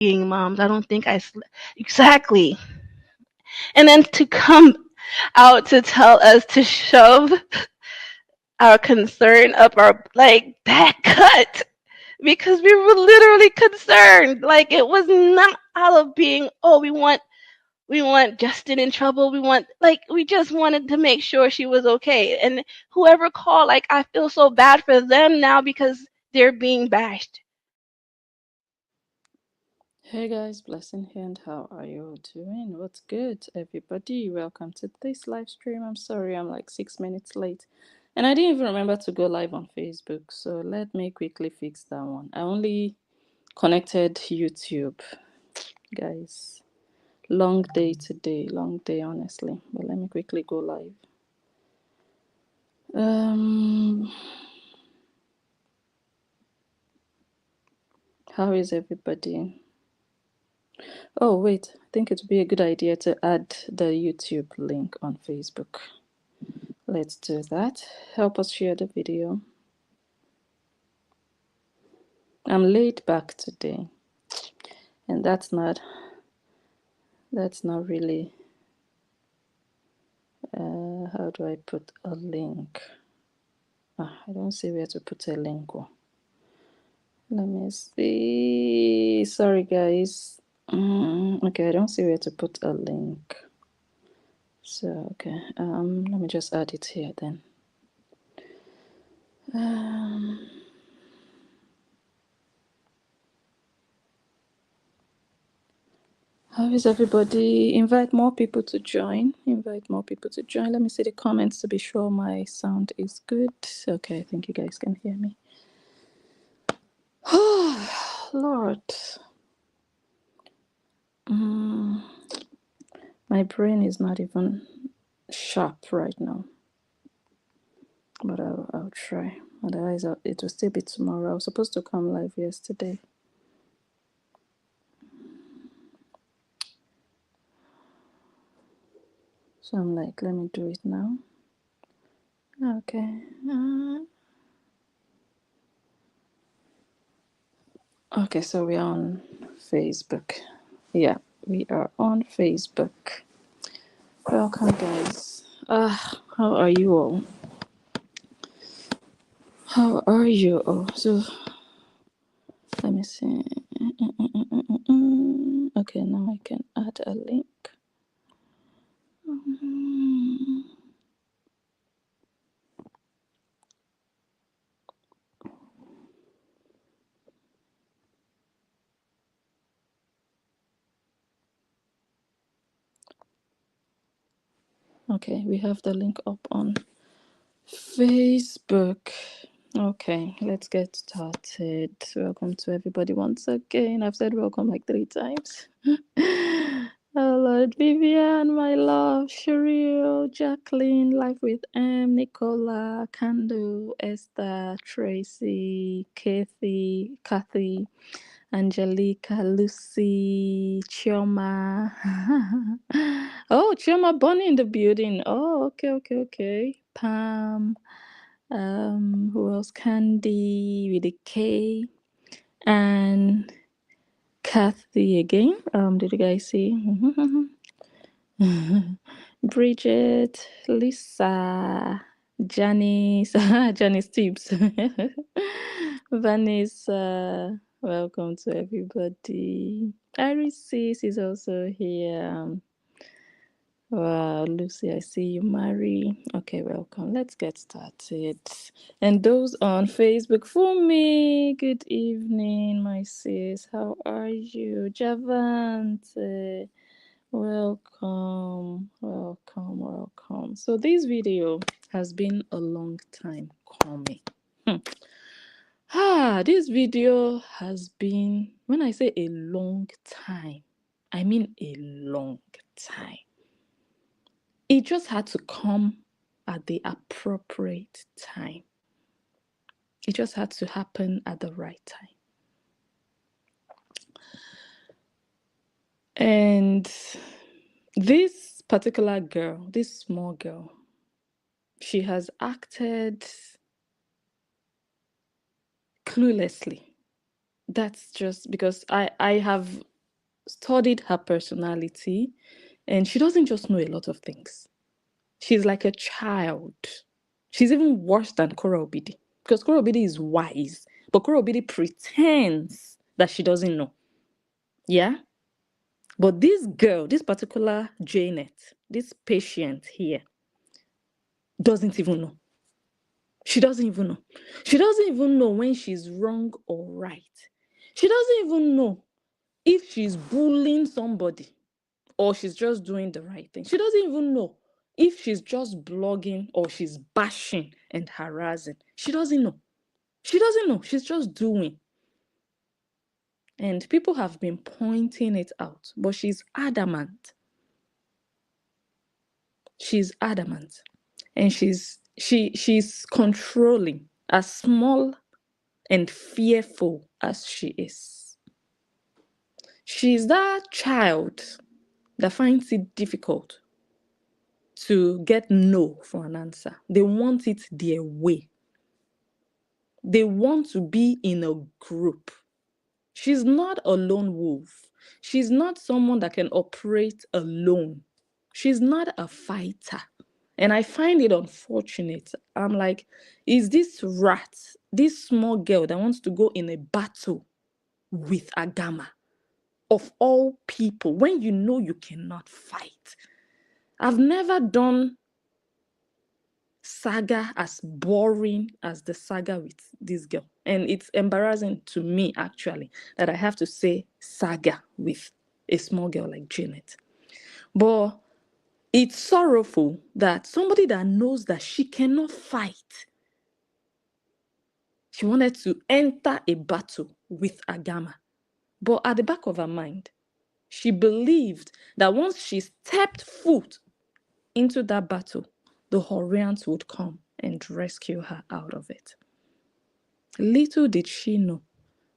being moms. I don't think exactly. And then to come out to tell us to shove our concern up our like that cut because we were literally concerned. Like it was not out of being, oh, we want Justin in trouble. We just wanted to make sure she was okay. And whoever called, like I feel so bad for them now because they're being bashed. Hey guys, Blessing here, and how are you all doing? What's good, everybody? Welcome to this live stream. I'm sorry I'm like 6 minutes late, and I didn't even remember to go live on Facebook, so let me quickly fix that one. I only connected YouTube, guys. Long day today, long day, honestly, but let me quickly go live. How is everybody? Oh, wait, I think it would be a good idea to add the YouTube link on Facebook. Let's do that. Help us share the video. I'm laid back today, and that's not really how do I put a link? I don't see where to put a link. Let me see. Sorry guys. Okay, I don't see where to put a link. So okay, let me just add it here then. How is everybody? Invite more people to join. Invite more people to join. Let me see the comments to be sure my sound is good. Okay, I think you guys can hear me. Oh, Lord. My brain is not even sharp right now. But I'll try. Otherwise, it will still be tomorrow. I was supposed to come live yesterday. So I'm like, let me do it now. Okay. Okay, so we're on Facebook. Yeah, we are on Facebook. Welcome, guys. How are you all? How are you all? So, let me see. Okay, now I can add a link. Okay, we have the link up on Facebook. Okay, let's get started. Welcome to everybody once again. I've said welcome like 3 times. Oh Lord, Vivian, my love, Cheryl, Jacqueline, Life with M, Nicola, Kando, Esther, Tracy, Kathy, Angelica, Lucy, Chioma. Oh, Chioma Bonnie in the building. Oh, okay. Pam. Who else? Candy with a K. And Kathy again. Did you guys see? Bridget, Lisa, Janice, Janice Tips, Vanessa. Welcome to everybody. Iris is also here. Wow, Lucy, I see you, Mary. Okay, welcome. Let's get started. And those on Facebook, for me, good evening, my sis. How are you? Javant, welcome. So this video has been a long time coming. This video has been, when I say a long time, I mean a long time. It just had to come at the appropriate time. It just had to happen at the right time. And this particular girl, this small girl, she has acted cluelessly. That's just because I have studied her personality, and she doesn't just know a lot of things. She's like a child. She's even worse than Kora Obidi, because Kora Obidi is wise, but Kora Obidi pretends that she doesn't know. Yeah? But this girl, this particular Janet, this patient here, doesn't even know. She doesn't even know. She doesn't even know when she's wrong or right. She doesn't even know if she's bullying somebody or she's just doing the right thing. She doesn't even know if she's just blogging or she's bashing and harassing. She doesn't know. She doesn't know. She's just doing. And people have been pointing it out, but she's adamant. She's adamant. And she's controlling, as small and fearful as she is. She's that child that finds it difficult to get no for an answer. They want it their way. They want to be in a group. She's not a lone wolf. She's not someone that can operate alone. She's not a fighter. And I find it unfortunate. I'm like, is this rat, this small girl that wants to go in a battle with a gamma, of all people, when you know you cannot fight? I've never done saga as boring as the saga with this girl. And it's embarrassing to me, actually, that I have to say saga with a small girl like Janet. But it's sorrowful that somebody that knows that she cannot fight, she wanted to enter a battle with Agama. But at the back of her mind, she believed that once she stepped foot into that battle, the Horians would come and rescue her out of it. Little did she know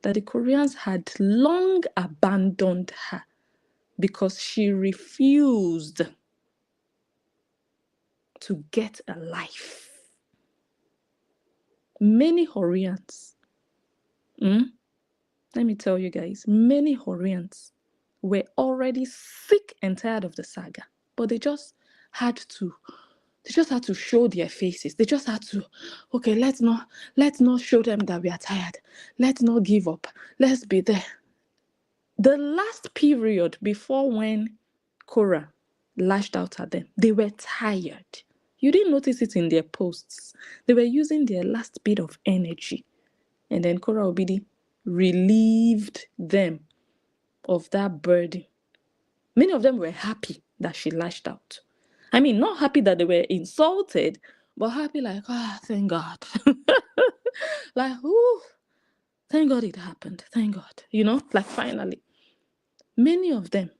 that the Koreans had long abandoned her because she refused to get a life. Many Horians, let me tell you guys, many Horians were already sick and tired of the saga, but they just had to show their faces. They just had to, okay, let's not show them that we are tired. Let's not give up. Let's be there. The last period before when Korah lashed out at them, they were tired. You didn't notice it in their posts. They were using their last bit of energy. And then Korah Obidi relieved them of that burden. Many of them were happy that she lashed out. I mean, not happy that they were insulted, but happy like, thank God. Like, thank God it happened. Thank God. Like finally. Many of them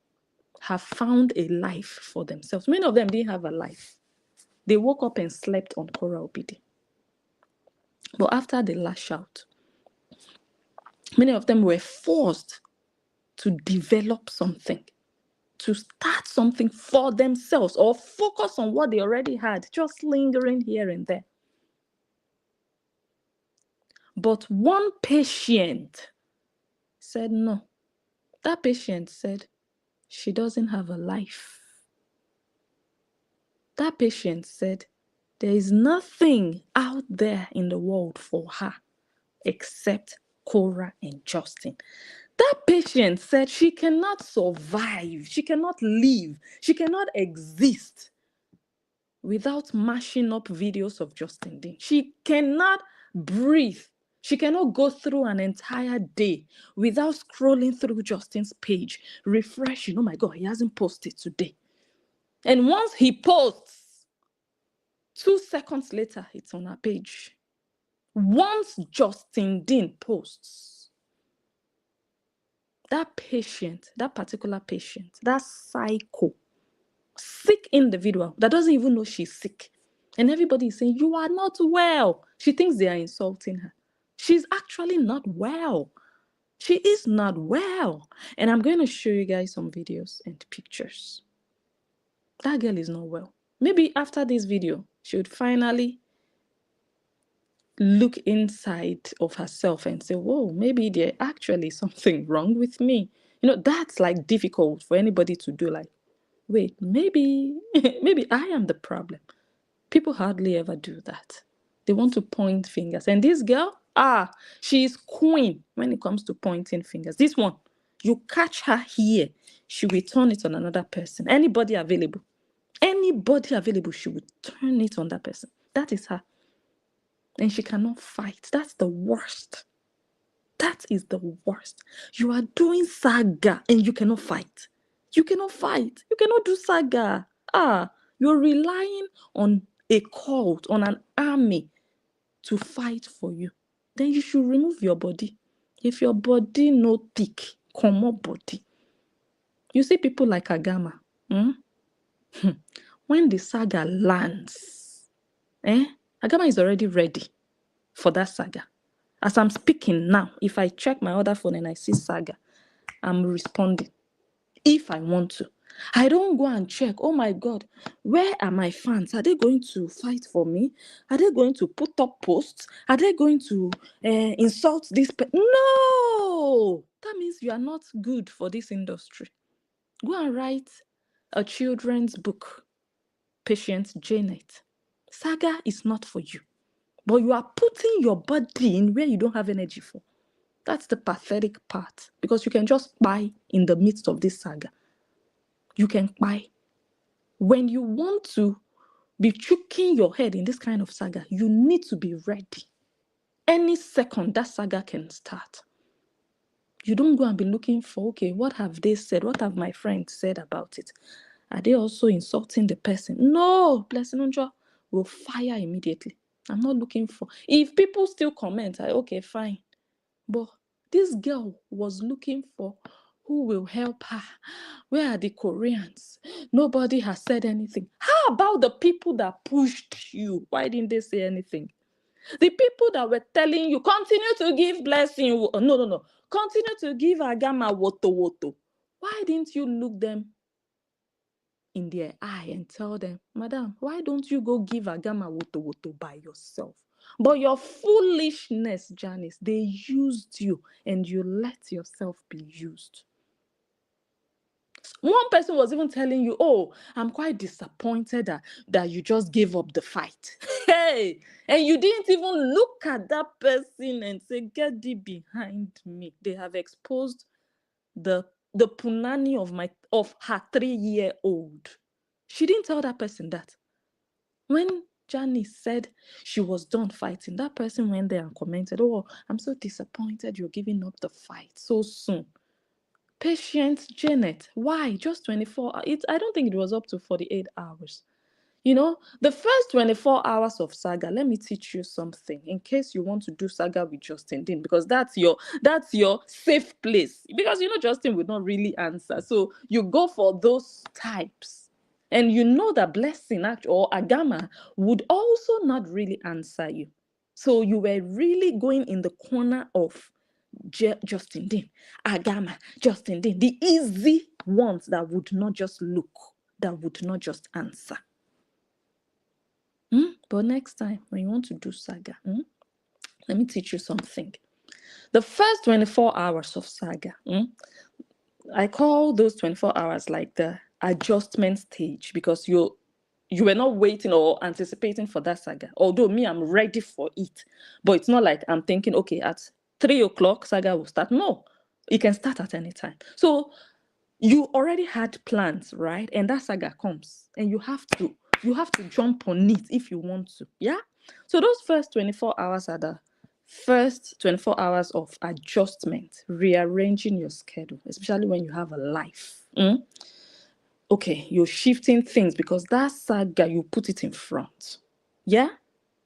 have found a life for themselves. Many of them didn't have a life. They woke up and slept on Korah Obidi. But after they lash out, many of them were forced to develop something, to start something for themselves, or focus on what they already had, just lingering here and there. But one patient said no. That patient said she doesn't have a life. That patient said there is nothing out there in the world for her except Cora and Justin. That patient said she cannot survive, she cannot live, she cannot exist without mashing up videos of Justin Dean. She cannot breathe. She cannot go through an entire day without scrolling through Justin's page, refreshing. Oh my God, he hasn't posted today. And once he posts, 2 seconds later, it's on her page. Once Justin Dean posts, that patient, that particular patient, that psycho, sick individual that doesn't even know she's sick, and everybody is saying, you are not well. She thinks they are insulting her. She's actually not well. She is not well. And I'm going to show you guys some videos and pictures. That girl is not well. Maybe after this video, she would finally look inside of herself and say, whoa, maybe there's actually something wrong with me. That's like difficult for anybody to do. Like, wait, maybe, maybe I am the problem. People hardly ever do that. They want to point fingers. And this girl, she is queen when it comes to pointing fingers. This one, you catch her here, she will turn it on another person. Anybody available, she will turn it on that person. That is her. And she cannot fight. That's the worst. That is the worst. You are doing saga and you cannot fight. You cannot fight. You cannot do saga. You're relying on a cult, on an army to fight for you. Then you should remove your body. If your body no thick, come up body. You see people like Agama. When the saga lands, Agama is already ready for that saga. As I'm speaking now, if I check my other phone and I see saga, I'm responding if I want to. I don't go and check, oh my God, where are my fans? Are they going to fight for me? Are they going to put up posts? Are they going to insult this? No! That means you are not good for this industry. Go and write a children's book, Patience Janet. Saga is not for you. But you are putting your body in where you don't have energy for. That's the pathetic part. Because you can just buy in the midst of this saga. You can buy. When you want to be choking your head in this kind of saga, you need to be ready. Any second, that saga can start. You don't go and be looking for, okay, what have they said? What have my friends said about it? Are they also insulting the person? No, Blessing Unjo will fire immediately. I'm not looking for. If people still comment, okay, fine. But this girl was looking for who will help her. Where are the Koreans? Nobody has said anything. How about the people that pushed you? Why didn't they say anything? The people that were telling you, continue to give blessing. No. Continue to give Agama woto. Why didn't you look them in their eye and tell them, Madam, why don't you go give Agama woto by yourself? But your foolishness, Janice, they used you and you let yourself be used. One person was even telling you, oh, I'm quite disappointed that you just gave up the fight. Hey, and you didn't even look at that person and say, get thee behind me. They have exposed the punani of her 3-year-old. She didn't tell that person that. When Janice said she was done fighting, that person went there and commented, oh, I'm so disappointed you're giving up the fight so soon. Patient Janet, why? Just 24 hours. I don't think it was up to 48 hours. The first 24 hours of saga, let me teach you something in case you want to do saga with Justin Dean, because that's your safe place. Because Justin would not really answer. So you go for those types. And that Blessing or Agama would also not really answer you. So you were really going in the corner of Justin Dean, Agama, Justin Dean, the easy ones that would not just look, that would not just answer. But next time, when you want to do saga, let me teach you something. The first 24 hours of saga, I call those 24 hours like the adjustment stage, because you were not waiting or anticipating for that saga. Although me, I'm ready for it. But it's not like I'm thinking, okay, at 3 o'clock, saga will start. No, it can start at any time. So you already had plans, right? And that saga comes and you have to jump on it if you want to. Yeah. So those first 24 hours are the first 24 hours of adjustment, rearranging your schedule, especially when you have a life. Okay, you're shifting things because that saga, you put it in front. Yeah.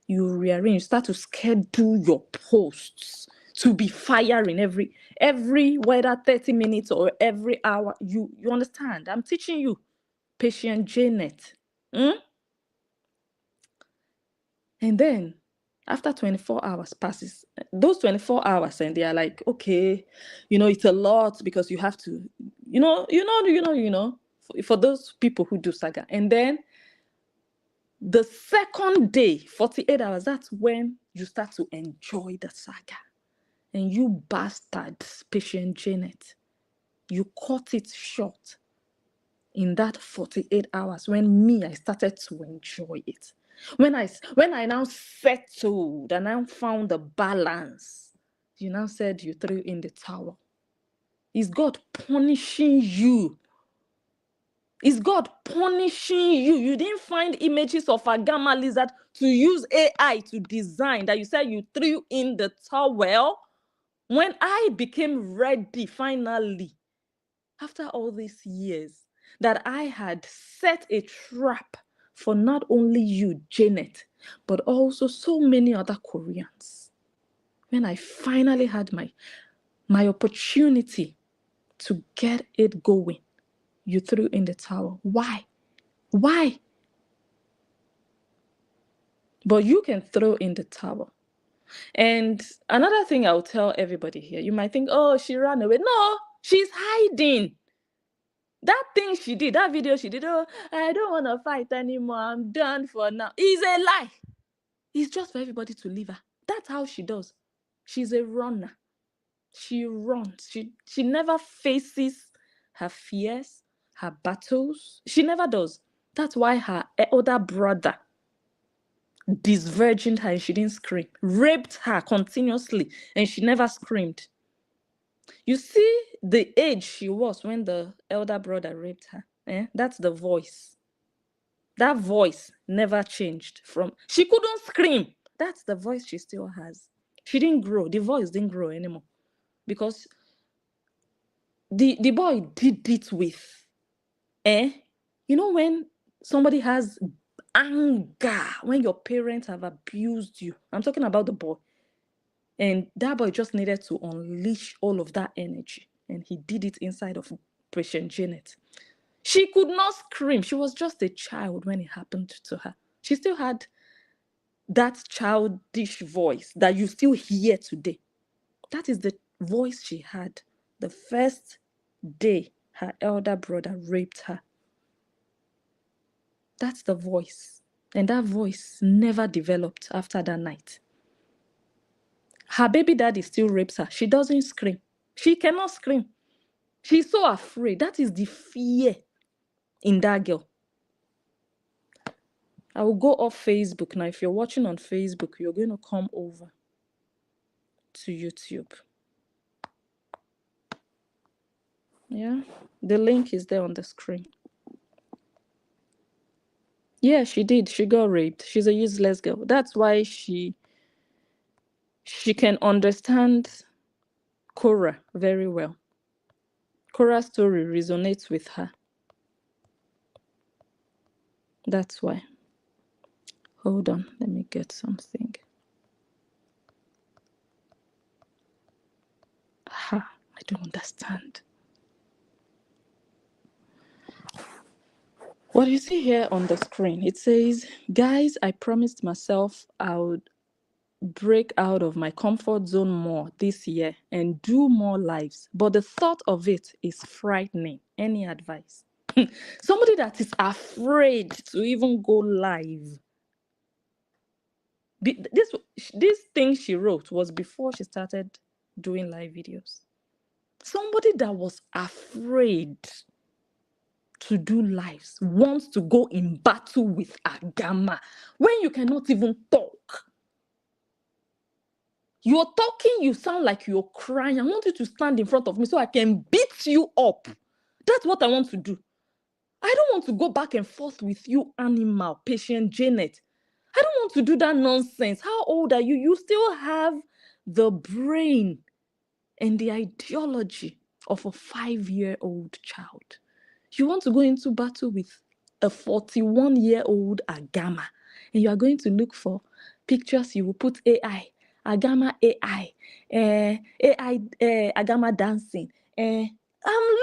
You rearrange, you start to schedule your posts to be firing every whether 30 minutes or every hour. You understand? I'm teaching you, Patient Janet. And then after 24 hours passes, those 24 hours, and they are like, okay, it's a lot because you have to, for those people who do saga. And then the second day, 48 hours, that's when you start to enjoy the saga. And you bastards, Patient Janet, You cut it short in that 48 hours when I started to enjoy it. When I now settled and I found the balance, you now said you threw in the towel. Is God punishing you? Is God punishing you? You didn't find images of a gamma lizard to use AI to design that you said you threw in the towel? When I became ready finally, after all these years, that I had set a trap for not only you, Janet, but also so many other Koreans. When I finally had my opportunity to get it going, you threw in the towel. Why? Why? But you can throw in the towel. And another thing I'll tell everybody here, you might think, oh, she ran away. No, she's hiding. That thing she did, that video she did, oh, I don't want to fight anymore. I'm done for now. It's a lie. It's just for everybody to leave her. That's how she does. She's a runner. She runs. She never faces her fears, her battles. She never does. That's why her elder brother disvirgined her and she didn't scream. Raped her continuously and she never screamed. You see the age she was when the elder brother raped her. That's the voice. That voice never changed from... She couldn't scream. That's the voice she still has. She didn't grow. The voice didn't grow anymore. Because the boy did it with... You know when somebody has anger, when your parents have abused you. I'm talking about the boy. And that boy just needed to unleash all of that energy. And he did it inside of patient Janet. She could not scream. She was just a child when it happened to her. She still had that childish voice that you still hear today. That is the voice she had the first day her elder brother raped her. That's the voice. And that voice never developed after that night. Her baby daddy still rapes her. She doesn't scream. She cannot scream. She's so afraid. That is the fear in that girl. I will go off Facebook now. If you're watching on Facebook, you're going to come over to YouTube. Yeah, the link is there on the screen. Yeah, she did. She got raped. She's a useless girl. That's why she can understand Cora very well. Cora's story resonates with her. That's why. Hold on, let me get something. I don't understand. What you see here on the screen, it says, guys, I promised myself I would break out of my comfort zone more this year and do more lives. But the thought of it is frightening. Any advice? Somebody that is afraid to even go live. This thing she wrote was before she started doing live videos. Somebody that was afraid to do lives wants to go in battle with Agama when you cannot even talk. You're talking, you sound like you're crying. I want you to stand in front of me so I can beat you up. That's what I want to do. I don't want to go back and forth with you, animal, patient Janet. I don't want to do that nonsense. How old are you? You still have the brain and the ideology of a 5-year-old child. You want to go into battle with a 41-year-old Agama, and you are going to look for pictures. You will put AI, Agama AI, AI Agama dancing. I'm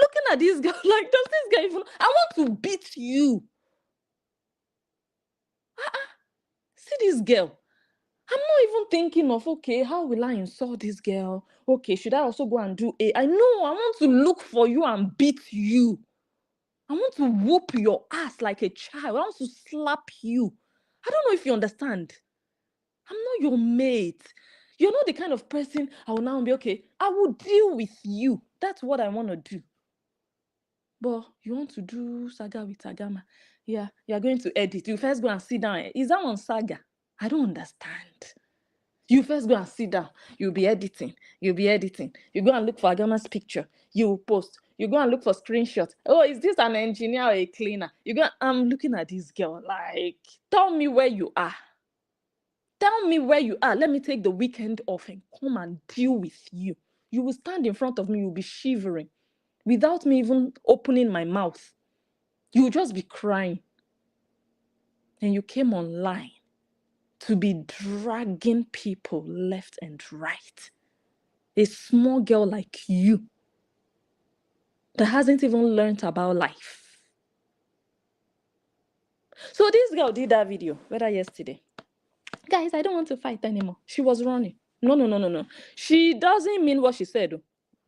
looking at this girl like, does this guy even... I want to beat you. See this girl. I'm not even thinking of, okay, how will I insult this girl? Okay, should I also go and do AI? No, I want to look for you and beat you. I want to whoop your ass like a child. I want to slap you. I don't know if you understand. I'm not your mate. You're not the kind of person I will now be, okay, I will deal with you. That's what I want to do. But you want to do saga with Agama. Yeah, you're going to edit. You first go and sit down. Is that one saga? I don't understand. You first go and sit down. You'll be editing. You'll be editing. You go and look for Agama's picture. You will post. You go and look for screenshots. Oh, is this an engineer or a cleaner? You go, I'm looking at this girl. Like, tell me where you are. Tell me where you are. Let me take the weekend off and come and deal with you. You will stand in front of me. You'll be shivering without me even opening my mouth. You'll just be crying. And you came online to be dragging people left and right. A small girl like you that hasn't even learned about life. So this girl did that video, whether yesterday. Guys, I don't want to fight anymore. She was running. No. She doesn't mean what she said, though,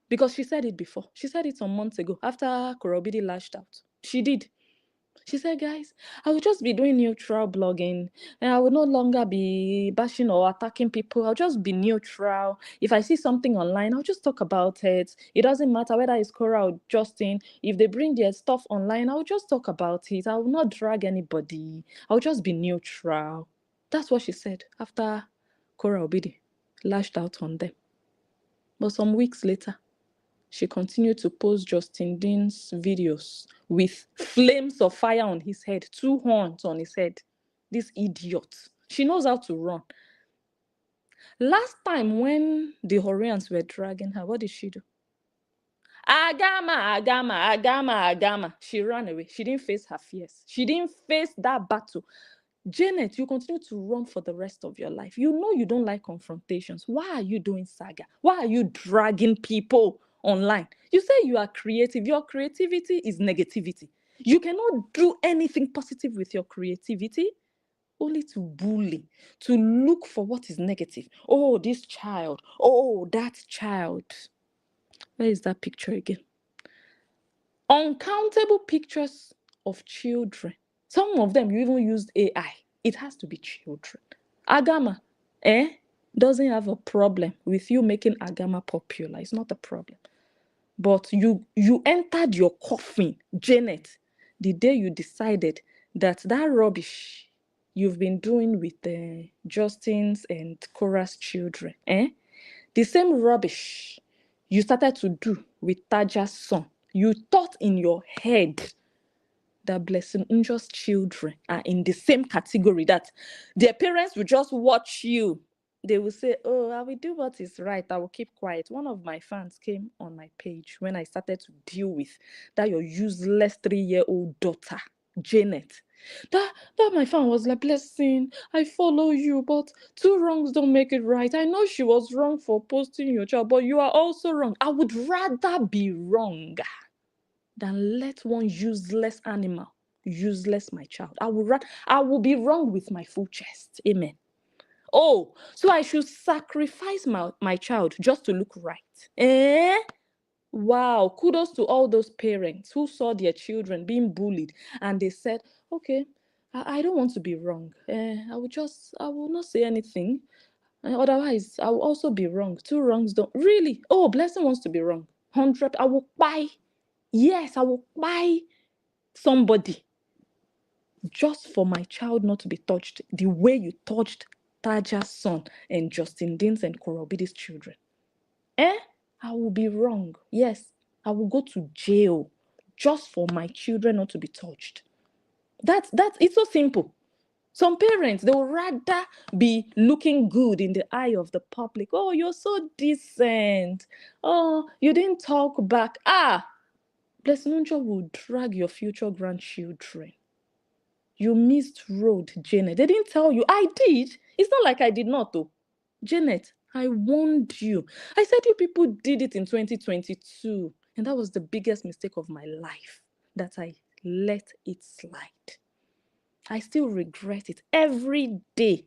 because she said it before. She said it some months ago after Korobidi lashed out. She did. She said, guys, I will just be doing neutral blogging and I will no longer be bashing or attacking people. I'll just be neutral. If I see something online, I'll just talk about it. It doesn't matter whether it's Cora or Justin. If they bring their stuff online, I'll just talk about it. I will not drag anybody. I'll just be neutral. That's what she said after Cora Obidi lashed out on them. But some weeks later, she continued to post Justin Dean's videos with flames of fire on his head, 2 horns on his head. This idiot. She knows how to run. Last time when the Horians were dragging her, what did she do? Agama. She ran away. She didn't face her fears. She didn't face that battle. Janet, you continue to run for the rest of your life. You know you don't like confrontations. Why are you doing saga? Why are you dragging people online? You say you are creative. Your creativity is negativity. You cannot do anything positive with your creativity, only to bully, to look for what is negative. Oh, this child. Oh, that child. Where is that picture again? Uncountable pictures of children. Some of them you even used AI. It has to be children. Agama, doesn't have a problem with you making Agama popular. It's not a problem. But you entered your coffin, Janet, the day you decided that rubbish you've been doing with Justin's and Cora's children, the same rubbish you started to do with Taja's son. You thought in your head that Blessing Unjo's children are in the same category, that their parents will just watch you. They will say, oh, I will do what is right. I will keep quiet. One of my fans came on my page when I started to deal with that your useless 3-year-old daughter, Janet. That my fan was like, Blessing, I follow you, but 2 wrongs don't make it right. I know she was wrong for posting your child, but you are also wrong. I would rather be wrong than let one useless animal useless my child. I will be wrong with my full chest. Amen. Oh, so I should sacrifice my child just to look right. Wow, kudos to all those parents who saw their children being bullied and they said, okay, I don't want to be wrong. I will not say anything. Otherwise, I will also be wrong. 2 wrongs don't really. Oh, Blessing wants to be wrong. 100. I will buy. Yes, I will buy somebody just for my child not to be touched the way you touched Taja's son and Justin Dean's and Korobidi's children. I will be wrong. Yes, I will go to jail just for my children not to be touched. That's it's so simple. Some parents, they would rather be looking good in the eye of the public. Oh, you're so decent. Oh, you didn't talk back. Blessing Unjo will drag your future grandchildren. You missed road, Janet. They didn't tell you. I did. It's not like I did not, though. Janet, I warned you. I said you people did it in 2022. And that was the biggest mistake of my life, that I let it slide. I still regret it every day.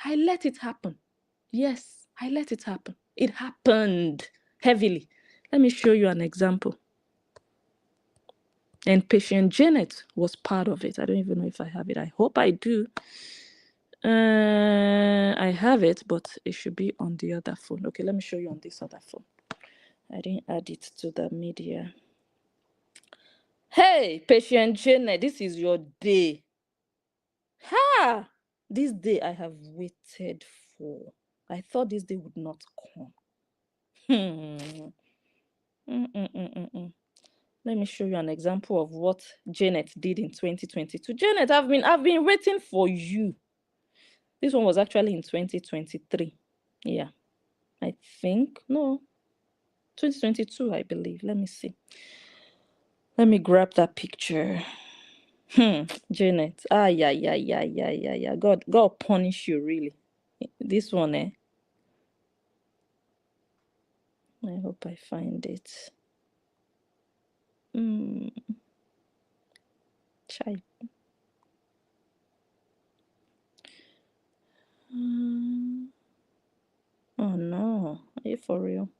I let it happen. Yes, I let it happen. It happened heavily. Let me show you an example. And patient Janet was part of it. I don't even know if I have it. I hope I do. I have it, but it should be on the other phone. Okay, let me show you on this other phone. I didn't add it to the media. Hey, patient Janet, this is your day. Ha! This day I have waited for. I thought this day would not come. Hmm. Mm-mm-mm-mm. Let me show you an example of what Janet did in 2022. Janet, I've been waiting for you. This one was actually in 2023. Yeah, I think. No, 2022, I believe. Let me see. Let me grab that picture. Janet. Ah, yeah, yeah, yeah, yeah, yeah, yeah. God punish you, really. This one, eh? I hope I find it. Chai. Oh no, are you for real?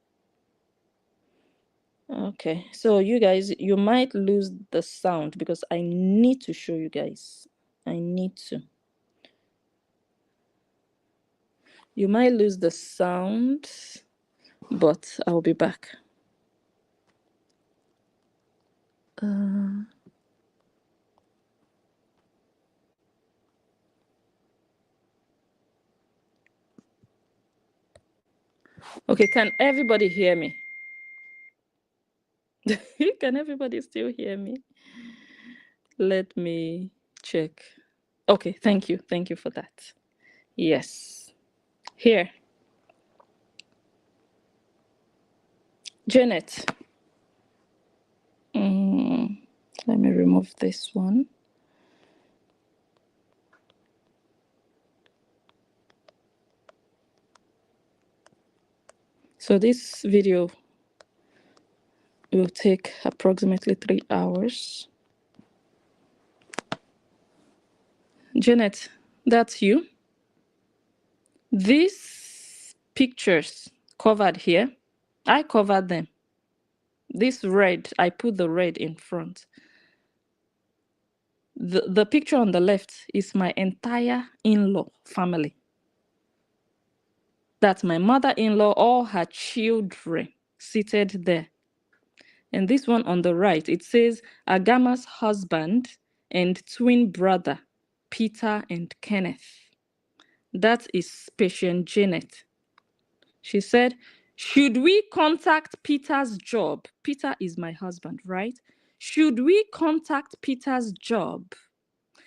Okay, so you guys, you might lose the sound because I need to show you guys. I need to. You might lose the sound, but I'll be back. Okay, can everybody hear me? Can everybody still hear me? Let me check. Okay, thank you. Thank you for that. Yes. Here. Janet. Let me remove this one. So this video will take approximately 3 hours. Janet, that's you. These pictures covered here, I covered them. This red, I put the red in front. The picture on the left is my entire in-law family. That's my mother-in-law, all her children seated there. And this one on the right, it says Agama's husband and twin brother, Peter and Kenneth. That is patient Janet. She said, should we contact Peter's job? Peter is my husband, right? Should we contact Peter's job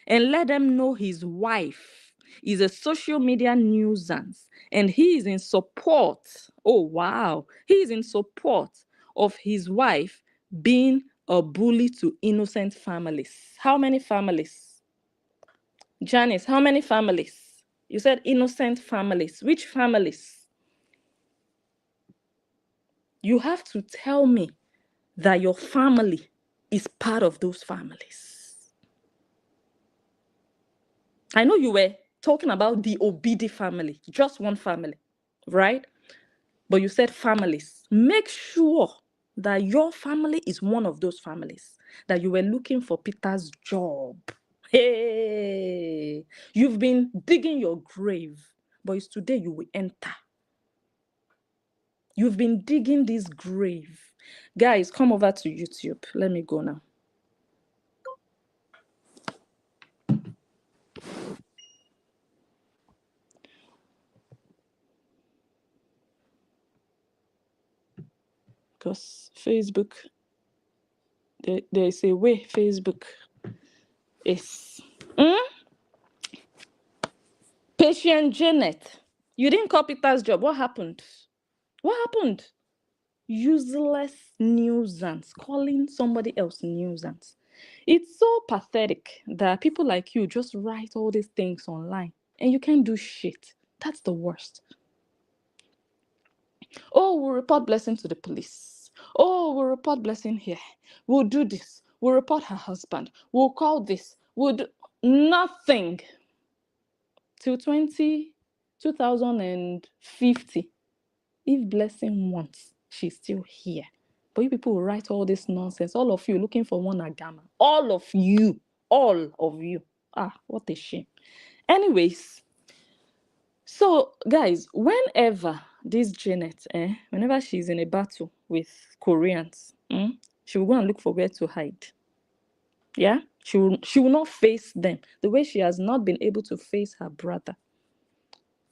and let them know his wife is a social media nuisance and he is in support? Oh, wow. He is in support of his wife being a bully to innocent families. How many families? Janice, how many families? You said innocent families. Which families? You have to tell me that your family is part of those families. I know you were talking about the Obidi family, just one family, right? But you said families. Make sure that your family is one of those families that you were looking for Peter's job. Hey, you've been digging your grave, but it's today you will enter. You've been digging this grave. Guys, come over to YouTube. Let me go now. Because Facebook, there is a way Facebook is. Patient Janet, you didn't call Peter's job. What happened? What happened? Useless nuisance, calling somebody else nuisance. It's so pathetic that people like you just write all these things online and you can't do shit. That's the worst. Oh, we'll report Blessing to the police. Oh, we'll report Blessing here. We'll do this. We'll report her husband. We'll call this. We'll do nothing. Till 2050. If Blessing wants, she's still here. But you people will write all this nonsense. All of you looking for one Agama. All of you. All of you. Ah, what a shame. Anyways, so guys, whenever this Janet, whenever she's in a battle with Koreans, she will go and look for where to hide. Yeah, she will not face them the way she has not been able to face her brother.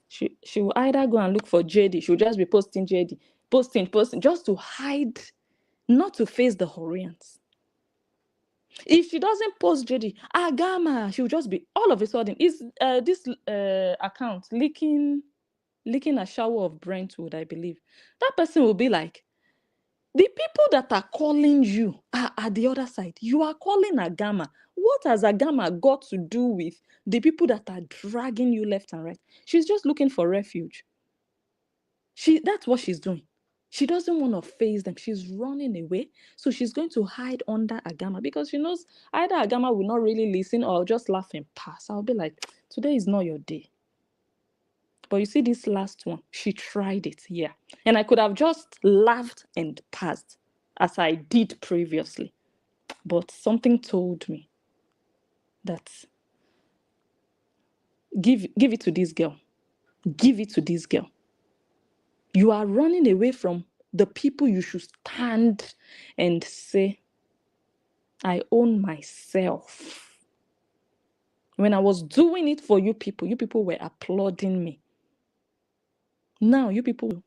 She will either go and look for JD. She'll just be posting JD, posting, just to hide, not to face the Horians. If she doesn't post JD, Agama, she'll just be all of a sudden. Is this account leaking a shower of Brentwood? I believe that person will be like, the people that are calling you are at the other side. You are calling Agama. What has Agama got to do with the people that are dragging you left and right? She's just looking for refuge. That's what she's doing. She doesn't want to face them. She's running away. So she's going to hide under Agama because she knows either Agama will not really listen or just laugh and pass. I'll be like, today is not your day. But you see this last one, she tried it, yeah. And I could have just laughed and passed as I did previously. But something told me that give it to this girl. Give it to this girl. You are running away from the people you should stand and say, I own myself. When I was doing it for you people were applauding me. Now you people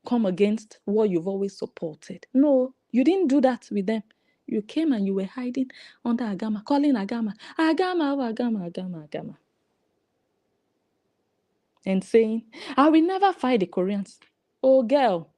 come against what you've always supported. No, you didn't do that with them. You came and you were hiding under Agama, calling Agama, Agama, oh, Agama, Agama, Agama. And saying, I will never fight the Koreans. Oh, girl,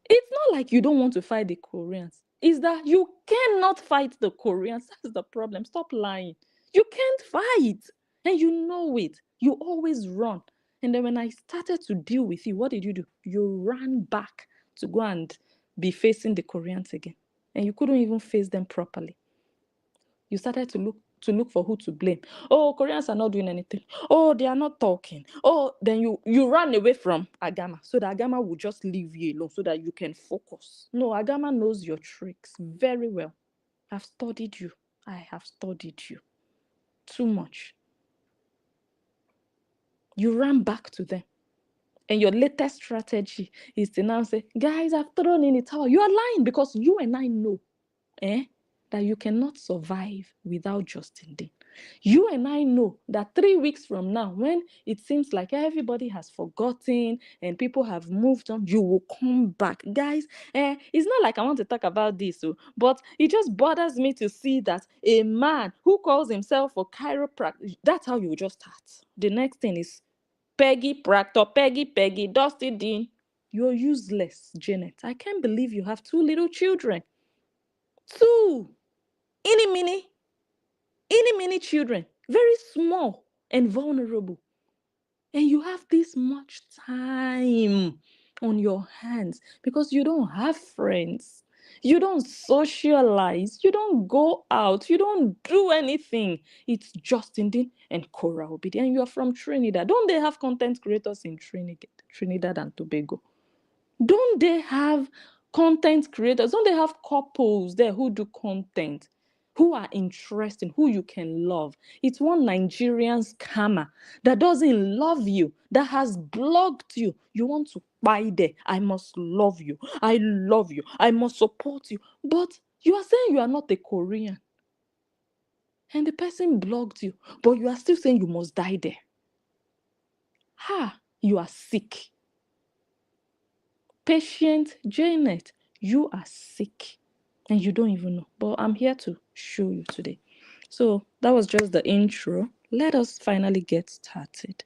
it's not like you don't want to fight the Koreans. It's that you cannot fight the Koreans. That's the problem. Stop lying. You can't fight. And you know it. You always run. And then when I started to deal with you, what did you do? You ran back to go and be facing the Koreans again. And you couldn't even face them properly. You started to look for who to blame. Oh, Koreans are not doing anything. Oh, they are not talking. Oh, then you ran away from Agama so that Agama will just leave you alone so that you can focus. No, Agama knows your tricks very well. I've studied you. I have studied you too much. You ran back to them. And your latest strategy is to now say, guys, I've thrown in the towel. You are lying because you and I know that you cannot survive without Justin Dean. You and I know that 3 weeks from now, when it seems like everybody has forgotten and people have moved on, you will come back. Guys, it's not like I want to talk about this, but it just bothers me to see that a man who calls himself a chiropractor, that's how you just start. The next thing is Peggy Proctor, Peggy, Dusty Dean. You're useless, Janet. I can't believe you have 2 little children. 2 mini children, very small and vulnerable. And you have this much time on your hands because you don't have friends. You don't socialize. You don't go out. You don't do anything. It's Justin Dean and Cora Obidi. And you're from Trinidad. Don't they have content creators in Trinidad and Tobago? Don't they have content creators? Don't they have couples there who do content, who are interesting, who you can love? It's one Nigerian scammer that doesn't love you, that has blocked you. You want to buy there. I must love you. I love you. I must support you. But you are saying you are not a Korean. And the person blocked you. But you are still saying you must die there. You are sick. Patient Janet, you are sick and you don't even know. But I'm here to show you today. So that was just the intro. Let us finally get started.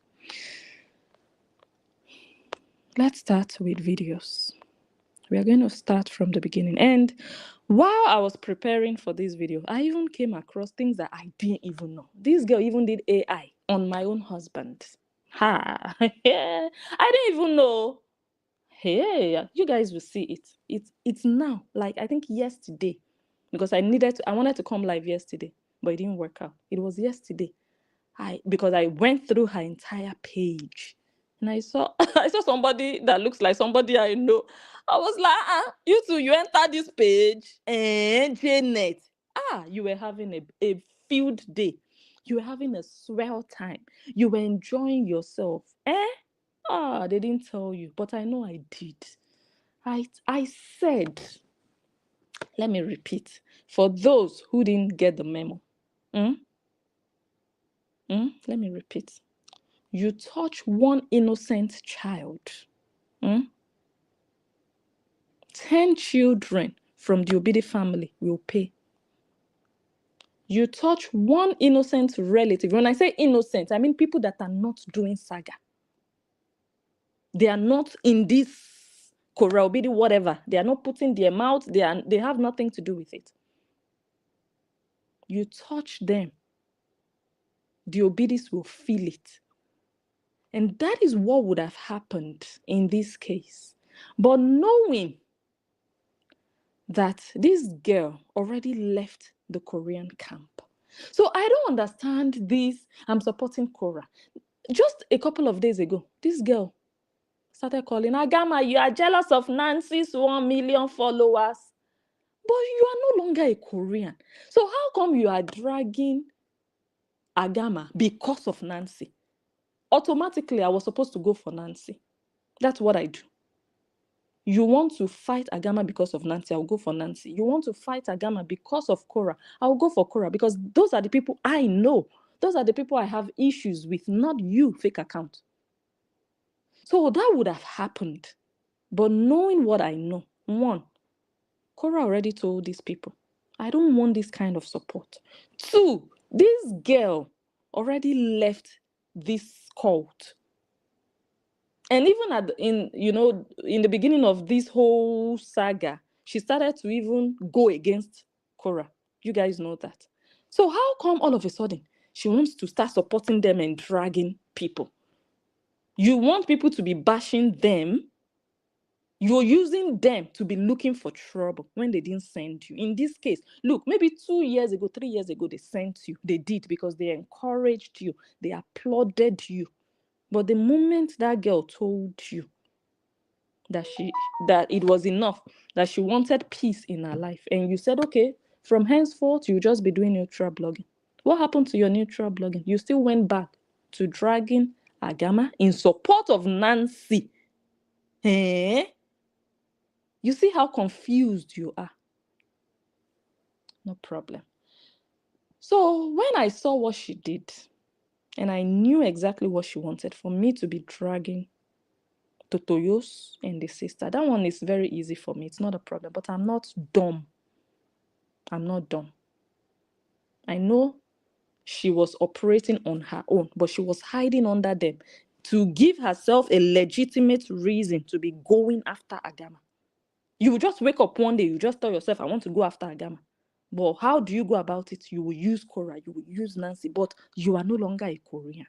Let's start with videos. We are going to start from the beginning. And while I was preparing for this video, I even came across things that I didn't even know. This girl even did AI on my own husband. I didn't even know. Hey, you guys will see it. It's now, like I think yesterday, because I wanted to come live yesterday, but it didn't work out. It was yesterday. Because I went through her entire page and I saw I saw somebody that looks like somebody I know. I was like, you two, you enter this page and Janet. You were having a field day. You were having a swell time. You were enjoying yourself. They didn't tell you, but I know I did. I said, let me repeat. For those who didn't get the memo, let me repeat. You touch one innocent child, 10 children from the Obidi family will pay. You touch one innocent relative. When I say innocent, I mean people that are not doing saga. They are not in this Korah Obidi whatever. They are not putting their mouth. They have nothing to do with it. You touch them, the Obidis will feel it. And that is what would have happened in this case. But knowing that this girl already left the Korean camp. So I don't understand this. I'm supporting Korah. Just a couple of days ago, this girl started calling, Agama, you are jealous of Nancy's 1 million followers. But you are no longer a Korean. So how come you are dragging Agama because of Nancy? Automatically, I was supposed to go for Nancy. That's what I do. You want to fight Agama because of Nancy, I'll go for Nancy. You want to fight Agama because of Korah, I'll go for Korah, because those are the people I know. Those are the people I have issues with, not you, fake account. So that would have happened. But knowing what I know, one, Korah already told these people, I don't want this kind of support. Two, this girl already left this cult. And even in the beginning of this whole saga, she started to even go against Korah. You guys know that. So how come all of a sudden she wants to start supporting them and dragging people? You want people to be bashing them. You're using them to be looking for trouble when they didn't send you. In this case, look, maybe 2 years ago, 3 years ago, they sent you. They did because they encouraged you. They applauded you. But the moment that girl told you that it was enough, that she wanted peace in her life, and you said, okay, from henceforth, you'll just be doing neutral blogging. What happened to your neutral blogging? You still went back to dragging Agama in support of Nancy. Eh? You see how confused you are? No problem. So when I saw what she did, and I knew exactly what she wanted, for me to be dragging Totoyos and the sister, that one is very easy for me. It's not a problem. But I'm not dumb. I'm not dumb. I know she was operating on her own, but she was hiding under them to give herself a legitimate reason to be going after Agama. You will just wake up one day, you just tell yourself, I want to go after Agama. But how do you go about it? You will use Korah, you will use Nancy, but you are no longer a Korean.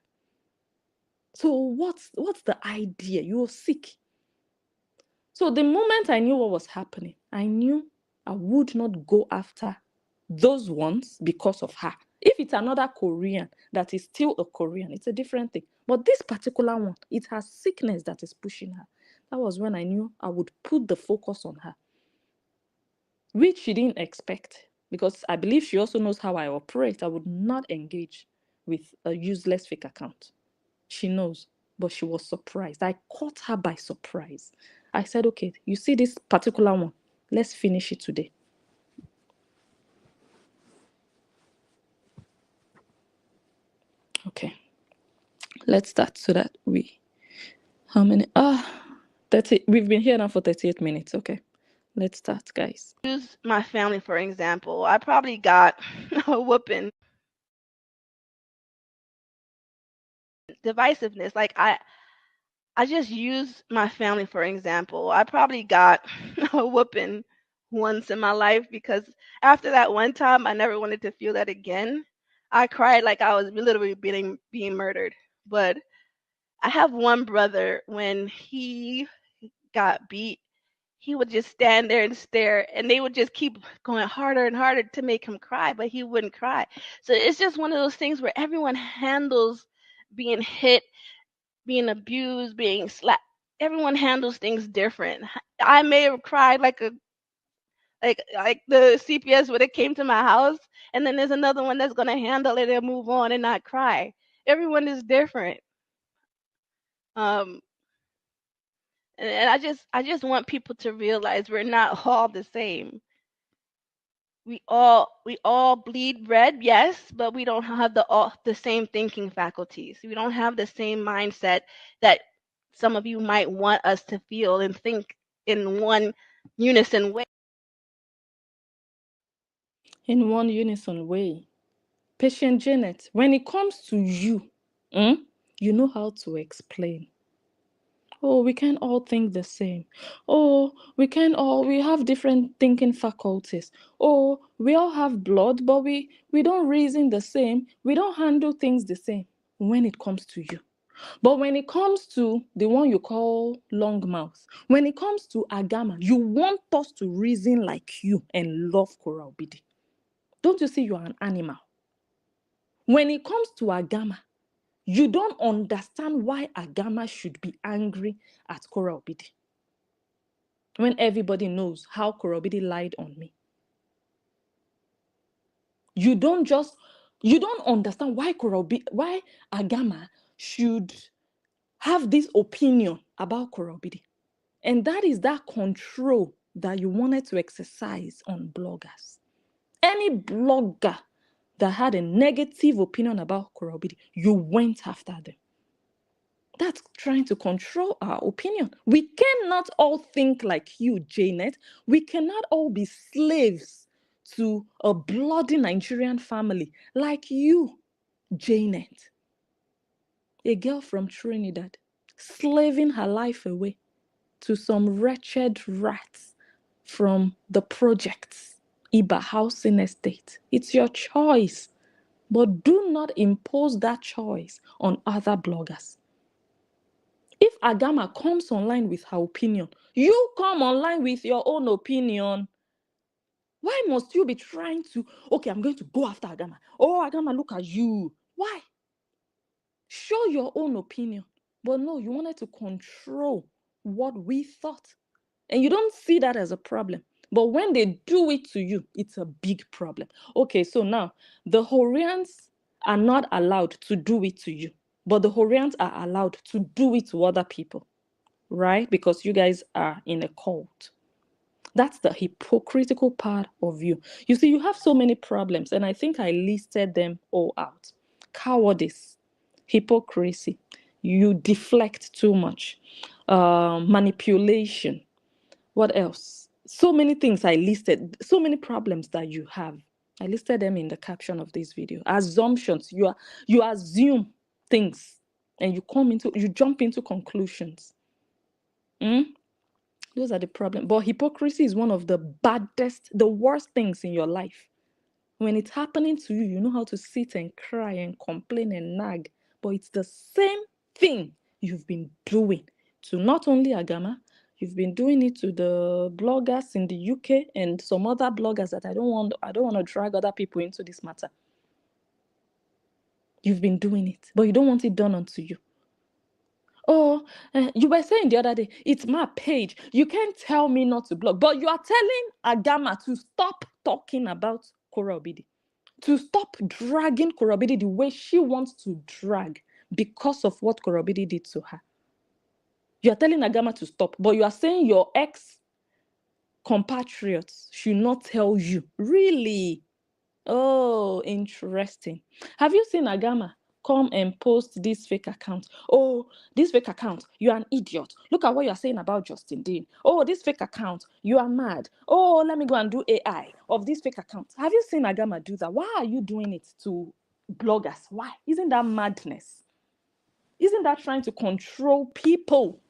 So what's the idea? You're sick. So the moment I knew what was happening, I knew I would not go after those ones because of her. If it's another Korean that is still a Korean, it's a different thing. But this particular one, it has sickness that is pushing her. That was when I knew I would put the focus on her, which she didn't expect, because I believe she also knows how I operate. I would not engage with a useless fake account. She knows, but she was surprised. I caught her by surprise. I said, okay, you see this particular one, let's finish it today. Okay, let's start so that how many? 30. We've been here now for 38 minutes. Okay, let's start, guys. Use my family for example. I probably got a whooping. Divisiveness. Like I just use my family for example. I probably got a whooping once in my life because after that one time, I never wanted to feel that again. I cried like I was literally being murdered. But I have one brother when he got beat, he would just stand there and stare, and they would just keep going harder and harder to make him cry, but he wouldn't cry. So it's just one of those things where everyone handles being hit, being abused, being slapped. Everyone handles things different. I may have cried like the CPS when it came to my house, and then there's another one that's gonna handle it and move on and not cry. Everyone is different. Um, and I just want people to realize we're not all the same. we all bleed red, yes, but we don't have the same thinking faculties. We don't have the same mindset that some of you might want us to feel and think in one unison way. In one unison way. Patient Janet, when it comes to you, mm, you know how to explain. Oh, we can't all think the same. Oh, we have different thinking faculties. Oh, we all have blood, but we don't reason the same. We don't handle things the same when it comes to you. But when it comes to the one you call long mouth, when it comes to Agama, you want us to reason like you and love Korra Obidi. Don't you see you are an animal? When it comes to Agama, you don't understand why Agama should be angry at Korra Obidi when everybody knows how Korra Obidi lied on me. You don't just you don't understand why why Agama should have this opinion about Korra Obidi. And that is that control that you wanted to exercise on bloggers. Any blogger that had a negative opinion about Korra Obidi, you went after them. That's trying to control our opinion. We cannot all think like you, Janet. We cannot all be slaves to a bloody Nigerian family like you, Janet. A girl from Trinidad, slaving her life away to some wretched rats from the projects, Iba Housing Estate. It's your choice, but do not impose that choice on other bloggers. If Agama comes online with her opinion, you come online with your own opinion. Why must you be trying to, okay, I'm going to go after Agama. Oh, Agama, look at you. Why? Show your own opinion. But no, you wanted to control what we thought. And you don't see that as a problem. But when they do it to you, it's a big problem. Okay, so now the Horians are not allowed to do it to you, but the Horians are allowed to do it to other people, right? Because you guys are in a cult. That's the hypocritical part of you. You see, you have so many problems, and I think I listed them all out. Cowardice, hypocrisy, you deflect too much, manipulation. What else? So many things I listed, so many problems that you have. I listed them in the caption of this video. Assumptions. You assume things and you jump into conclusions. Mm? Those are the problem. But hypocrisy is one of the baddest, the worst things in your life. When it's happening to you, you know how to sit and cry and complain and nag. But it's the same thing you've been doing to not only Agama, you've been doing it to the bloggers in the UK and some other bloggers that I don't want to drag other people into this matter. You've been doing it, but you don't want it done unto you. Oh, you were saying the other day, it's my page. You can't tell me not to blog. But you are telling Agama to stop talking about Korra Obidi, to stop dragging Korra Obidi the way she wants to drag because of what Korra Obidi did to her. You are telling Agama to stop, but you are saying your ex compatriots should not tell you. Really? Oh, interesting. Have you seen Agama come and post this fake account? Oh, this fake account, you are an idiot. Look at what you are saying about Justin Dean. Oh, this fake account, you are mad. Oh, let me go and do AI of this fake account. Have you seen Agama do that? Why are you doing it to bloggers? Why? Isn't that madness? Isn't that trying to control people?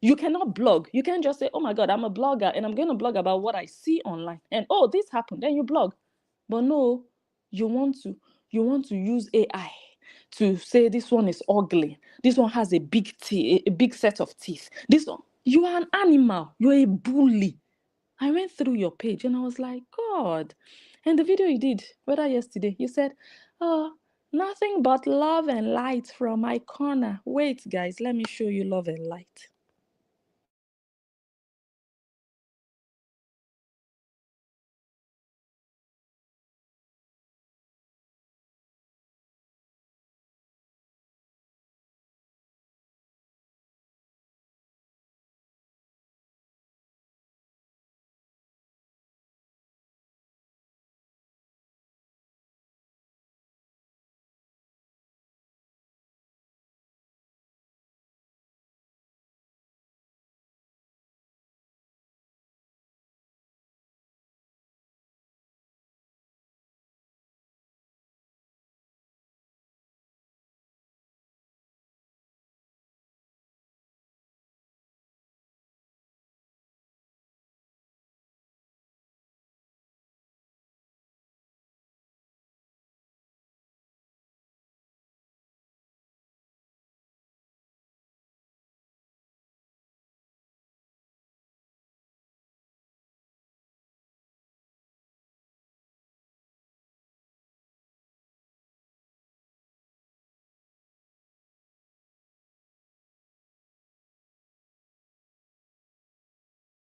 You cannot blog. You can't just say, oh my God, I'm a blogger and I'm going to blog about what I see online. And oh, this happened. Then you blog. But no, you want to use AI to say this one is ugly. This one has a big set of teeth. This one, you are an animal. You're a bully. I went through your page and I was like, God. And the video you did, whether yesterday, you said, oh, nothing but love and light from my corner. Wait, guys, let me show you love and light.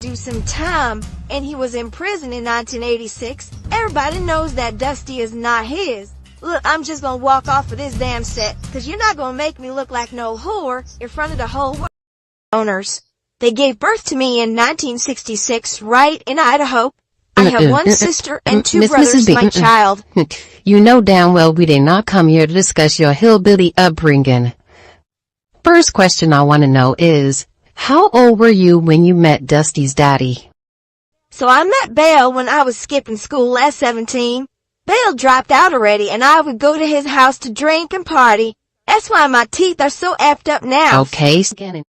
do some time, and he was in prison in 1986. Everybody knows that Dusty is not his. Look, I'm just gonna walk off of this damn set, cause you're not gonna make me look like no whore in front of the whole world. Owners. They gave birth to me in 1966, right in Idaho. I have one sister and two brothers, my child. You know damn well we did not come here to discuss your hillbilly upbringing. First question I want to know is, how old were you when you met Dusty's daddy? So I met Bale when I was skipping school at 17. Bale dropped out already, and I would go to his house to drink and party. That's why my teeth are so effed up now. Okay, scanning.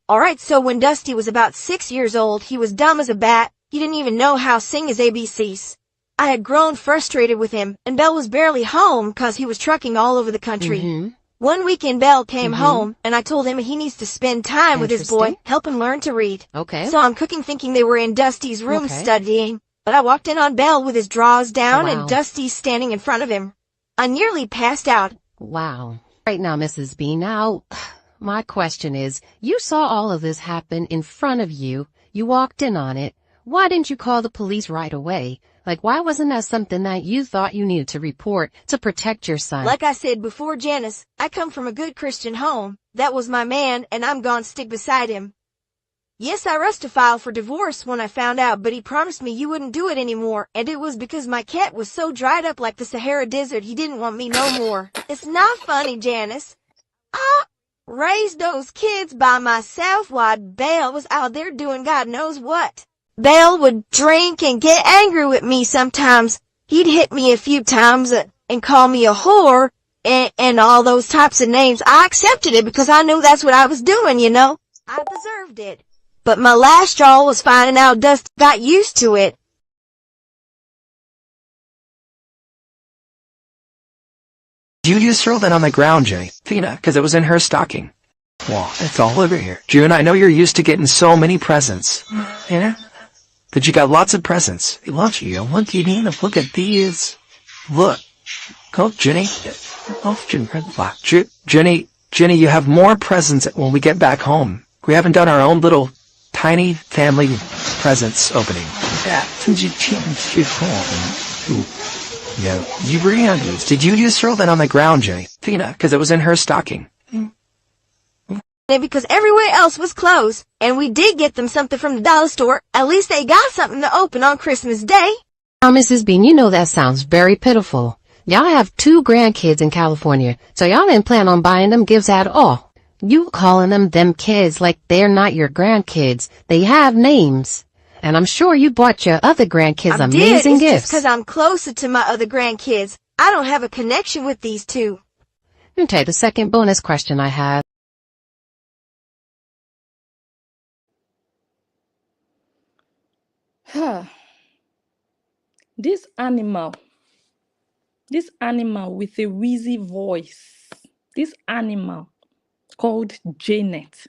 Alright, so when Dusty was about 6 years old, he was dumb as a bat. He didn't even know how to sing his ABCs. I had grown frustrated with him, and Belle was barely home cause he was trucking all over the country. One weekend Belle came home, and I told him he needs to spend time with his boy, help him learn to read. Okay. So I'm cooking thinking they were in Dusty's room studying, but I walked in on Belle with his drawers down and Dusty standing in front of him. I nearly passed out. Wow. Right now, Mrs. B, now, my question is, you saw all of this happen in front of you, you walked in on it. Why didn't you call the police right away? Like, why wasn't that something that you thought you needed to report to protect your son? Like I said before, Janice, I come from a good Christian home. That was my man, and I'm gonna stick beside him. Yes, I rushed to file for divorce when I found out, but he promised me you wouldn't do it anymore, and it was because my cat was so dried up like the Sahara Desert he didn't want me no more. It's not funny, Janice. I raised those kids by myself while Bale was out there doing God knows what. Bale would drink and get angry with me sometimes. He'd hit me a few times and call me a whore and all those types of names. I accepted it because I knew that's what I was doing, you know. I deserved it. But my last straw was finding out Dusty got used to it. You just throw that on the ground, Jenny. Tina, because it was in her stocking. Well, it's all over here. June, I know you're used to getting so many presents. You know? That you got lots of presents. Look, you look, you need to look at these. Look. Oh, Jenny. Oh, Jenny, you have more presents when we get back home. We haven't done our own little tiny family presents opening. Yeah. You really did you just throw that on the ground, Jenny? Tina, because it was in her stocking. Because everywhere else was closed, and we did get them something from the dollar store. At least they got something to open on Christmas Day. Now, Mrs. Bean, you know that sounds very pitiful. Y'all have 2 grandkids in California, so y'all didn't plan on buying them gifts at all. You calling them kids like they're not your grandkids. They have names. And I'm sure you bought your other grandkids amazing gifts. Just because I'm closer to my other grandkids. I don't have a connection with these 2. Okay, the second bonus question I have. This animal with a wheezy voice, this animal called Janice,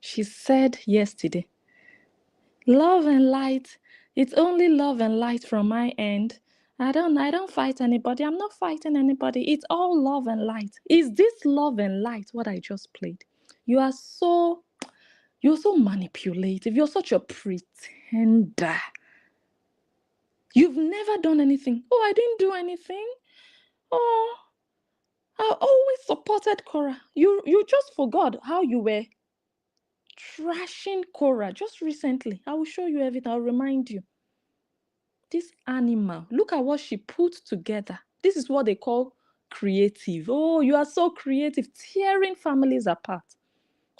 she said yesterday, love and light, it's only love and light from my end. I don't fight anybody. I'm not fighting anybody. It's all love and light. Is this love and light what I just played? You're so manipulative. You're such a pretender. You've never done anything. Oh, I didn't do anything. Oh, I always supported Cora. You just forgot how you were trashing Cora just recently. I will show you everything. I'll remind you. This animal, look at what she put together. This is what they call creative. Oh, you are so creative, tearing families apart.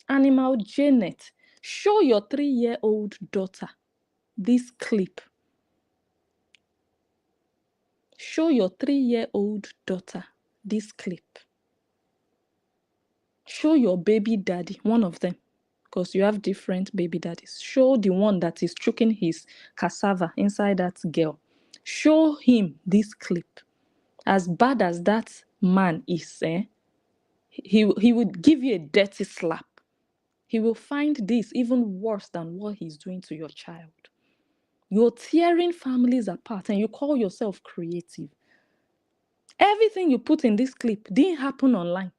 Animal Janet, show your 3-year-old daughter this clip. Show your 3-year-old daughter this clip. Show your baby daddy, one of them, because you have different baby daddies. Show the one that is choking his cassava inside that girl. Show him this clip. As bad as that man is, he would give you a dirty slap. He will find this even worse than what he's doing to your child. You're tearing families apart and you call yourself creative. Everything you put in this clip didn't happen online.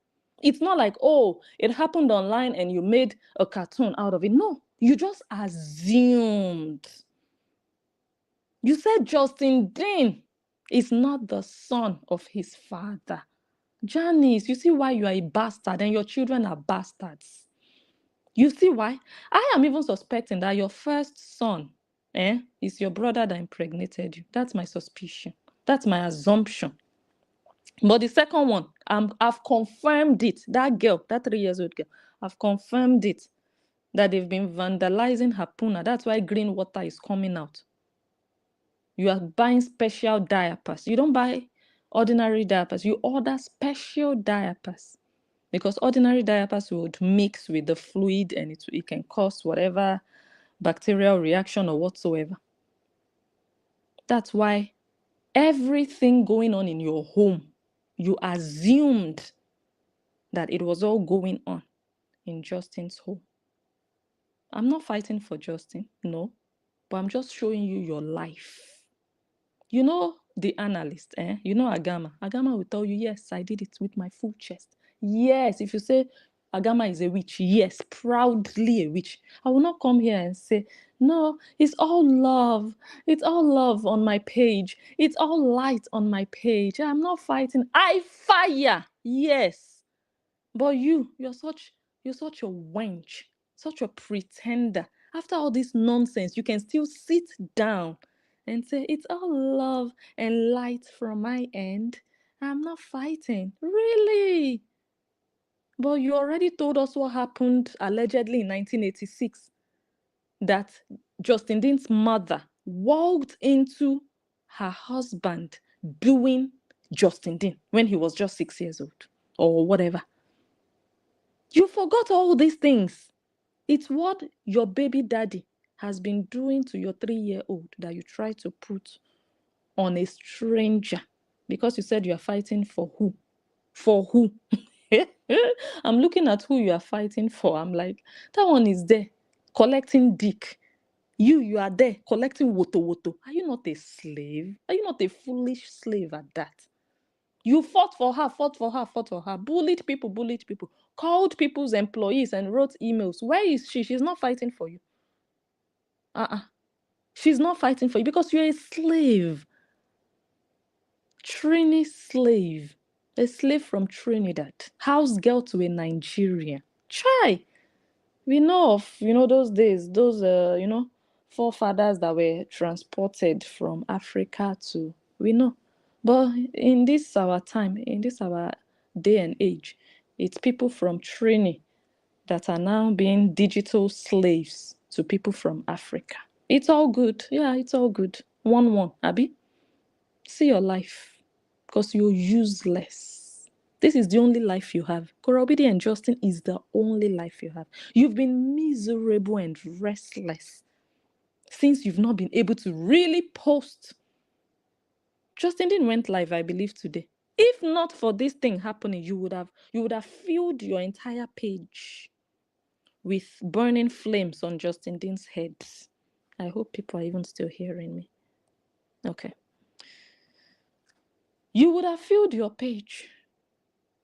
It's not like, oh, it happened online and you made a cartoon out of it. No, you just assumed. You said Justin Dean is not the son of his father. Janice, you see why you are a bastard and your children are bastards. You see why? I am even suspecting that your first son is your brother that impregnated you. That's my suspicion. That's my assumption. But the second one, I've confirmed it. That girl, that 3 years old girl, I've confirmed it. That they've been vandalizing her puna. That's why green water is coming out. You are buying special diapers. You don't buy ordinary diapers. You order special diapers. Because ordinary diapers would mix with the fluid and it can cause whatever bacterial reaction or whatsoever. That's why everything going on in your home, you assumed that it was all going on in Justin's home. I'm not fighting for Justin, no, but I'm just showing you your life. You know the analyst, you know Agama. Agama will tell you, yes, I did it with my full chest. Yes, if you say Agama is a witch, yes, proudly a witch. I will not come here and say, no, it's all love. It's all love on my page. It's all light on my page. I'm not fighting. I fire. Yes. But you're such a wench, such a pretender. After all this nonsense, you can still sit down and say, it's all love and light from my end. I'm not fighting. Really? But you already told us what happened allegedly in 1986. That Justin Dean's mother walked into her husband doing Justin Dean when he was just 6 years old or whatever. You forgot all these things. It's what your baby daddy has been doing to your 3-year-old that you try to put on a stranger because you said you are fighting for who? For who? I'm looking at who you are fighting for. I'm like, that one is there collecting dick. You are there collecting woto woto. Are you not a slave? Are you not a foolish slave at that? You fought for her, bullied people, called people's employees and wrote emails. Where is she? She's not fighting for you. She's not fighting for you because you're a slave. Trini slave. A slave from Trinidad. House girl to a Nigerian. Try. We know of, those days, those, forefathers that were transported from Africa to, we know. But in this our time, in this our day and age, it's people from Trini that are now being digital slaves to people from Africa. It's all good. Yeah, it's all good. 1-1, Abby. See your life. Because you're useless. This is the only life you have. Cowardice and Justin is the only life you have. You've been miserable and restless since you've not been able to really post. Justin didn't went live, I believe, today. If not for this thing happening, you would have filled your entire page with burning flames on Justin Dean's head. I hope people are even still hearing me. Okay. You would have filled your page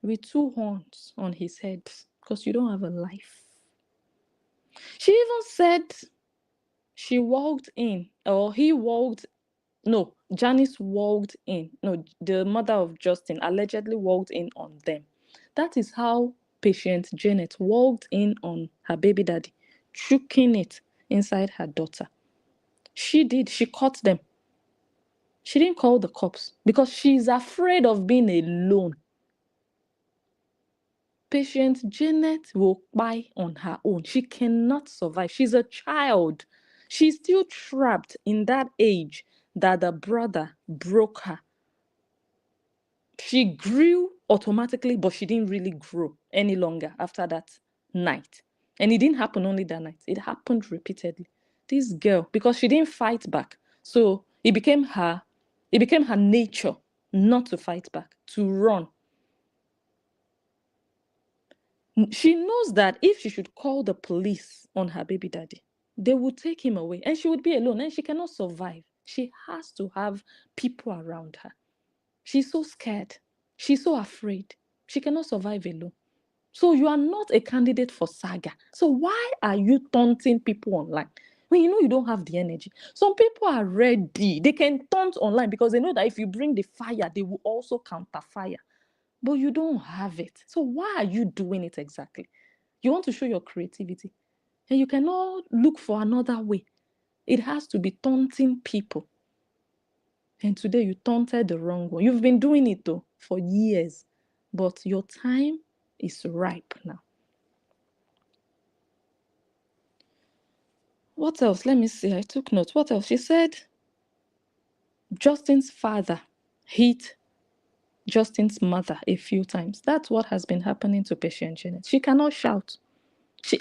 with 2 horns on his head because you don't have a life. She even said she walked in, or he walked, no, Janice walked in. No, the mother of Justin allegedly walked in on them. That is how patient Janet walked in on her baby daddy, choking it inside her daughter. She caught them. She didn't call the cops because she's afraid of being alone. Patient Janet will buy on her own. She cannot survive. She's a child. She's still trapped in that age that the brother broke her. She grew automatically, but she didn't really grow any longer after that night. And it didn't happen only that night. It happened repeatedly. This girl, because she didn't fight back, so it became her nature not to fight back, to run. She knows that if she should call the police on her baby daddy, they would take him away and she would be alone and she cannot survive. She has to have people around her. She's so scared. She's so afraid. She cannot survive alone. So you are not a candidate for saga. So why are you taunting people online when you know you don't have the energy? Some people are ready. They can taunt online because they know that if you bring the fire, they will also counter fire. But you don't have it. So why are you doing it exactly? You want to show your creativity. And you cannot look for another way. It has to be taunting people. And today you taunted the wrong one. You've been doing it though for years. But your time is ripe now. What else? Let me see. I took notes. What else? She said Justin's father hit Justin's mother a few times. That's what has been happening to patient Janet. She cannot shout.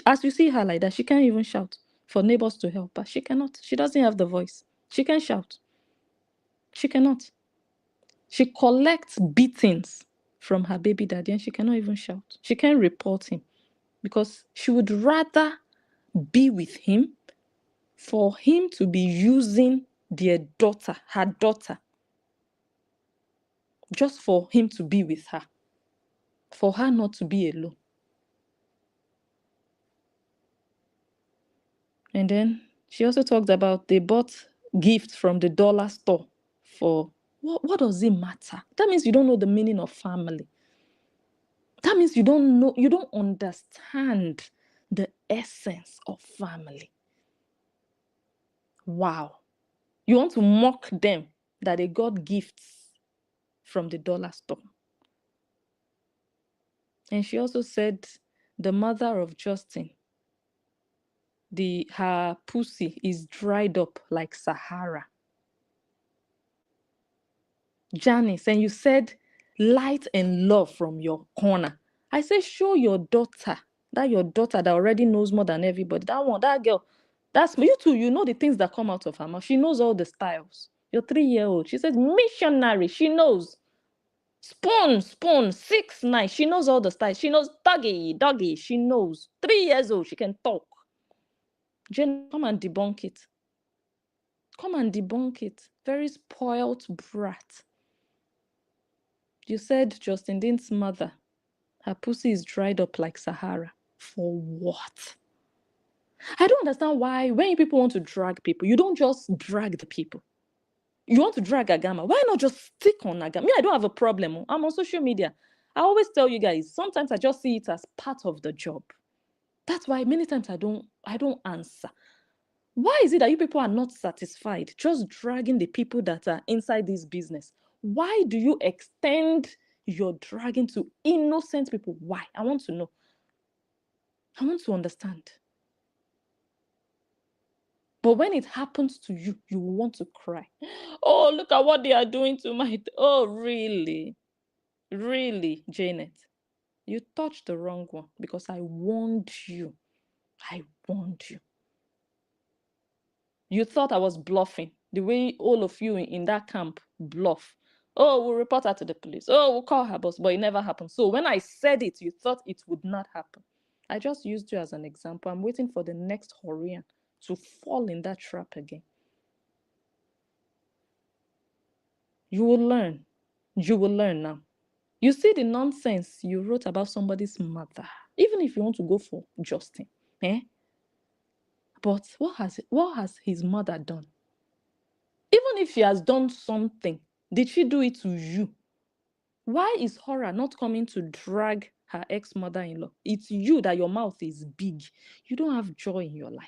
As you see her like that, she can't even shout for neighbors to help her. She cannot. She doesn't have the voice. She can't shout. She cannot. She collects beatings from her baby daddy and she cannot even shout. She can't report him because she would rather be with him for him to be using her daughter, just for him to be with her, for her not to be alone. And then she also talked about they bought gifts from the dollar store for what does it matter? That means you don't know the meaning of family. That means you don't understand the essence of family. Wow. You want to mock them that they got gifts from the dollar store. And she also said the mother of Justin, her pussy is dried up like Sahara. Janice, and you said light and love from your corner. I say show your daughter that already knows more than everybody. That girl, that's you too. You know the things that come out of her mouth. She knows all the styles. Your 3-year-old. She says missionary. She knows. Spoon, 6'9". She knows all the styles. She knows doggy. She knows. 3 years old. She can talk. Jen, come and debunk it. Come and debunk it. Very spoiled brat. You said Justin Dean's mother, her pussy is dried up like Sahara. For what? I don't understand why when people want to drag people, you don't just drag the people. You want to drag Agama. Why not just stick on Agama? Me, I don't have a problem. I'm on social media. I always tell you guys, sometimes I just see it as part of the job. That's why many times I don't answer. Why is it that you people are not satisfied just dragging the people that are inside this business? Why do you extend your dragging to innocent people? Why? I want to know. I want to understand. But when it happens to you, you will want to cry. Oh, look at what they are doing to my... Oh, really? Really, Janet? You touched the wrong one because I warned you. I warned you. You thought I was bluffing the way all of you in that camp bluff. Oh, we'll report her to the police. Oh, we'll call her boss, but it never happened. So when I said it, you thought it would not happen. I just used you as an example. I'm waiting for the next Horian to fall in that trap again. You will learn. You will learn now. You see the nonsense you wrote about somebody's mother, even if you want to go for Justin. But what has his mother done? Even if she has done something, did she do it to you? Why is Hora not coming to drag her ex-mother-in-law? It's you that your mouth is big. You don't have joy in your life.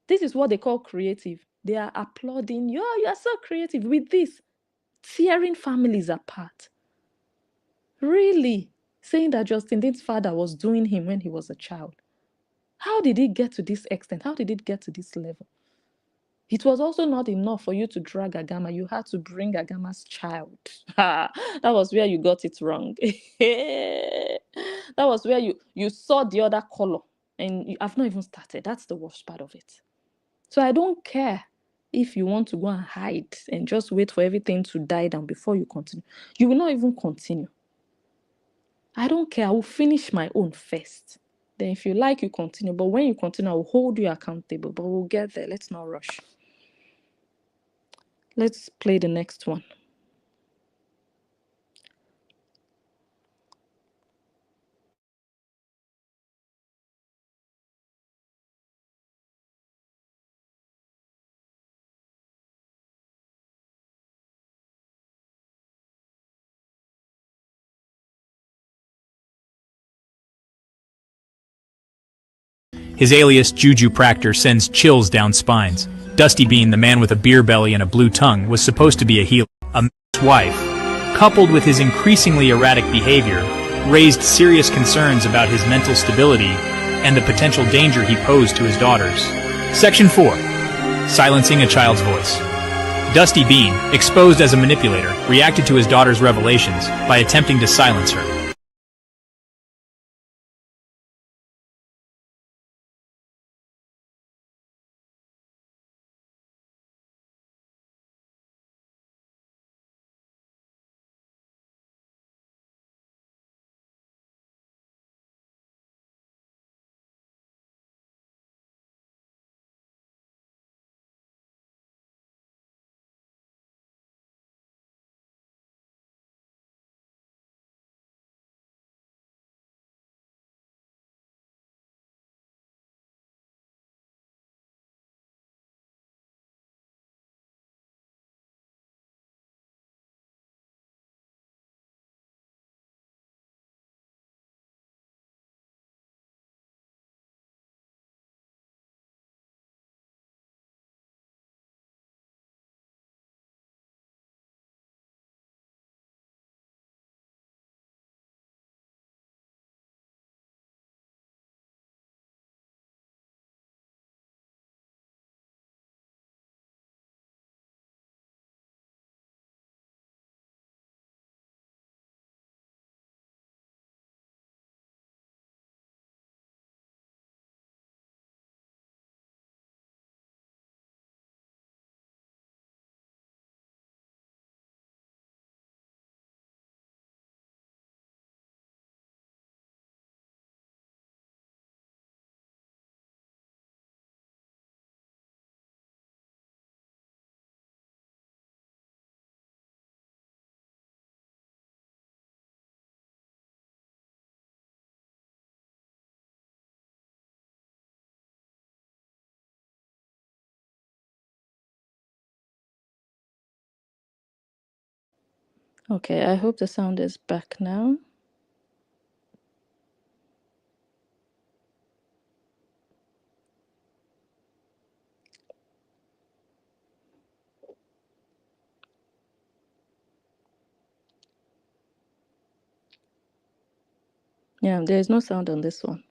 This is what they call creative. They are applauding you. Oh, you are so creative with this. Tearing families apart. Really? Saying that Justin Dean's father was doing him when he was a child. How did it get to this extent? How did it get to this level? It was also not enough for you to drag Agama. You had to bring Agama's child. That was where you got it wrong. That was where you saw the other color. And I've not even started. That's the worst part of it. So I don't care if you want to go and hide and just wait for everything to die down before you continue. You will not even continue. I don't care. I will finish my own first. Then if you like, you continue. But when you continue, I will hold you accountable. But we'll get there. Let's not rush. Let's play the next one. His alias, Juju Practor, sends chills down spines. Dusty Bean, the man with a beer belly and a blue tongue, was supposed to be a healer. A man's wife, coupled with his increasingly erratic behavior, raised serious concerns about his mental stability and the potential danger he posed to his daughters. Section 4. Silencing a child's voice. Dusty Bean, exposed as a manipulator, reacted to his daughter's revelations by attempting to silence her. Okay, I hope the sound is back now. Yeah, there's no sound on this one.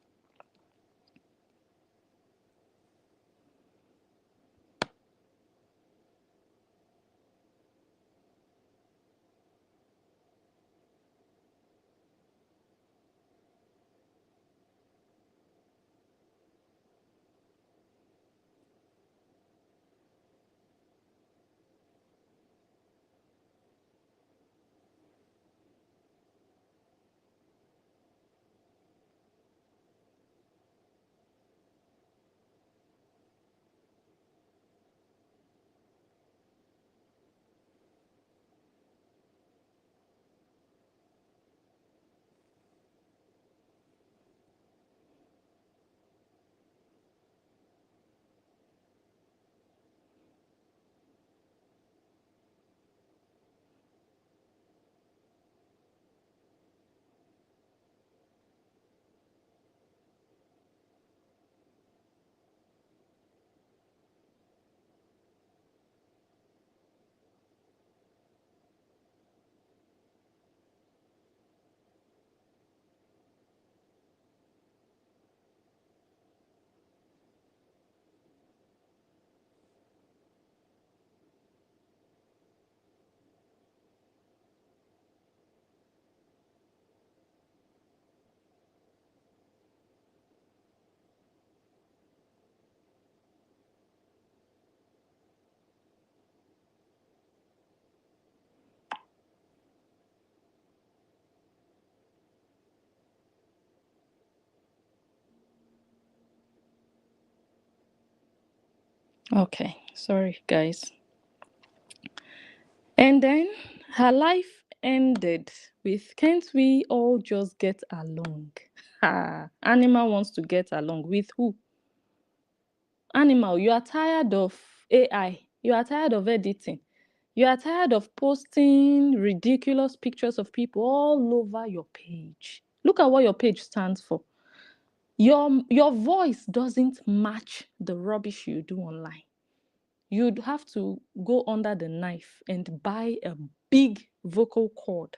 Okay, sorry guys. And then her life ended with, can't we all just get along? Ha! Animal wants to get along with who? Animal, you are tired of AI. You are tired of editing. You are tired of posting ridiculous pictures of people all over your page. Look at what your page stands for. Your voice doesn't match the rubbish you do online. You'd have to go under the knife and buy a big vocal cord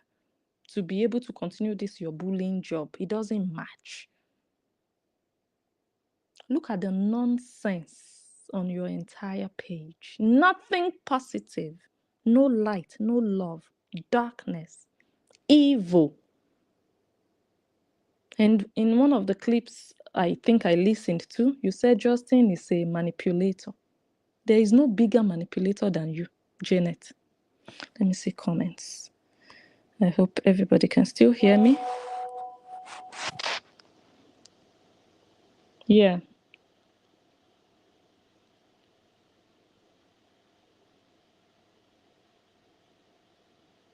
to be able to continue this your bullying job. It doesn't match. Look at the nonsense on your entire page. Nothing positive. No light, no love, darkness, evil. And in one of the clips I think I listened to, you said Justin is a manipulator. There is no bigger manipulator than you, Janet. Let me see comments. I hope everybody can still hear me. Yeah.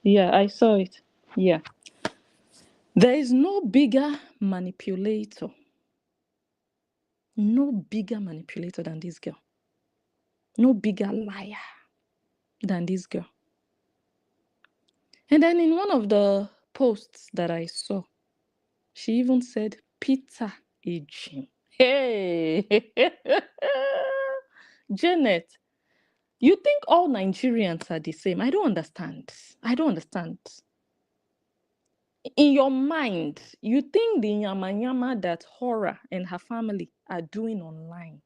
Yeah, I saw it. Yeah. There is no bigger manipulator. No bigger manipulator than this girl. No bigger liar than this girl. And then in one of the posts that I saw, she even said, Peter Ejim. Hey! Janet, you think all Nigerians are the same? I don't understand. In your mind, you think the yama that Hora and her family are doing online,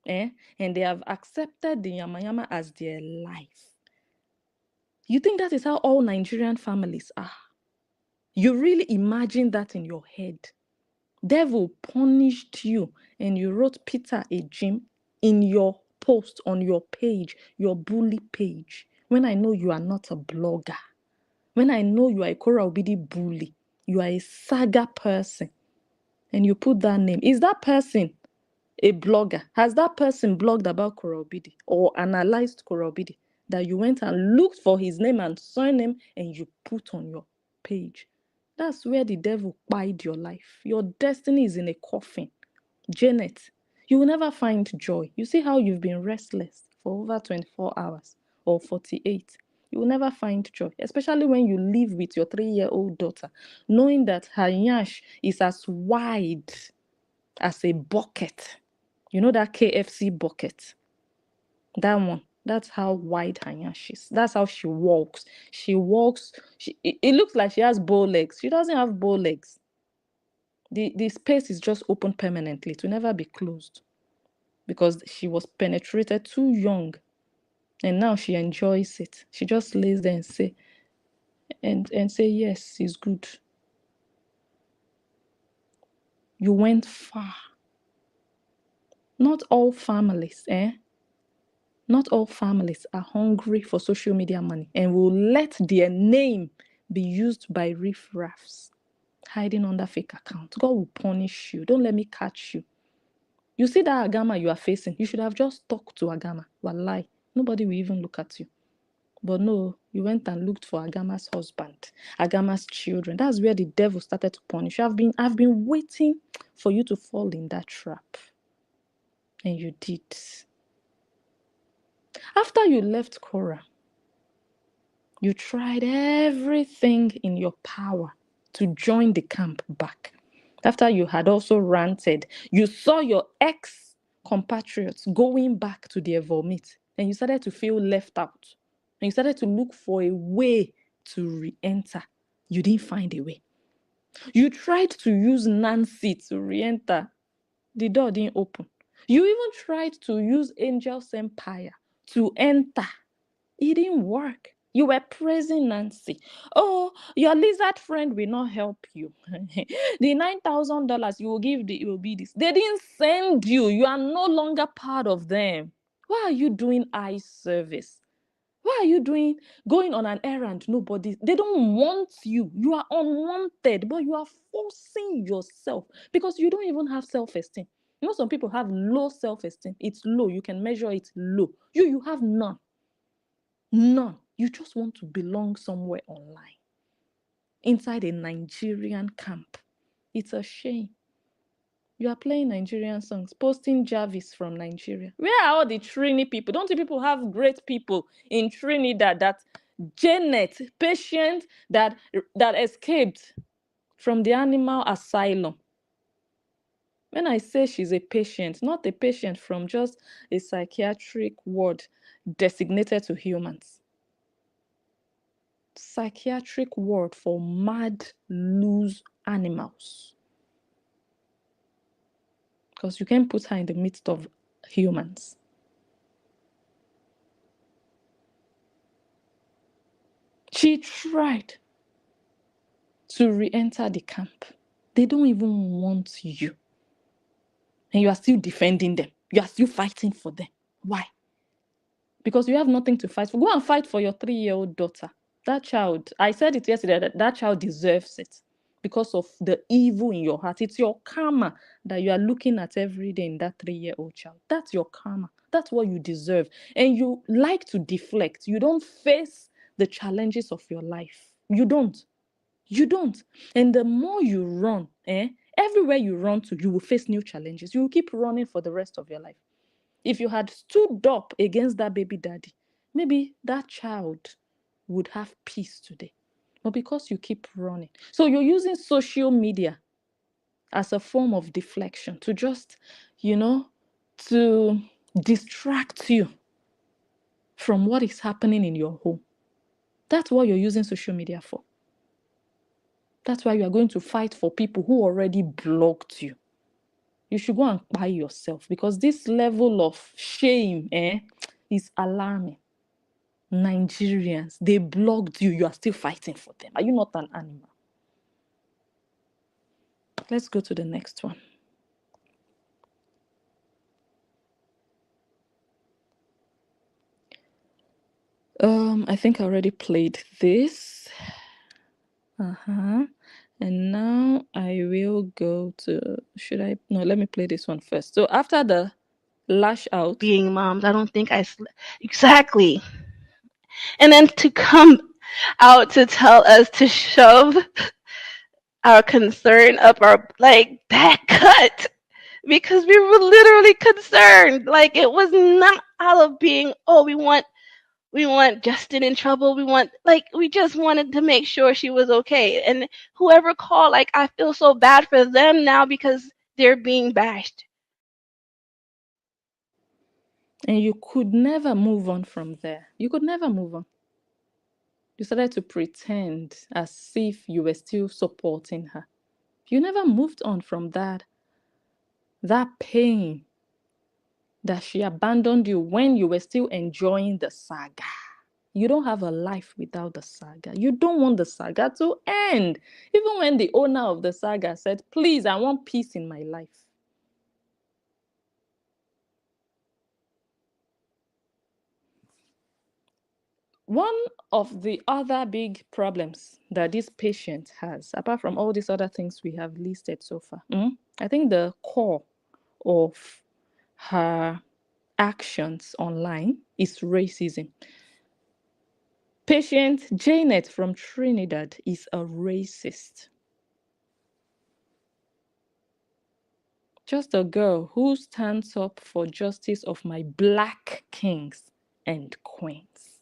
and they have accepted the yama as their life. You think that is how all Nigerian families are? You really imagine that in your head? Devil punished you and you wrote Peter Ejim in your post on your page, your bully page, when I know you are not a blogger, when I know you are a Kora Obidi bully, you are a saga person, and you put that name. Is that person a blogger? Has that person blogged about Kora Obidi or analyzed Kora Obidi that you went and looked for his name and surname and you put on your page? That's where the devil bide your life. Your destiny is in a coffin. Janet, you will never find joy. You see how you've been restless for over 24 hours or 48. You will never find joy, especially when you live with your 3-year-old daughter, knowing that her yash is as wide as a bucket. You know that KFC bucket? That one. That's how wide her yash is. That's how she walks. It looks like she has bow legs. She doesn't have bow legs. The space is just open permanently. It will never be closed because she was penetrated too young, and now she enjoys it. She just lays there and say yes, it's good. You went far. Not all families, Not all families are hungry for social media money and will let their name be used by riffraffs hiding under fake accounts. God will punish you. Don't let me catch you. You see that Agama you are facing, you should have just talked to Agama. Wallahi, nobody will even look at you. But no, you went and looked for Agama's husband, Agama's children. That's where the devil started to punish you. I've been waiting for you to fall in that trap. And you did. After you left Korah, you tried everything in your power to join the camp back. After you had also ranted, you saw your ex-compatriots going back to their vomit, and you started to feel left out. And you started to look for a way to re-enter. You didn't find a way. You tried to use Nancy to re-enter. The door didn't open. You even tried to use Angel's Empire to enter. It didn't work. You were praising Nancy. Oh, your lizard friend will not help you. The $9,000 you will give, it will be this. They didn't send you. You are no longer part of them. Why are you doing eye service? Why are you going on an errand? They don't want you. You are unwanted, but you are forcing yourself because you don't even have self-esteem. You know, some people have low self-esteem. It's low. You can measure it low. You have none. None. You just want to belong somewhere online. Inside a Nigerian camp. It's a shame. You are playing Nigerian songs, posting Jarvis from Nigeria. Where are all the Trini people? Don't you people have great people in Trinidad? That Janet, patient that escaped from the animal asylum. When I say she's a patient, not a patient from just a psychiatric ward designated to humans. Psychiatric ward for mad, loose animals. Because you can't put her in the midst of humans. She tried to re-enter the camp. They don't even want you. And you are still defending them. You are still fighting for them. Why? Because you have nothing to fight for. Go and fight for your 3-year-old daughter. That child, I said it yesterday, that child deserves it because of the evil in your heart. It's your karma that you are looking at every day in that 3-year-old child. That's your karma. That's what you deserve. And you like to deflect. You don't face the challenges of your life. You don't. You don't. And the more you run, everywhere you run to, you will face new challenges. You will keep running for the rest of your life. If you had stood up against that baby daddy, maybe that child would have peace today. But because you keep running. So you're using social media as a form of deflection to just, to distract you from what is happening in your home. That's what you're using social media for. That's why you are going to fight for people who already blocked you. You should go and buy yourself because this level of shame is alarming. Nigerians, they blocked you. You are still fighting for them. Are you not an animal? Let's go to the next one. I think I already played this. And now I will go to, let me play this one first. So after the lash out. Being moms, I don't think exactly. And then to come out to tell us to shove our concern up our that cut because we were literally concerned. Like it was not out of being, oh, we want Justin in trouble. We just wanted to make sure she was okay. And whoever called, I feel so bad for them now because they're being bashed. And you could never move on from there. You could never move on. You started to pretend as if you were still supporting her. You never moved on from that pain that she abandoned you when you were still enjoying the saga. You don't have a life without the saga. You don't want the saga to end. Even when the owner of the saga said, please, I want peace in my life. One of the other big problems that this patient has, apart from all these other things we have listed so far, I think the core of her actions online is racism. Patient Janet from Trinidad is a racist. Just a girl who stands up for justice of my black kings and queens.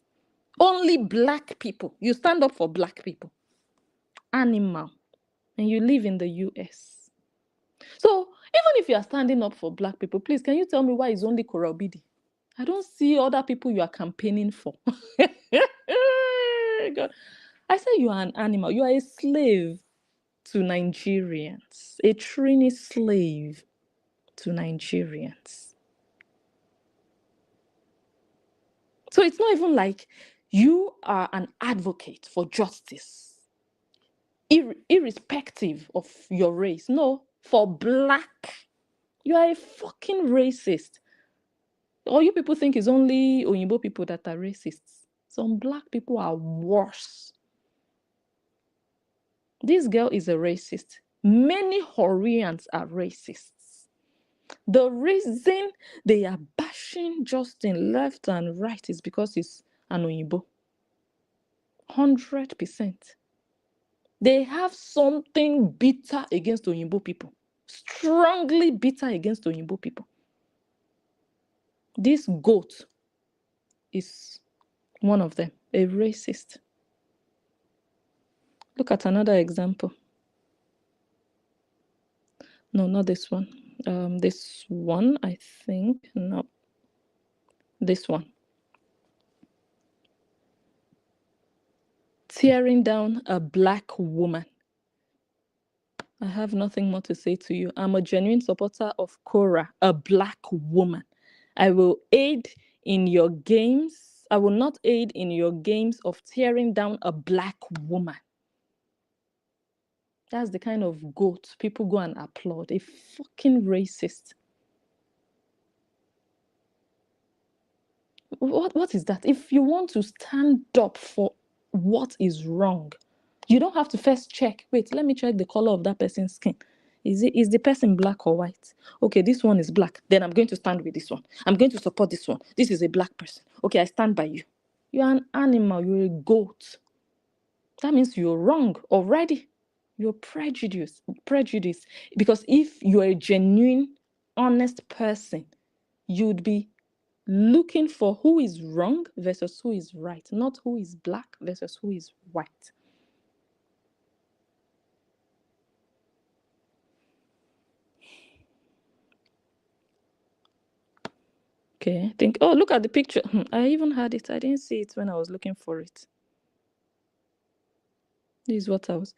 Only black people. You stand up for black people. Animal. And you live in the US. So even if you are standing up for black people, please, can you tell me why it's only Korobidi? I don't see other people you are campaigning for. God. I say you are an animal. You are a slave to Nigerians. A Trini slave to Nigerians. So it's not even like you are an advocate for justice, irrespective of your race. No, for black, you are a fucking racist. All you people think is only Oyinbo people that are racists. Some black people are worse. This girl is a racist. Many Horians are racists. The reason they are bashing Justin left and right is because he's an Oyinbo. 100%. They have something bitter against Oyinbo people. Strongly bitter against Oyinbo people. This goat is one of them, a racist. Look at another example. No, not this one. This one, I think. No. This one. Tearing down a black woman. I have nothing more to say to you. I'm a genuine supporter of Cora, a black woman. I will aid in your games. I will not aid in your games of tearing down a black woman. That's the kind of goat people go and applaud. A fucking racist. What is that? If you want to stand up for what is wrong, you don't have to first check. Wait, let me check the color of that person's skin. Is the person black or white? Okay, this one is black. Then I'm going to stand with this one. I'm going to support this one. This is a black person. Okay, I stand by you. You are an animal. You're a goat. That means you're wrong already. You're prejudiced. Because if you're a genuine, honest person, you'd be looking for who is wrong versus who is right, not who is black versus who is white. Okay, I think, oh, look at the picture. I even had it. I didn't see it when I was looking for it. This is what I was.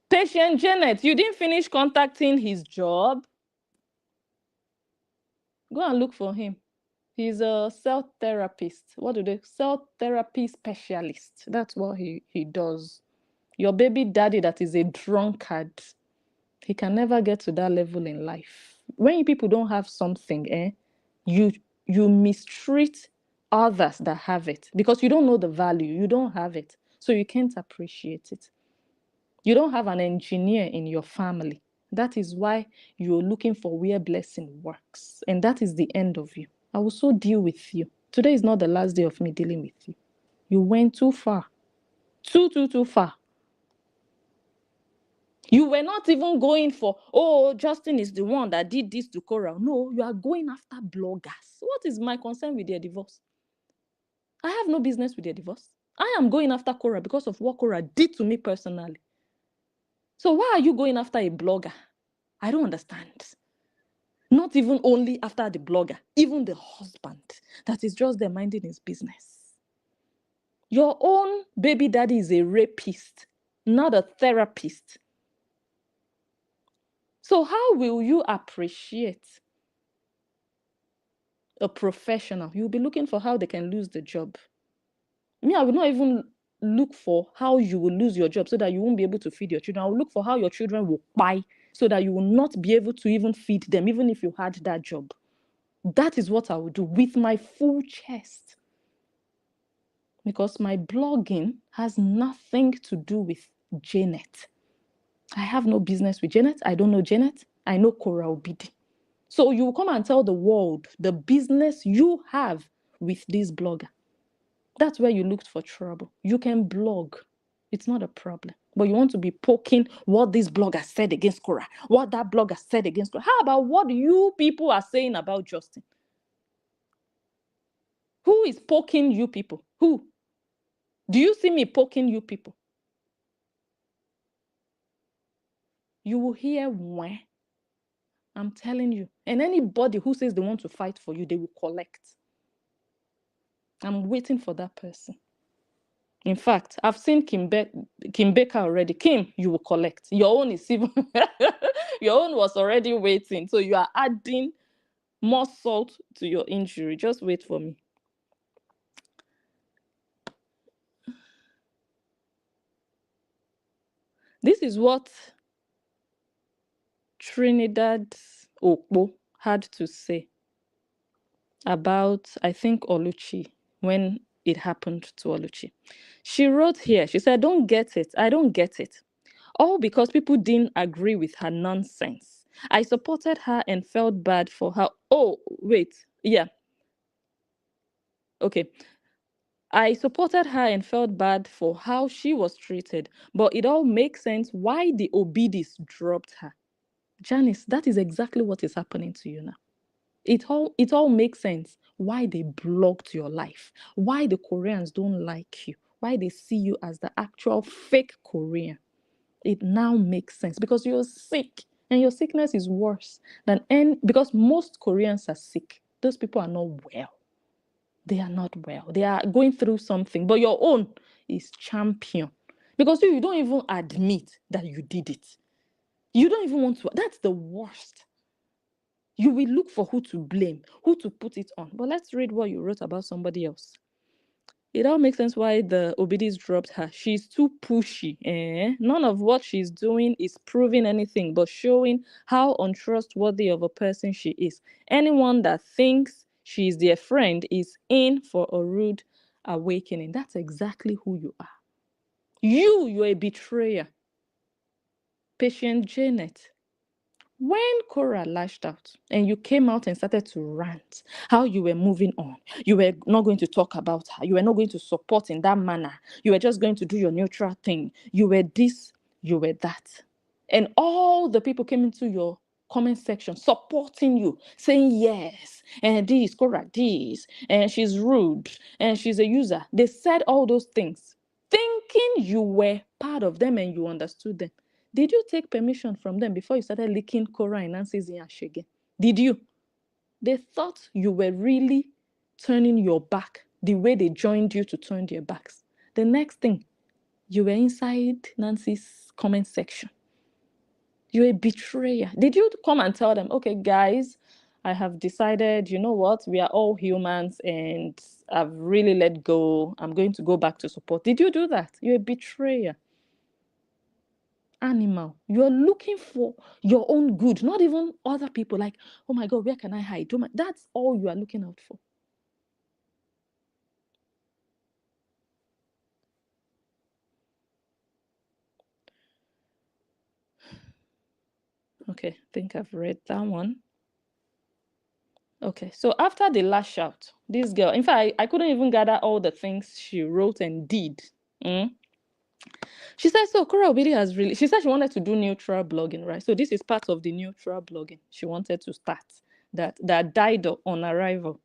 Patient Janet, you didn't finish contacting his job. Go and look for him. He's a cell therapist. Cell therapy specialist. That's what he does. Your baby daddy that is a drunkard, he can never get to that level in life. When people don't have something, you mistreat others that have it because you don't know the value. You don't have it, so you can't appreciate it. You don't have an engineer in your family. That is why you're looking for where blessing works, and that is the end of you. I will so deal with you. Today is not the last day of me dealing with you. You went too far. Too far. You were not even going for, oh, Justin is the one that did this to Cora. No, you are going after bloggers. What is my concern with their divorce? I have no business with their divorce. I am going after Cora because of what Cora did to me personally. So why are you going after a blogger? I don't understand. Not even only after the blogger, even the husband that is just there minding his business. Your own baby daddy is a rapist, not a therapist. So how will you appreciate a professional? You'll be looking for how they can lose the job. Me, I will not even look for how you will lose your job so that you won't be able to feed your children. I will look for how your children will buy so that you will not be able to even feed them, even if you had that job. That is what I will do with my full chest. Because my blogging has nothing to do with Janet. I have no business with Janet. I don't know Janet. I know Cora Obidi. So you will come and tell the world the business you have with this blogger. That's where you looked for trouble. You can blog. It's not a problem. But you want to be poking what this blogger said against Cora, what that blogger said against Cora. How about what you people are saying about Justin? Who is poking you people? Who? Do you see me poking you people? You will hear when. I'm telling you. And anybody who says they want to fight for you, they will collect. I'm waiting for that person. In fact, I've seen Kim Baker already. Kim, you will collect. Your own is even your own was already waiting. So you are adding more salt to your injury. Just wait for me. This is what Trinidad Okpo had to say about, I think, Oluchi when it happened to Oluchi. She wrote here, she said, don't get it. I don't get it. All because people didn't agree with her nonsense. I supported her and felt bad for her. Oh, wait. Yeah. Okay. I supported her and felt bad for how she was treated, but it all makes sense why the Obidis dropped her. Janice, that is exactly what is happening to you now. It all makes sense why they blocked your life, why the Koreans don't like you, why they see you as the actual fake Korean. It now makes sense because you're sick And your sickness is worse than any, because most Koreans are sick. Those people are not well. They are not well. They are going through something, but your own is champion. Because you don't even admit that you did it. You don't even want to. That's the worst. You will look for who to blame, who to put it on. But let's read what you wrote about somebody else. It all makes sense why the Obidis dropped her. She's too pushy. None of what she's doing is proving anything, but showing how untrustworthy of a person she is. Anyone that thinks she's their friend is in for a rude awakening. That's exactly who you are. You're a betrayer. Patient Janet. When Cora lashed out and you came out and started to rant, how you were moving on, you were not going to talk about her, you were not going to support in that manner, you were just going to do your neutral thing, you were this, you were that. And all the people came into your comment section supporting you, saying yes, and this, Cora, this, and she's rude, and she's a user. They said all those things, thinking you were part of them and you understood them. Did you take permission from them before you started licking Cora and Nancy's yash again? Did you? They thought you were really turning your back the way they joined you to turn their backs. The next thing, you were inside Nancy's comment section. You're a betrayer. Did you come and tell them, okay, guys, I have decided, you know what, we are all humans and I've really let go. I'm going to go back to support. Did you do that? You're a betrayer. Animal. You're looking for your own good, not even other people. Like, oh my God, where can I hide? That's all you are looking out for. Okay, I think I've read that one. Okay, so after the lash out, this girl, in fact, I couldn't even gather all the things she wrote and did. She said, so Cora Obidi has really, she said she wanted to do neutral blogging, right? So this is part of the neutral blogging she wanted to start that died on arrival.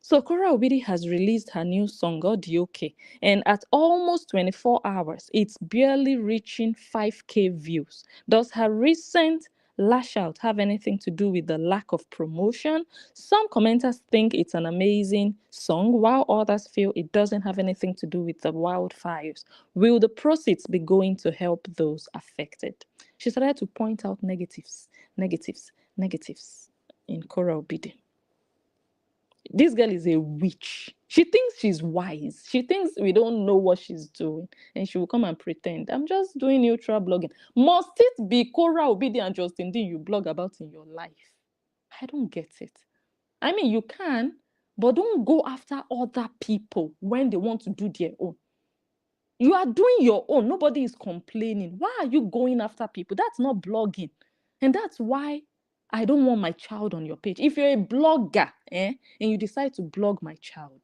So Cora Obidi has released her new song, Odioke, and at almost 24 hours, it's barely reaching 5K views. Does her recent lash out have anything to do with the lack of promotion? Some commenters think it's an amazing song, while others feel it doesn't have anything to do with the wildfires. Will the proceeds be going to help those affected? She started to point out negatives in Cora Obidi. This girl is a witch. She thinks she's wise. She thinks we don't know what she's doing. And she will come and pretend. I'm just doing neutral blogging. Must it be Cora Obidi and Justin Dean you blog about in your life? I don't get it. I mean, you can, but don't go after other people when they want to do their own. You are doing your own. Nobody is complaining. Why are you going after people? That's not blogging. And that's why I don't want my child on your page. If you're a blogger, and you decide to blog my child,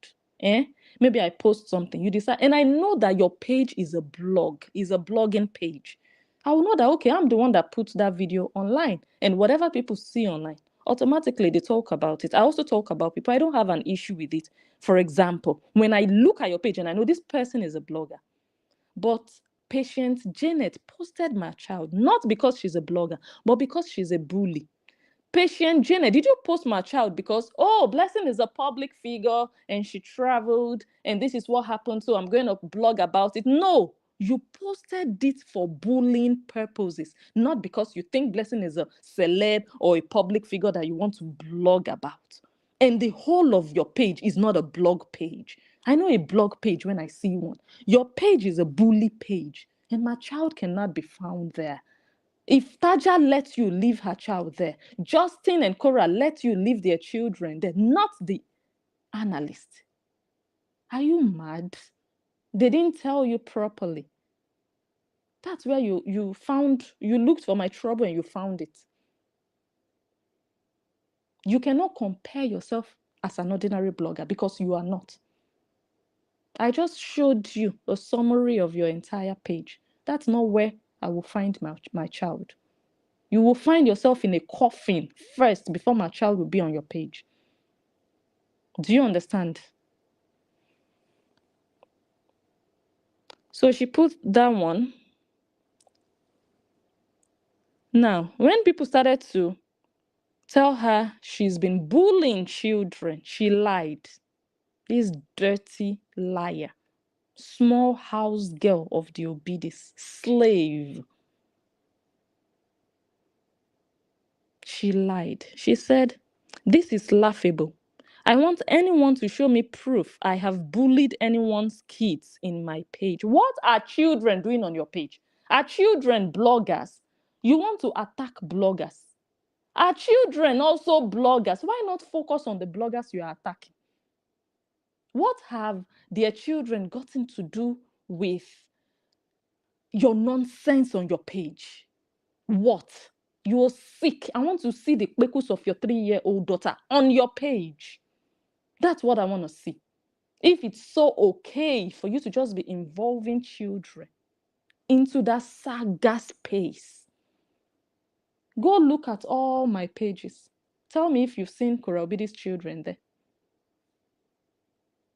maybe I post something, you decide, and I know that your page is a blog, is a blogging page. I will know that, okay, I'm the one that puts that video online, and whatever people see online, automatically they talk about it. I also talk about people. I don't have an issue with it. For example, when I look at your page and I know this person is a blogger, but patient Janet posted my child, not because she's a blogger, but because she's a bully. Patient Janet, did you post my child because, oh, Blessing is a public figure and she traveled and this is what happened, so I'm going to blog about it? No, you posted it for bullying purposes, not because you think Blessing is a celeb or a public figure that you want to blog about. And the whole of your page is not a blog page. I know a blog page when I see one. Your page is a bully page, and my child cannot be found there. If Taja lets you leave her child there, Justin and Cora let you leave their children there, not the analyst. Are you mad? They didn't tell you properly. That's where you looked for my trouble and you found it. You cannot compare yourself as an ordinary blogger because you are not. I just showed you a summary of your entire page. That's not where I will find my child. You will find yourself in a coffin first before my child will be on your page. Do you understand? So she put that one. Now, when people started to tell her she's been bullying children, she lied. This dirty liar. Small house girl of the Obidis. Slave. She lied. She said, "This is laughable. I want anyone to show me proof I have bullied anyone's kids in my page." What are children doing on your page? Are children bloggers? You want to attack bloggers? Are children also bloggers? Why not focus on the bloggers you are attacking? What have their children gotten to do with your nonsense on your page? What? You're sick. I want to see the kpekus of your 3-year-old daughter on your page. That's what I want to see. If it's so okay for you to just be involving children into that saga space, go look at all my pages. Tell me if you've seen Cowardice's children there.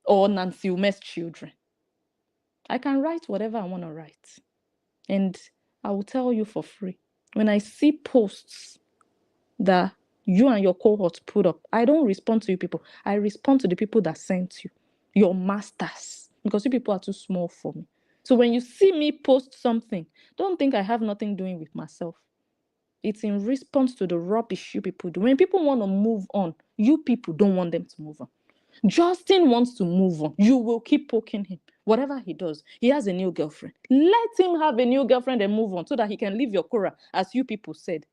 Or Nancy Ume's children. I can write whatever I want to write. And I will tell you for free. When I see posts that you and your cohort put up, I don't respond to you people. I respond to the people that sent you, your masters, because you people are too small for me. So when you see me post something, don't think I have nothing doing with myself. It's in response to the rubbish you people do. When people want to move on, you people don't want them to move on. Justin wants to move on. You will keep poking him. Whatever he does, he has a new girlfriend. Let him have a new girlfriend and move on so that he can leave your Korah, as you people said.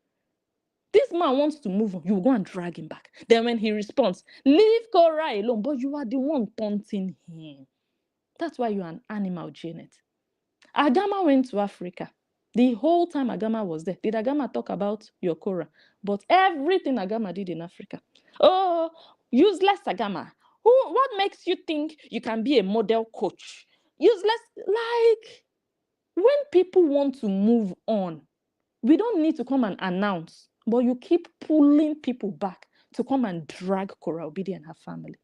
This man wants to move on. You go and drag him back. Then when he responds, leave Korah alone. But you are the one taunting him. That's why you are an animal, Janet. Agama went to Africa. The whole time Agama was there, did Agama talk about your Korah? But everything Agama did in Africa. Oh, useless Agama. What makes you think you can be a model coach? Useless. Like, when people want to move on, we don't need to come and announce, but you keep pulling people back to come and drag Korah Obidi and her family.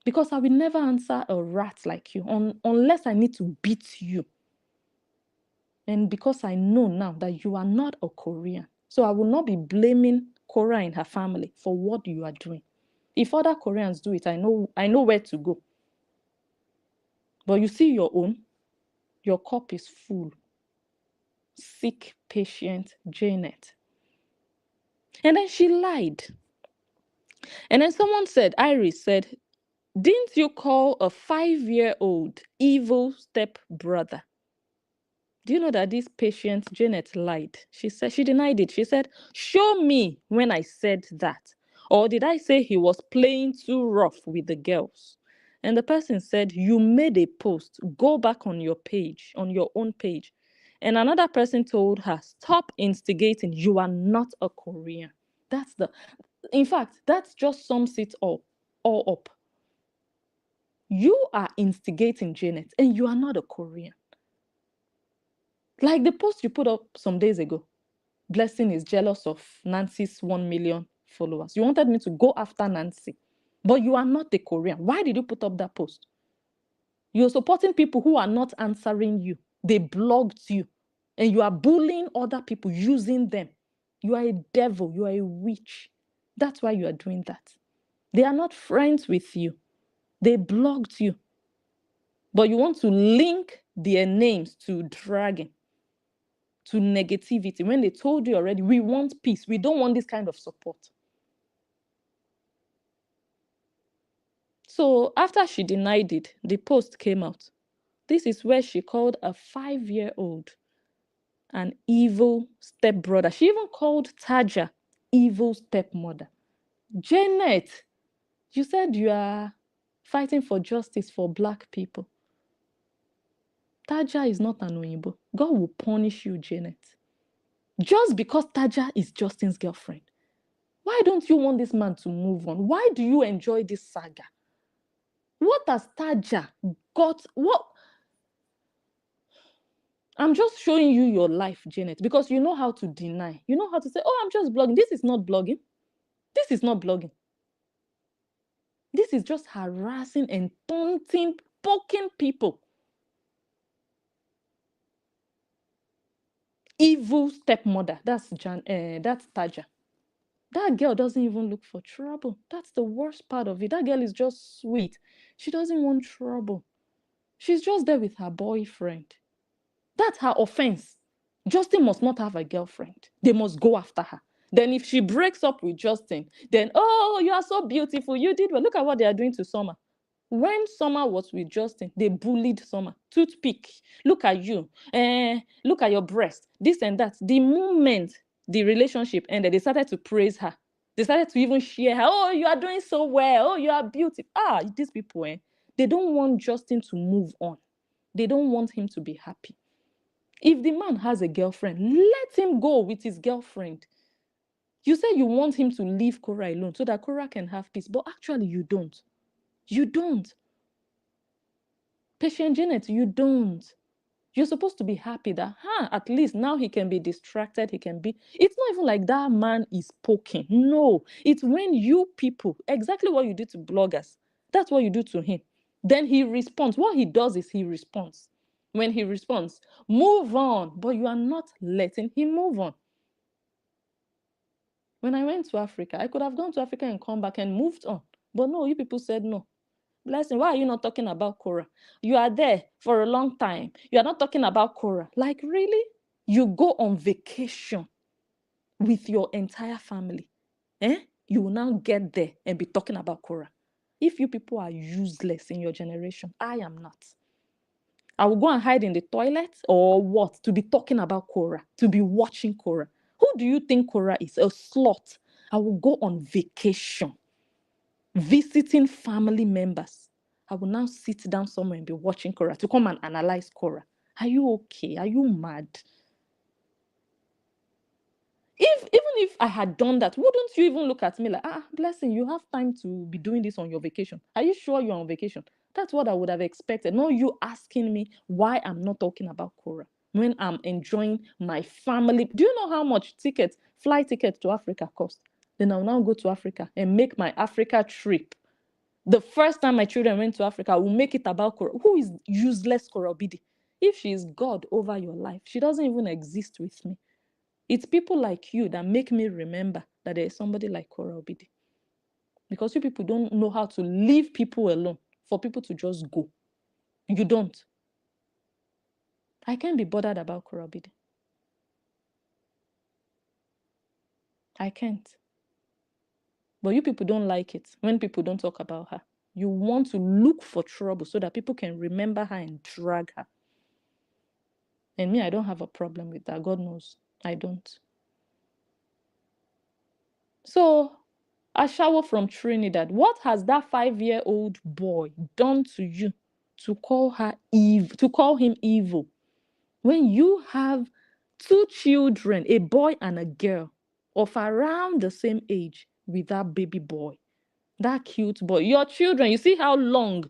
Because I will never answer a rat like you unless I need to beat you. And because I know now that you are not a Korean. So I will not be blaming Korah and her family for what you are doing. If other Koreans do it, I know where to go. But you see your own, your cup is full. Sick, patient Janet. And then she lied. And then someone said, Iris said, didn't you call a 5-year-old evil stepbrother? Do you know that this patient Janet lied? She said she denied it. She said, show me when I said that. Or did I say he was playing too rough with the girls? And the person said, you made a post. Go back on your page, on your own page. And another person told her, stop instigating. You are not a Korean. In fact, that just sums it all up. You are instigating, Janet, and you are not a Korean. Like the post you put up some days ago, Blessing is jealous of Nancy's 1 million followers. You wanted me to go after Nancy, but you are not a Korean. Why did you put up that post? You're supporting people who are not answering you. They blocked you, and you are bullying other people using them. You are a devil. You are a witch. That's why you are doing that. They are not friends with you. They blocked you. But you want to link their names to dragging, to negativity, when they told you already, we want peace. We don't want this kind of support. So after she denied it, the post came out. This is where she called a 5-year-old an evil stepbrother. She even called Taja evil stepmother. Janet, you said you are fighting for justice for Black people. Taja is not an Oyinbo. God will punish you, Janet. Just because Taja is Justin's girlfriend. Why don't you want this man to move on? Why do you enjoy this saga? What has Taja got? What? I'm just showing you your life, Janet, because you know how to deny. You know how to say, oh, I'm just blogging. This is not blogging. This is not blogging. This is just harassing and taunting, poking people. evil stepmother. That's Taja. That girl doesn't even look for trouble. That's the worst part of it. That girl is just sweet. She doesn't want trouble. She's just there with her boyfriend. That's her offense. Justin must not have a girlfriend. They must go after her. Then if she breaks up with Justin, then, oh, you are so beautiful. You did well. Look at what they are doing to Summer. When Summer was with Justin, they bullied Summer. Toothpick. Look at you. Look at your breast. This and that. The moment the relationship ended, they started to praise her. They started to even share her. Oh, you are doing so well. Oh, you are beautiful. These people, they don't want Justin to move on. They don't want him to be happy. If the man has a girlfriend, let him go with his girlfriend. You say you want him to leave Cora alone so that Cora can have peace, but actually you don't. You don't. Patient Janet, you don't. You're supposed to be happy that, at least now he can be distracted. It's not even like that man is poking. No, it's when you people, exactly what you do to bloggers, that's what you do to him. Then he responds. What he does is he responds. When he responds, move on, but you are not letting him move on. When I went to Africa, I could have gone to Africa and come back and moved on. But no, you people said no. Blessing, why are you not talking about Cora? You are there for a long time. You are not talking about Cora. Like, really? You go on vacation with your entire family. You will now get there and be talking about Cora. If you people are useless in your generation, I am not. I will go and hide in the toilet or what? To be talking about Cora, to be watching Cora. Who do you think Cora is? A slut. I will go on vacation, visiting family members. I will now sit down somewhere and be watching Cora to come and analyze Cora. Are you okay? Are you mad? Even if I had done that, wouldn't you even look at me like, Blessing, you have time to be doing this on your vacation? Are you sure you're on vacation? That's what I would have expected. Not you asking me why I'm not talking about Cora when I'm enjoying my family. Do you know how much flight tickets to Africa cost? Then I'll now go to Africa and make my Africa trip. The first time my children went to Africa, I will make it about Cora. Who is useless Cora Obidi? If she is God over your life, she doesn't even exist with me. It's people like you that make me remember that there is somebody like Cora Obidi. Because you people don't know how to leave people alone for people to just go. You don't. I can't be bothered about Cora Obidi. I can't. But you people don't like it when people don't talk about her. You want to look for trouble so that people can remember her and drag her. And me, I don't have a problem with that. God knows I don't. So, a shower from Trinidad. What has that 5-year-old boy done to you to call him evil? When you have 2 children, a boy and a girl, of around the same age with that baby boy, that cute boy. Your children, you see how long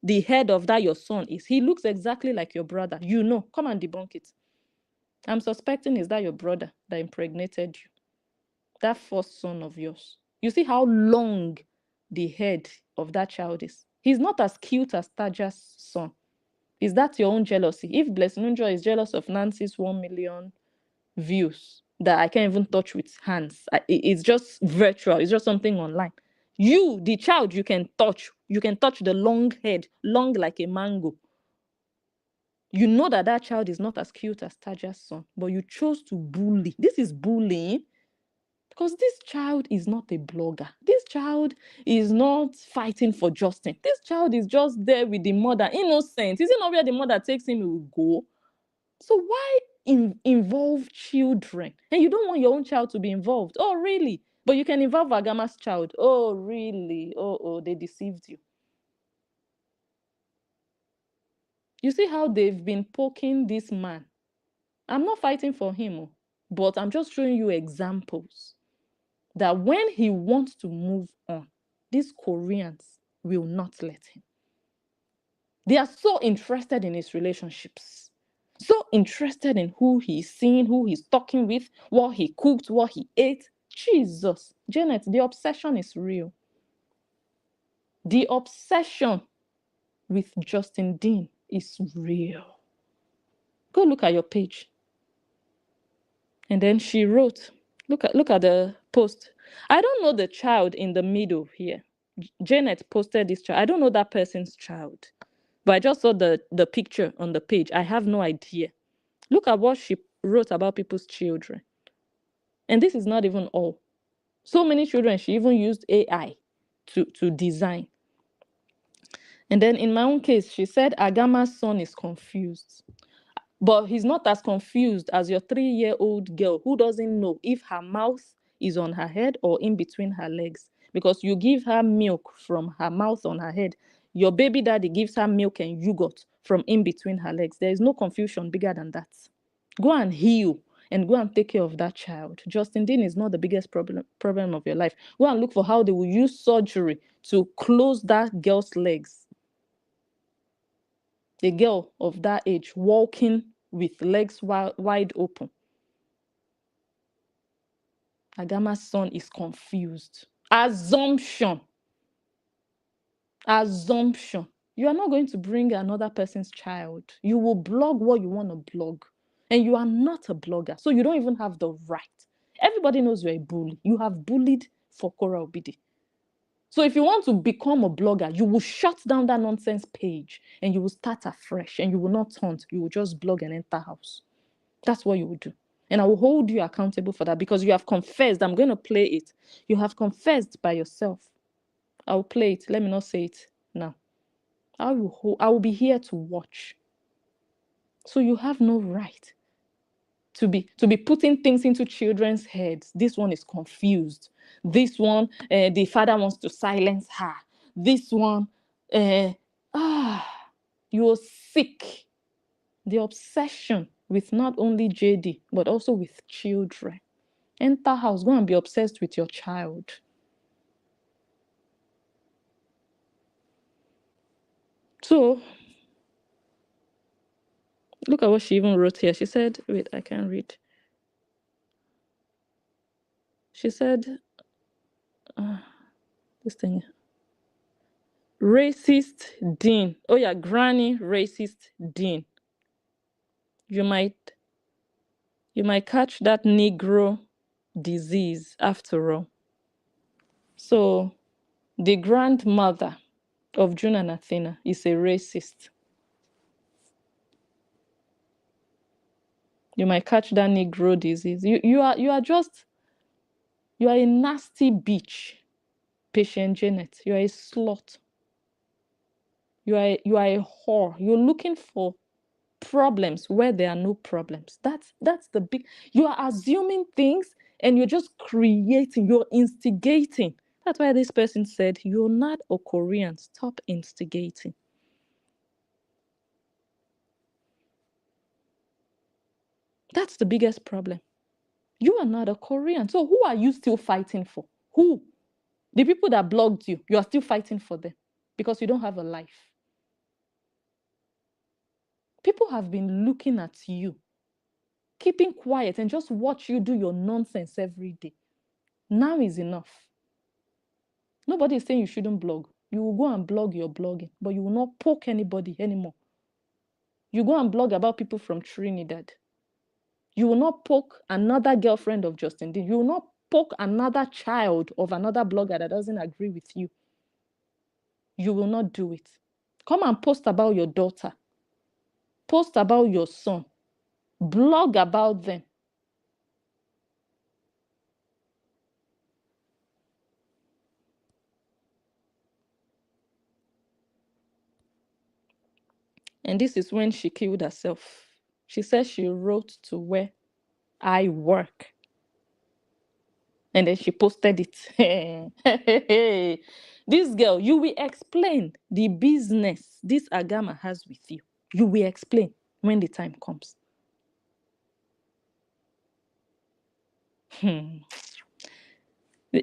the head of that your son is. He looks exactly like your brother. You know, come and debunk it. I'm suspecting is that your brother that impregnated you. That first son of yours. You see how long the head of that child is. He's not as cute as Taja's son. Is that your own jealousy? If Blessing Unjo is jealous of Nancy's 1 million views that I can't even touch with hands, it's just virtual. It's just something online. You, the child, you can touch. You can touch the long head, long like a mango. You know that child is not as cute as Taja's son, but you chose to bully. This is bullying. Because this child is not a blogger. This child is not fighting for justice. This child is just there with the mother, innocent. Is it not where the mother takes him, he will go? So why involve children? And you don't want your own child to be involved. Oh, really? But you can involve Agama's child. Oh, really? Oh, they deceived you. You see how they've been poking this man. I'm not fighting for him, but I'm just showing you examples that when he wants to move on, these Koreans will not let him. They are so interested in his relationships, so interested in who he's seeing, who he's talking with, what he cooked, what he ate. Jesus, Janet, the obsession is real. The obsession with Justin Dean is real. Go look at your page. And then she wrote, look at the post. I don't know the child in the middle here. Janet posted this child. I don't know that person's child. But I just saw the picture on the page. I have no idea. Look at what she wrote about people's children. And this is not even all. So many children, she even used AI to design. And then in my own case, she said Agama's son is confused. But he's not as confused as your 3-year-old girl who doesn't know if her mouth is on her head or in between her legs. Because you give her milk from her mouth on her head. Your baby daddy gives her milk and yogurt from in between her legs. There is no confusion bigger than that. Go and heal and go and take care of that child. Justin Dean is not the biggest problem of your life. Go and look for how they will use surgery to close that girl's legs. A girl of that age walking with legs wide open. Agama's son is confused. Assumption. You are not going to bring another person's child. You will blog what you want to blog. And you are not a blogger. So you don't even have the right. Everybody knows you're a bully. You have bullied for Kora Obidi. So if you want to become a blogger, you will shut down that nonsense page and you will start afresh and you will not hunt. You will just blog and enter house. That's what you will do. And I will hold you accountable for that because you have confessed. I'm going to play it. You have confessed by yourself. I will play it. Let me not say it now. I will be here to watch. So you have no right to be putting things into children's heads. This one is confused. This one, the father wants to silence her. This one, you're sick. The obsession with not only JD, but also with children. Enter house, go and be obsessed with your child. So, look at what she even wrote here. She said, wait, I can't read. She said, this thing. Racist dean. Oh yeah, granny racist dean. You might catch that Negro disease after all. So the grandmother of June and Athena is a racist. You might catch that Negro disease. You are a nasty bitch, patient Janet. You are a slut. You are a whore. You're looking for problems where there are no problems. That's the big. You are assuming things and you're just creating. You're instigating. That's why this person said, "You're not a Korean. Stop instigating." That's the biggest problem. You are not a Korean. So who are you still fighting for? Who? The people that blogged you, you are still fighting for them because you don't have a life. People have been looking at you, keeping quiet and just watch you do your nonsense every day. Now is enough. Nobody is saying you shouldn't blog. You will go and blog your blogging, but you will not poke anybody anymore. You go and blog about people from Trinidad. You will not poke another girlfriend of Justin Dean. You will not poke another child of another blogger that doesn't agree with you. You will not do it. Come and post about your daughter. Post about your son. Blog about them. And this is when she killed herself. She said she wrote to where I work. And then she posted it. This girl, you will explain the business this Agama has with you. You will explain when the time comes.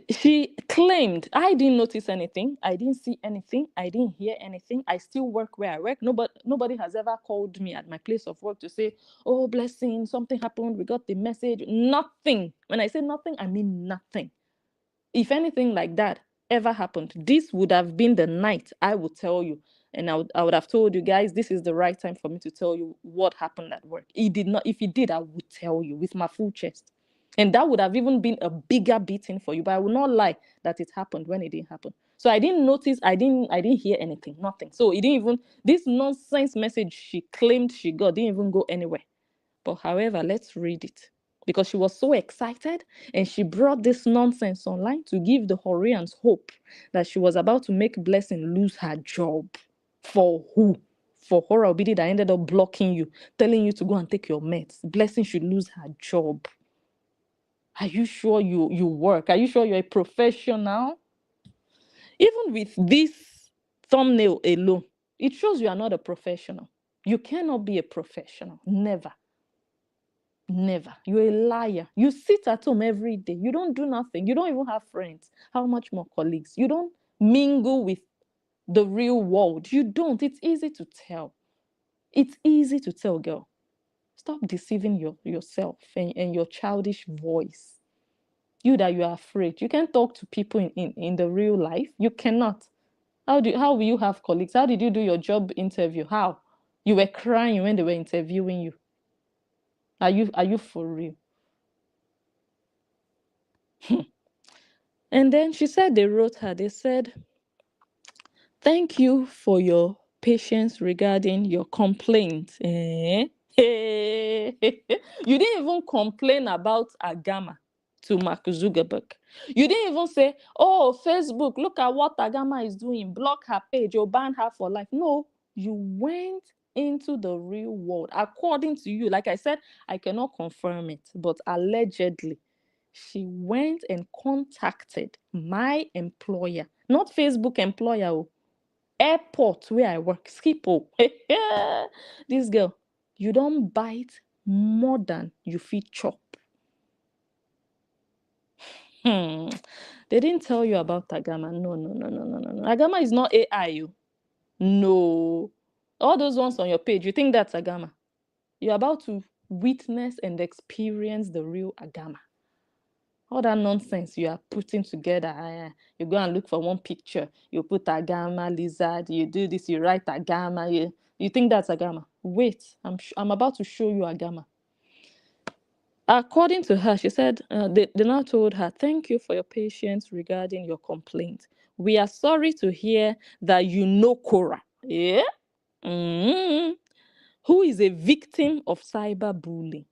She claimed, I didn't notice anything. I didn't see anything. I didn't hear anything. I still work where I work. Nobody has ever called me at my place of work to say, oh, blessing, something happened. We got the message. Nothing. When I say nothing, I mean nothing. If anything like that ever happened, this would have been the night I would tell you. And I would have told you guys, this is the right time for me to tell you what happened at work. It did not. If it did, I would tell you with my full chest. And that would have even been a bigger beating for you. But I will not lie that it happened when it didn't happen. So I didn't notice, I didn't hear anything, nothing. So it didn't even, this nonsense message she claimed she got didn't even go anywhere. But however, let's read it. Because she was so excited and she brought this nonsense online to give the Horians hope that she was about to make Blessing lose her job. For who? For Hora Obidi that ended up blocking you, telling you to go and take your meds. Blessing should lose her job. Are you sure you work? Are you sure you're a professional? Even with this thumbnail alone, it shows you are not a professional. You cannot be a professional. Never. Never. You're a liar. You sit at home every day. You don't do nothing. You don't even have friends. How much more colleagues? You don't mingle with the real world. You don't. It's easy to tell. It's easy to tell, girl. Stop deceiving yourself and your childish voice. You that you are afraid. You can't talk to people in the real life. You cannot. How will you have colleagues? How did you do your job interview? How? You were crying when they were interviewing you. Are you for real? And then she said they wrote her. They said, "Thank you for your patience regarding your complaint." You didn't even complain about Agama to Mark Zuckerberg. You didn't even say, "Oh, Facebook, look at what Agama is doing. Block her page or ban her for life." No, you went into the real world. According to you, like I said, I cannot confirm it, but allegedly, she went and contacted my employer, not Facebook employer, oh, airport where I work, Schiphol. This girl, you don't bite more than you fit chop. They didn't tell you about Agama. No. Agama is not AI. No. All those ones on your page, you think that's Agama. You're about to witness and experience the real Agama. All that nonsense you are putting together. You go and look for one picture. You put Agama lizard. You do this. You write Agama. You think that's Agama. Wait, I'm about to show you Agama. According to her, she said, they now told her, "Thank you for your patience regarding your complaint. We are sorry to hear that you know Cora, yeah? Who is a victim of cyberbullying.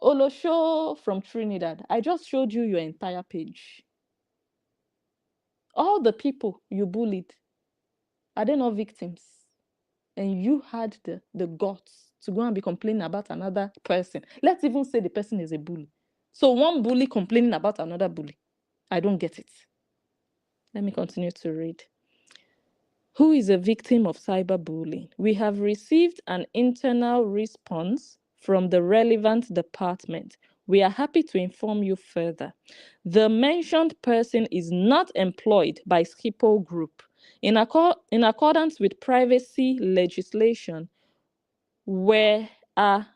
Olosho from Trinidad, I just showed you your entire page. All the people you bullied, are they not victims? And you had the guts to go and be complaining about another person. Let's even say the person is a bully. So one bully complaining about another bully. I don't get it. Let me continue to read. Who is a victim of cyberbullying? We have received an internal response from the relevant department. We are happy to inform you further. The mentioned person is not employed by Schiphol Group. In accordance with privacy legislation, we are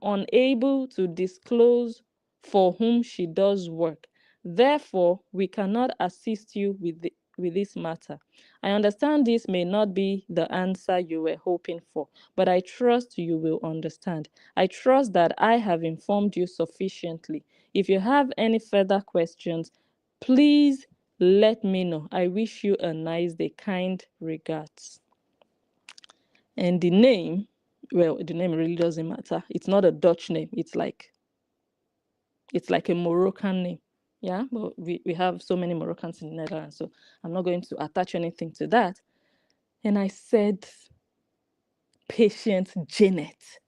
unable to disclose for whom she does work. Therefore, we cannot assist you with this matter. I understand this may not be the answer you were hoping for, but I trust you will understand. I trust that I have informed you sufficiently. If you have any further questions, please let me know. I wish you a nice day. Kind regards. And the name, well, the name really doesn't matter. It's not a Dutch name. It's like a Moroccan name. Yeah, but we have so many Moroccans in the Netherlands, so I'm not going to attach anything to that. And I said, patient Janet.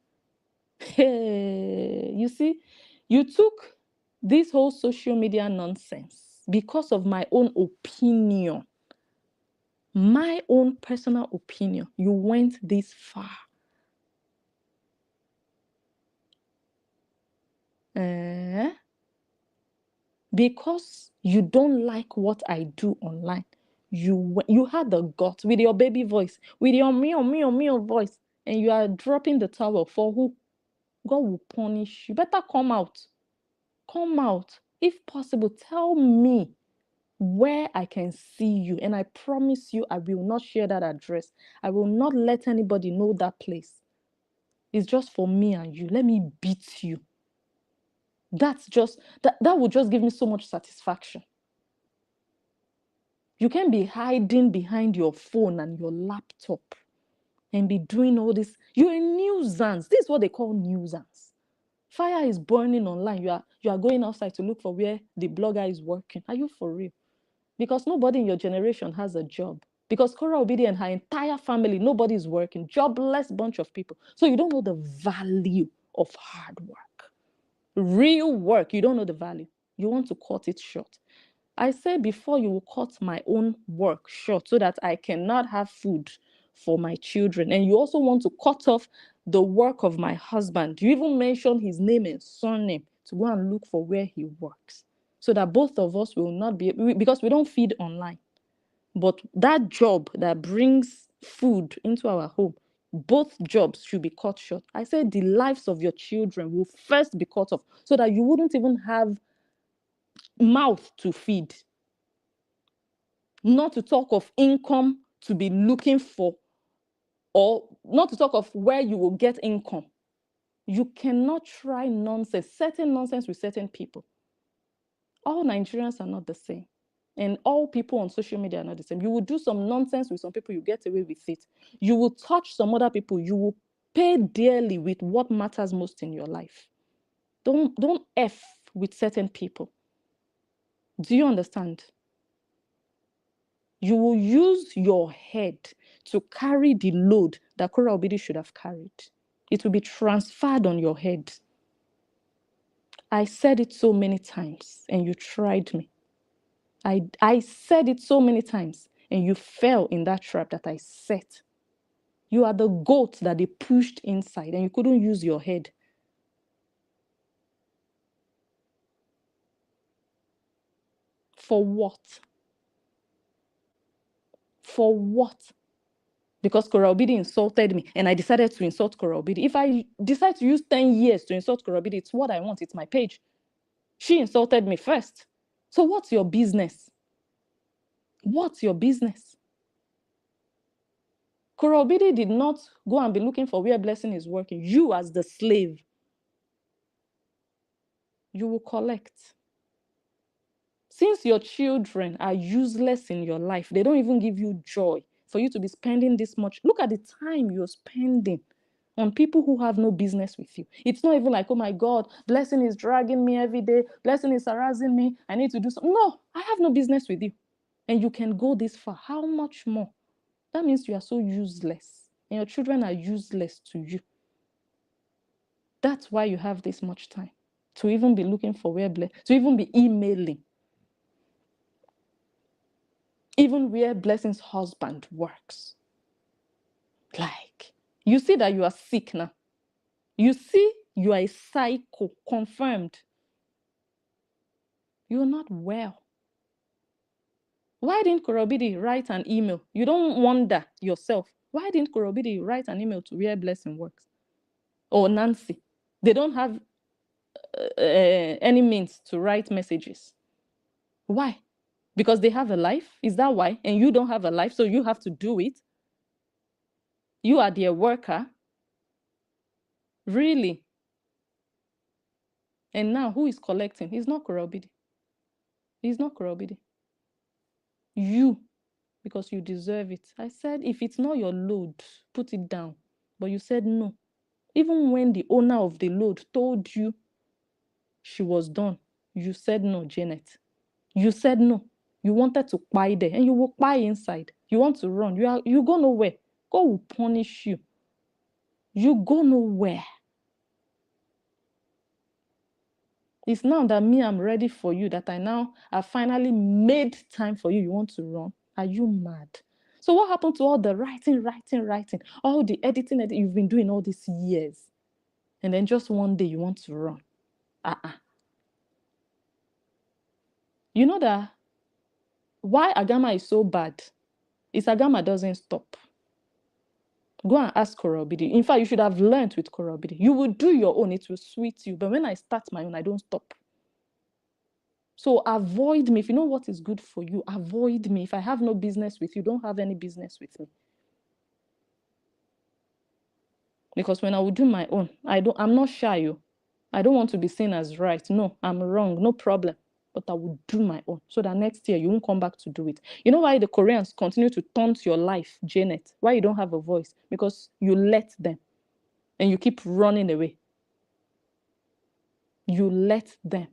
Hey, you see, you took this whole social media nonsense because of my own opinion, my own personal opinion. You went this far. Because you don't like what I do online. You had the guts with your baby voice, with your meow voice, and you are dropping the towel for who? God will punish you. Better come out. Come out. If possible, tell me where I can see you. And I promise you, I will not share that address. I will not let anybody know that place. It's just for me and you. Let me beat you. That's just, that would just give me so much satisfaction. You can be hiding behind your phone and your laptop and be doing all this. You're a nuisance. This is what they call nuisance. Fire is burning online. You are going outside to look for where the blogger is working. Are you for real? Because nobody in your generation has a job. Because Cora Obidi and her entire family, nobody is working. Jobless bunch of people. So you don't know the value of hard work. Real work. You don't know the value. You want to cut it short. I say before you will cut my own work short so that I cannot have food for my children. And you also want to cut off the work of my husband. You even mention his name and surname to go and look for where he works. So that both of us will not be, because we don't feed online. But that job that brings food into our home, both jobs should be cut short. I said the lives of your children will first be cut off so that you wouldn't even have mouth to feed. Not to talk of income to be looking for, or not to talk of where you will get income. You cannot try nonsense, certain nonsense with certain people. All Nigerians are not the same. And all people on social media are not the same. You will do some nonsense with some people, you get away with it. You will touch some other people, you will pay dearly with what matters most in your life. Don't F with certain people. Do you understand? You will use your head to carry the load that Kora Obidi should have carried. It will be transferred on your head. I said it so many times and you tried me. I said it so many times and you fell in that trap that I set. You are the goat that they pushed inside and you couldn't use your head. For what? For what? Because Kora Obidi insulted me and I decided to insult Kora Obidi. If I decide to use 10 years to insult Kora Obidi, it's what I want. It's my page. She insulted me first. So what's your business? What's your business? Kora Obidi did not go and be looking for where blessing is working. You as the slave, you will collect. Since your children are useless in your life, they don't even give you joy for you to be spending this much. Look at the time you're spending on people who have no business with you. It's not even like, oh my God, blessing is dragging me every day. Blessing is harassing me. I need to do something. No, I have no business with you. And you can go this far. How much more? That means you are so useless. And your children are useless to you. That's why you have this much time to even be looking for where to even be emailing. Even where Blessing's husband works. Like, you see that you are sick now. You see you are a psycho, confirmed. You're not well. Why didn't Kora Obidi write an email? You don't wonder yourself. Why didn't Kora Obidi write an email to where Blessing works? Or Nancy? They don't have any means to write messages. Why? Because they have a life? Is that why? And you don't have a life, so you have to do it? You are their worker? Really? And now who is collecting? He's not Kora Obidi. He's not Kora Obidi. You, because you deserve it. I said, if it's not your load, put it down. But you said no. Even when the owner of the load told you she was done, you said no, Janet. You said no. You wanted to buy there, and you will buy inside. You want to run. You go nowhere. God will punish you. You go nowhere. It's now that me, I'm ready for you, that I finally made time for you. You want to run? Are you mad? So what happened to all the writing, all the editing that you've been doing all these years? And then just one day you want to run. You know that why Agama is so bad is Agama doesn't stop. Go and ask Kora Obidi. In fact, you should have learned with Kora Obidi. You will do your own. It will sweet you. But when I start my own, I don't stop. So avoid me. If you know what is good for you, avoid me. If I have no business with you, don't have any business with me. Because when I will do my own, I'm not shy. I don't want to be seen as right. No, I'm wrong. No problem. But I will do my own so that next year you won't come back to do it. You know why the Koreans continue to taunt your life, Janet? Why you don't have a voice? Because you let them and you keep running away. You let them.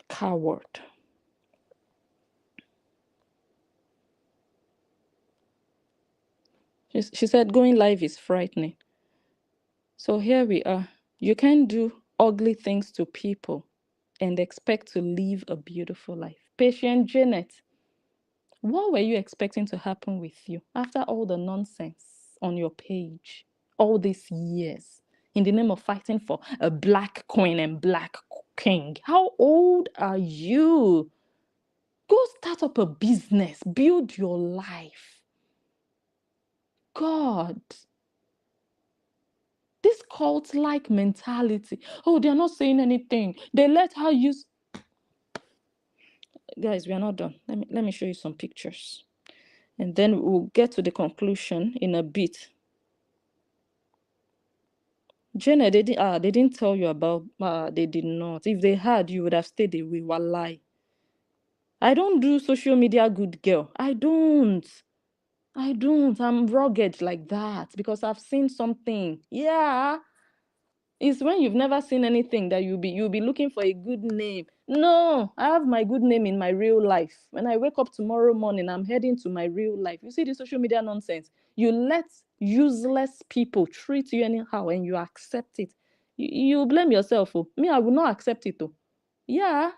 Coward. She said going live is frightening. So here we are. You can't do ugly things to people and expect to live a beautiful life. Patient Janet, what were you expecting to happen with you after all the nonsense on your page all these years in the name of fighting for a black queen and black king? How old are you? Go start up a business, build your life. God, this cult-like mentality. Oh, they're not saying anything. They let her use. Guys, we are not done. Let me show you some pictures, and then we'll get to the conclusion in a bit. Jenna, they didn't tell you about. They did not. If they had, you would have stayed away. Wallahi. I don't do social media, good girl. I don't. I'm rugged like that because I've seen something. Yeah. It's when you've never seen anything that you'll be looking for a good name. No, I have my good name in my real life. When I wake up tomorrow morning, I'm heading to my real life. You see the social media nonsense. You let useless people treat you anyhow and you accept it. You blame yourself. Oh. Me, I will not accept it. Oh. Yeah.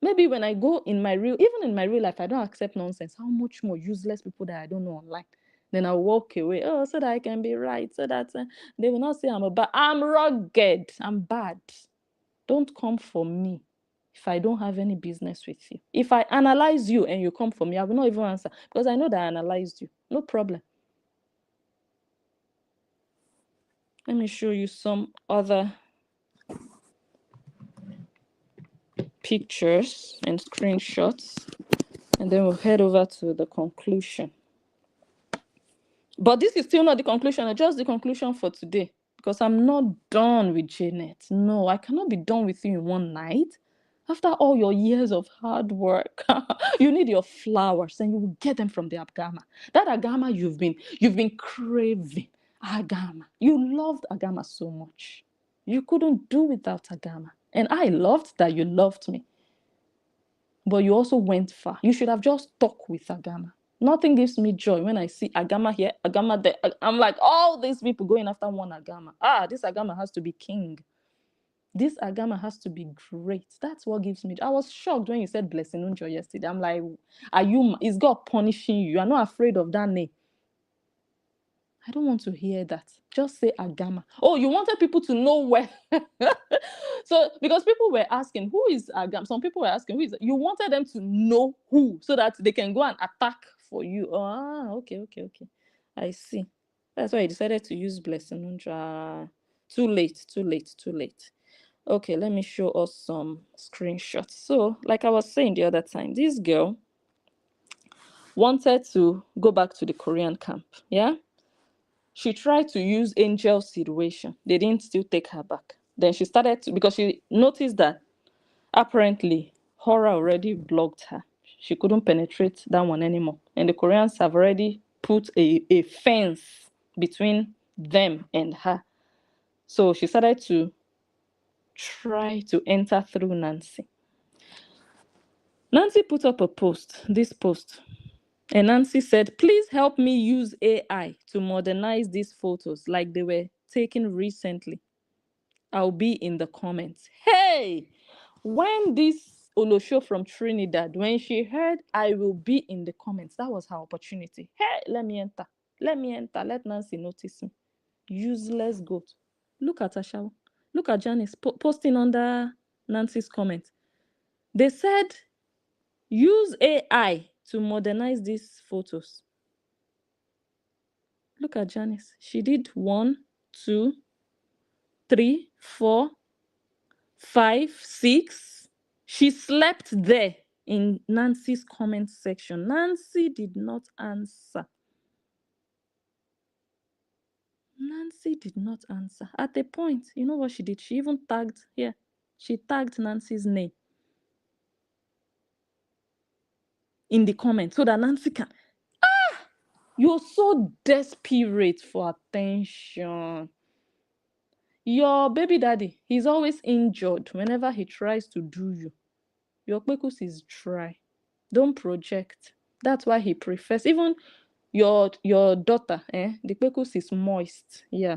Maybe when I go in my even in my real life, I don't accept nonsense. How much more useless people that I don't know online? Then I'll walk away. Oh, so that I can be right. So that they will not say I'm rugged. I'm bad. Don't come for me if I don't have any business with you. If I analyze you and you come for me, I will not even answer because I know that I analyzed you. No problem. Let me show you some other pictures and screenshots, and then we'll head over to the conclusion. But this is still not the conclusion, just the conclusion for today. Because I'm not done with Janet. No, I cannot be done with you in one night. After all your years of hard work, you need your flowers and you will get them from the agama. That agama you've been craving. Agama. You loved agama so much. You couldn't do without agama. And I loved that you loved me. But you also went far. You should have just stuck with agama. Nothing gives me joy when I see agama here, agama there. I'm like, all these people going after one agama. This agama has to be king. This agama has to be great. That's what gives me joy. I was shocked when you said blessing unjo yesterday. I'm like, is God punishing you? You are not afraid of that name. I don't want to hear that. Just say agama. Oh, you wanted people to know where. So, because people were asking, who is agama? Some people were asking, who is. You wanted them to know who so that they can go and attack for you. Okay. I see. That's why I decided to use blessing. Too late. Okay, let me show us some screenshots. So, like I was saying the other time, this girl wanted to go back to the Korean camp. Yeah. She tried to use Angel's situation. They didn't still take her back. Then she started to, because she noticed that apparently horror already blocked her. She couldn't penetrate that one anymore. And the Koreans have already put a fence between them and her. So she started to try to enter through Nancy. Nancy put up this post. And Nancy said, please help me use AI to modernize these photos like they were taken recently. I'll be in the comments. Hey, when this Olosho from Trinidad, when she heard I will be in the comments, that was her opportunity. Hey, let me enter. Let Nancy notice me. Useless goat. Look at Ashawo. Look at Janice posting under Nancy's comment. They said, use AI to modernize these photos. Look at Janice. She did 1, 2, 3, 4, 5, 6. She slept there in Nancy's comment section. Nancy did not answer. Nancy did not answer. At a point, you know what she did? She even tagged here. She tagged Nancy's name in the comments so that Nancy can. You're so desperate for attention. Your baby daddy, he's always injured whenever he tries to do you. Your kpekus is dry. Don't project. That's why he prefers. Even your daughter, the kpekus is moist. Yeah,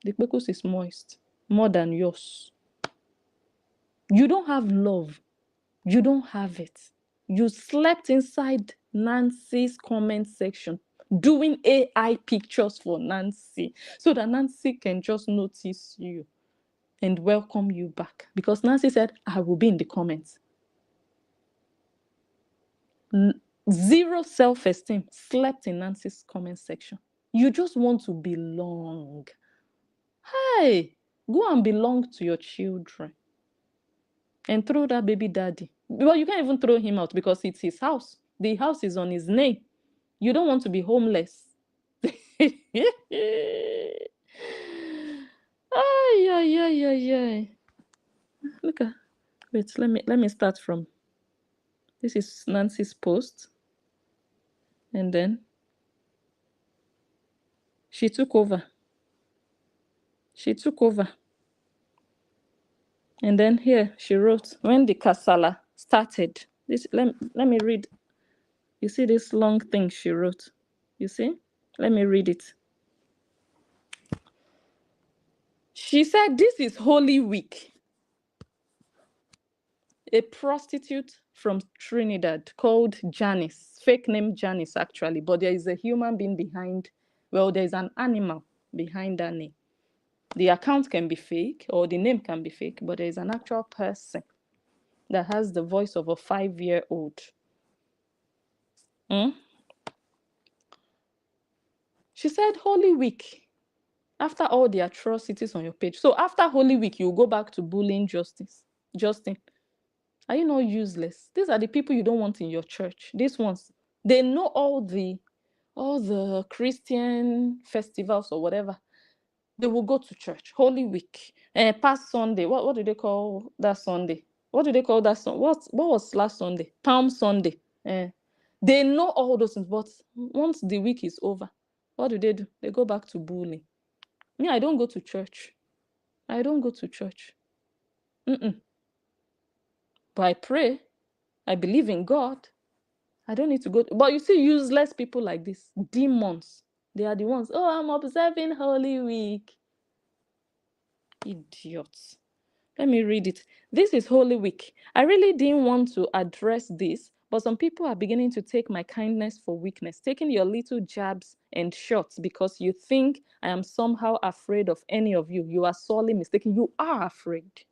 the kpekus is moist more than yours. You don't have love. You don't have it. You slept inside Nancy's comment section doing AI pictures for Nancy so that Nancy can just notice you and welcome you back. Because Nancy said, I will be in the comments. Zero self-esteem, slept in Nancy's comment section. You just want to belong. Hey, go and belong to your children. And throw that baby daddy. Well, you can't even throw him out because it's his house. The house is on his name. You don't want to be homeless. Ay, ay, ay, ay, ay. Look at. Wait, let me start from. This is Nancy's post. And then she took over. She took over. And then here she wrote, when the Kasala started. This let me read. You see this long thing she wrote? You see? Let me read it. She said, this is Holy Week. A prostitute from Trinidad called Janice, fake name Janice actually, but there is a human being behind, well, there's an animal behind that name. The account can be fake or the name can be fake, but there is an actual person that has the voice of a 5-year-old. She said, Holy Week, after all the atrocities on your page. So after Holy Week, you go back to bullying Justin. Are you not useless? These are the people you don't want in your church. These ones, they know all the Christian festivals or whatever. They will go to church. Holy Week, past Sunday. What do they call that Sunday? What do they call that Sunday? What was last Sunday? Palm Sunday. They know all those things, but once the week is over, what do? They go back to bullying. Me, I don't go to church. I don't go to church. But I pray. I believe in God. I don't need to go. But you see, useless people like this, demons, they are the ones. Oh, I'm observing Holy Week. Idiots. Let me read it. This is Holy Week. I really didn't want to address this, but some people are beginning to take my kindness for weakness, taking your little jabs and shots because you think I am somehow afraid of any of you. You are sorely mistaken. You are afraid.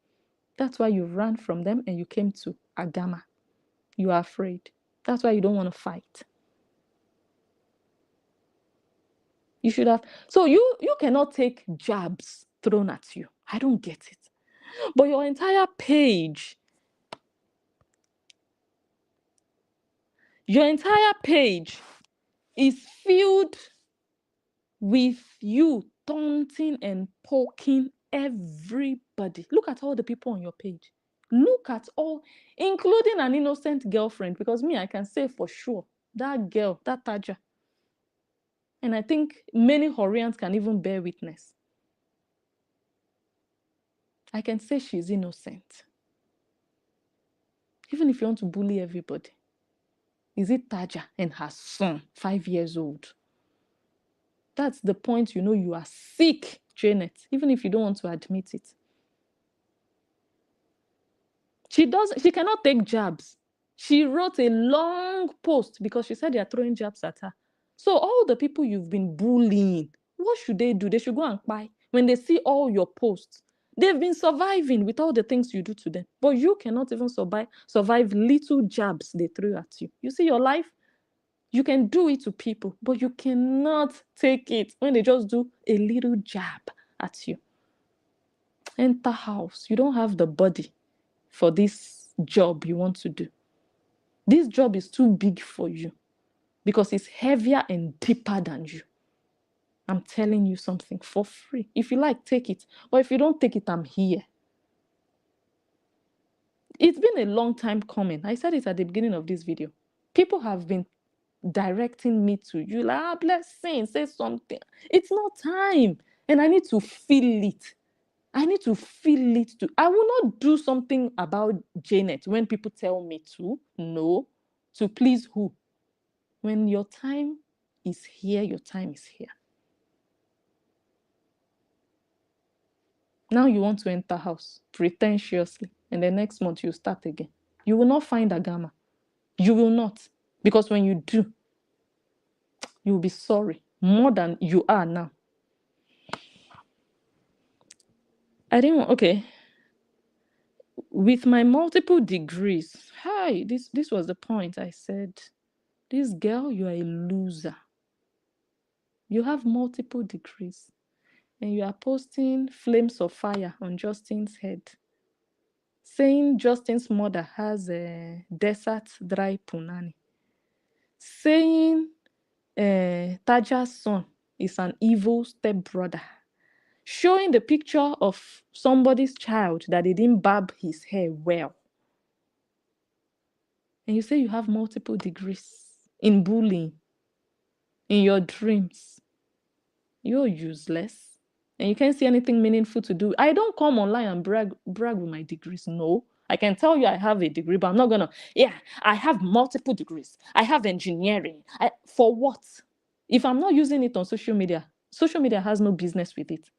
That's why you ran from them and you came to Agama. You are afraid. That's why you don't want to fight. You should have. So you cannot take jabs thrown at you. I don't get it. But your entire page is filled with you taunting and poking everybody. Look at all the people on your page. Look at all, including an innocent girlfriend, because me, I can say for sure, that girl, that Taja, and I think many Horians can even bear witness. I can say she's innocent. Even if you want to bully everybody. Is it Taja and her son, 5 years old? That's the point you know you are sick, Janet, even if you don't want to admit it. She cannot take jabs. She wrote a long post because she said they are throwing jabs at her. So all the people you've been bullying, what should they do? They should go and buy. When they see all your posts, they've been surviving with all the things you do to them. But you cannot even survive little jabs they throw at you. You see your life? You can do it to people, but you cannot take it when they just do a little jab at you. Enter house. You don't have the body for this job you want to do. This job is too big for you because it's heavier and deeper than you. I'm telling you something for free. If you like, take it. But if you don't take it, I'm here. It's been a long time coming. I said it at the beginning of this video. People have been directing me to you, like, Blessing, say something. It's not time. And I need to feel it. I need to feel it too. I will not do something about Janet when people tell me to. No. To please who? When your time is here, your time is here. Now you want to enter house pretentiously, and the next month you start again. You will not find Agama. You will not. Because when you do, you will be sorry more than you are now. I didn't want, okay. With my multiple degrees, hi, this was the point. I said, this girl, you are a loser. You have multiple degrees, and you are posting flames of fire on Justin's head, saying Justin's mother has a desert dry punani, saying Taja's son is an evil stepbrother, showing the picture of somebody's child that they didn't barb his hair well. And you say you have multiple degrees in bullying, in your dreams. You're useless. And you can't see anything meaningful to do. I don't come online and brag with my degrees. No. I can tell you I have a degree, but I'm not gonna, I have multiple degrees. I have engineering. For what? If I'm not using it on social media has no business with it.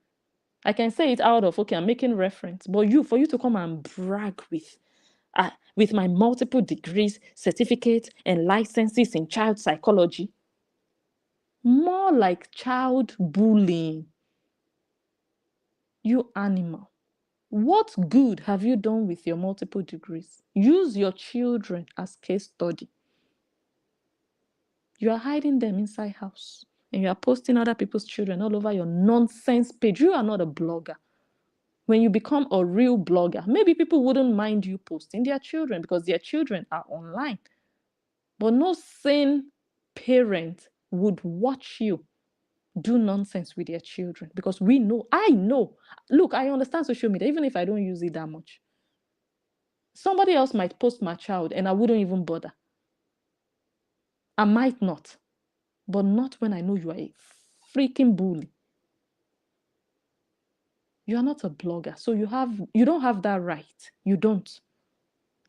I can say it out of, okay, I'm making reference. But for you to come and brag with my multiple degrees, certificates, and licenses in child psychology, more like child bullying. You animal. What good have you done with your multiple degrees? Use your children as case study. You are hiding them inside house, and you are posting other people's children all over your nonsense page. You are not a blogger. When you become a real blogger, maybe people wouldn't mind you posting their children because their children are online. But no sane parent would watch you do nonsense with their children, because I know. Look, I understand social media, even if I don't use it that much. Somebody else might post my child and I wouldn't even bother. I might not, but not when I know you are a freaking bully. You are not a blogger, so you don't have that right. You don't.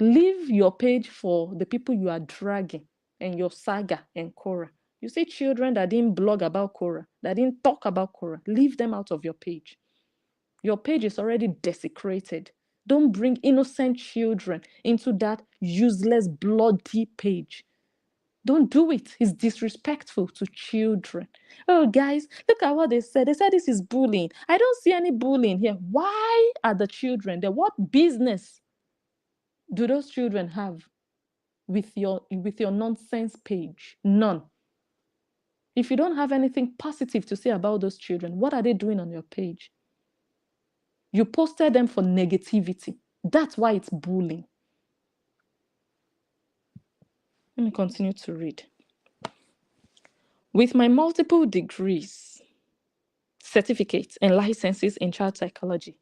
Leave your page for the people you are dragging and your saga and Korah. You see children that didn't blog about Korah, that didn't talk about Korah, leave them out of your page. Your page is already desecrated. Don't bring innocent children into that useless, bloody page. Don't do it. It's disrespectful to children. Oh, guys, look at what they said. They said this is bullying. I don't see any bullying here. Why are the children there? What business do those children have with your nonsense page? None. If you don't have anything positive to say about those children, what are they doing on your page? You posted them for negativity. That's why it's bullying. Let me continue to read. With my multiple degrees, certificates, and licenses in child psychology,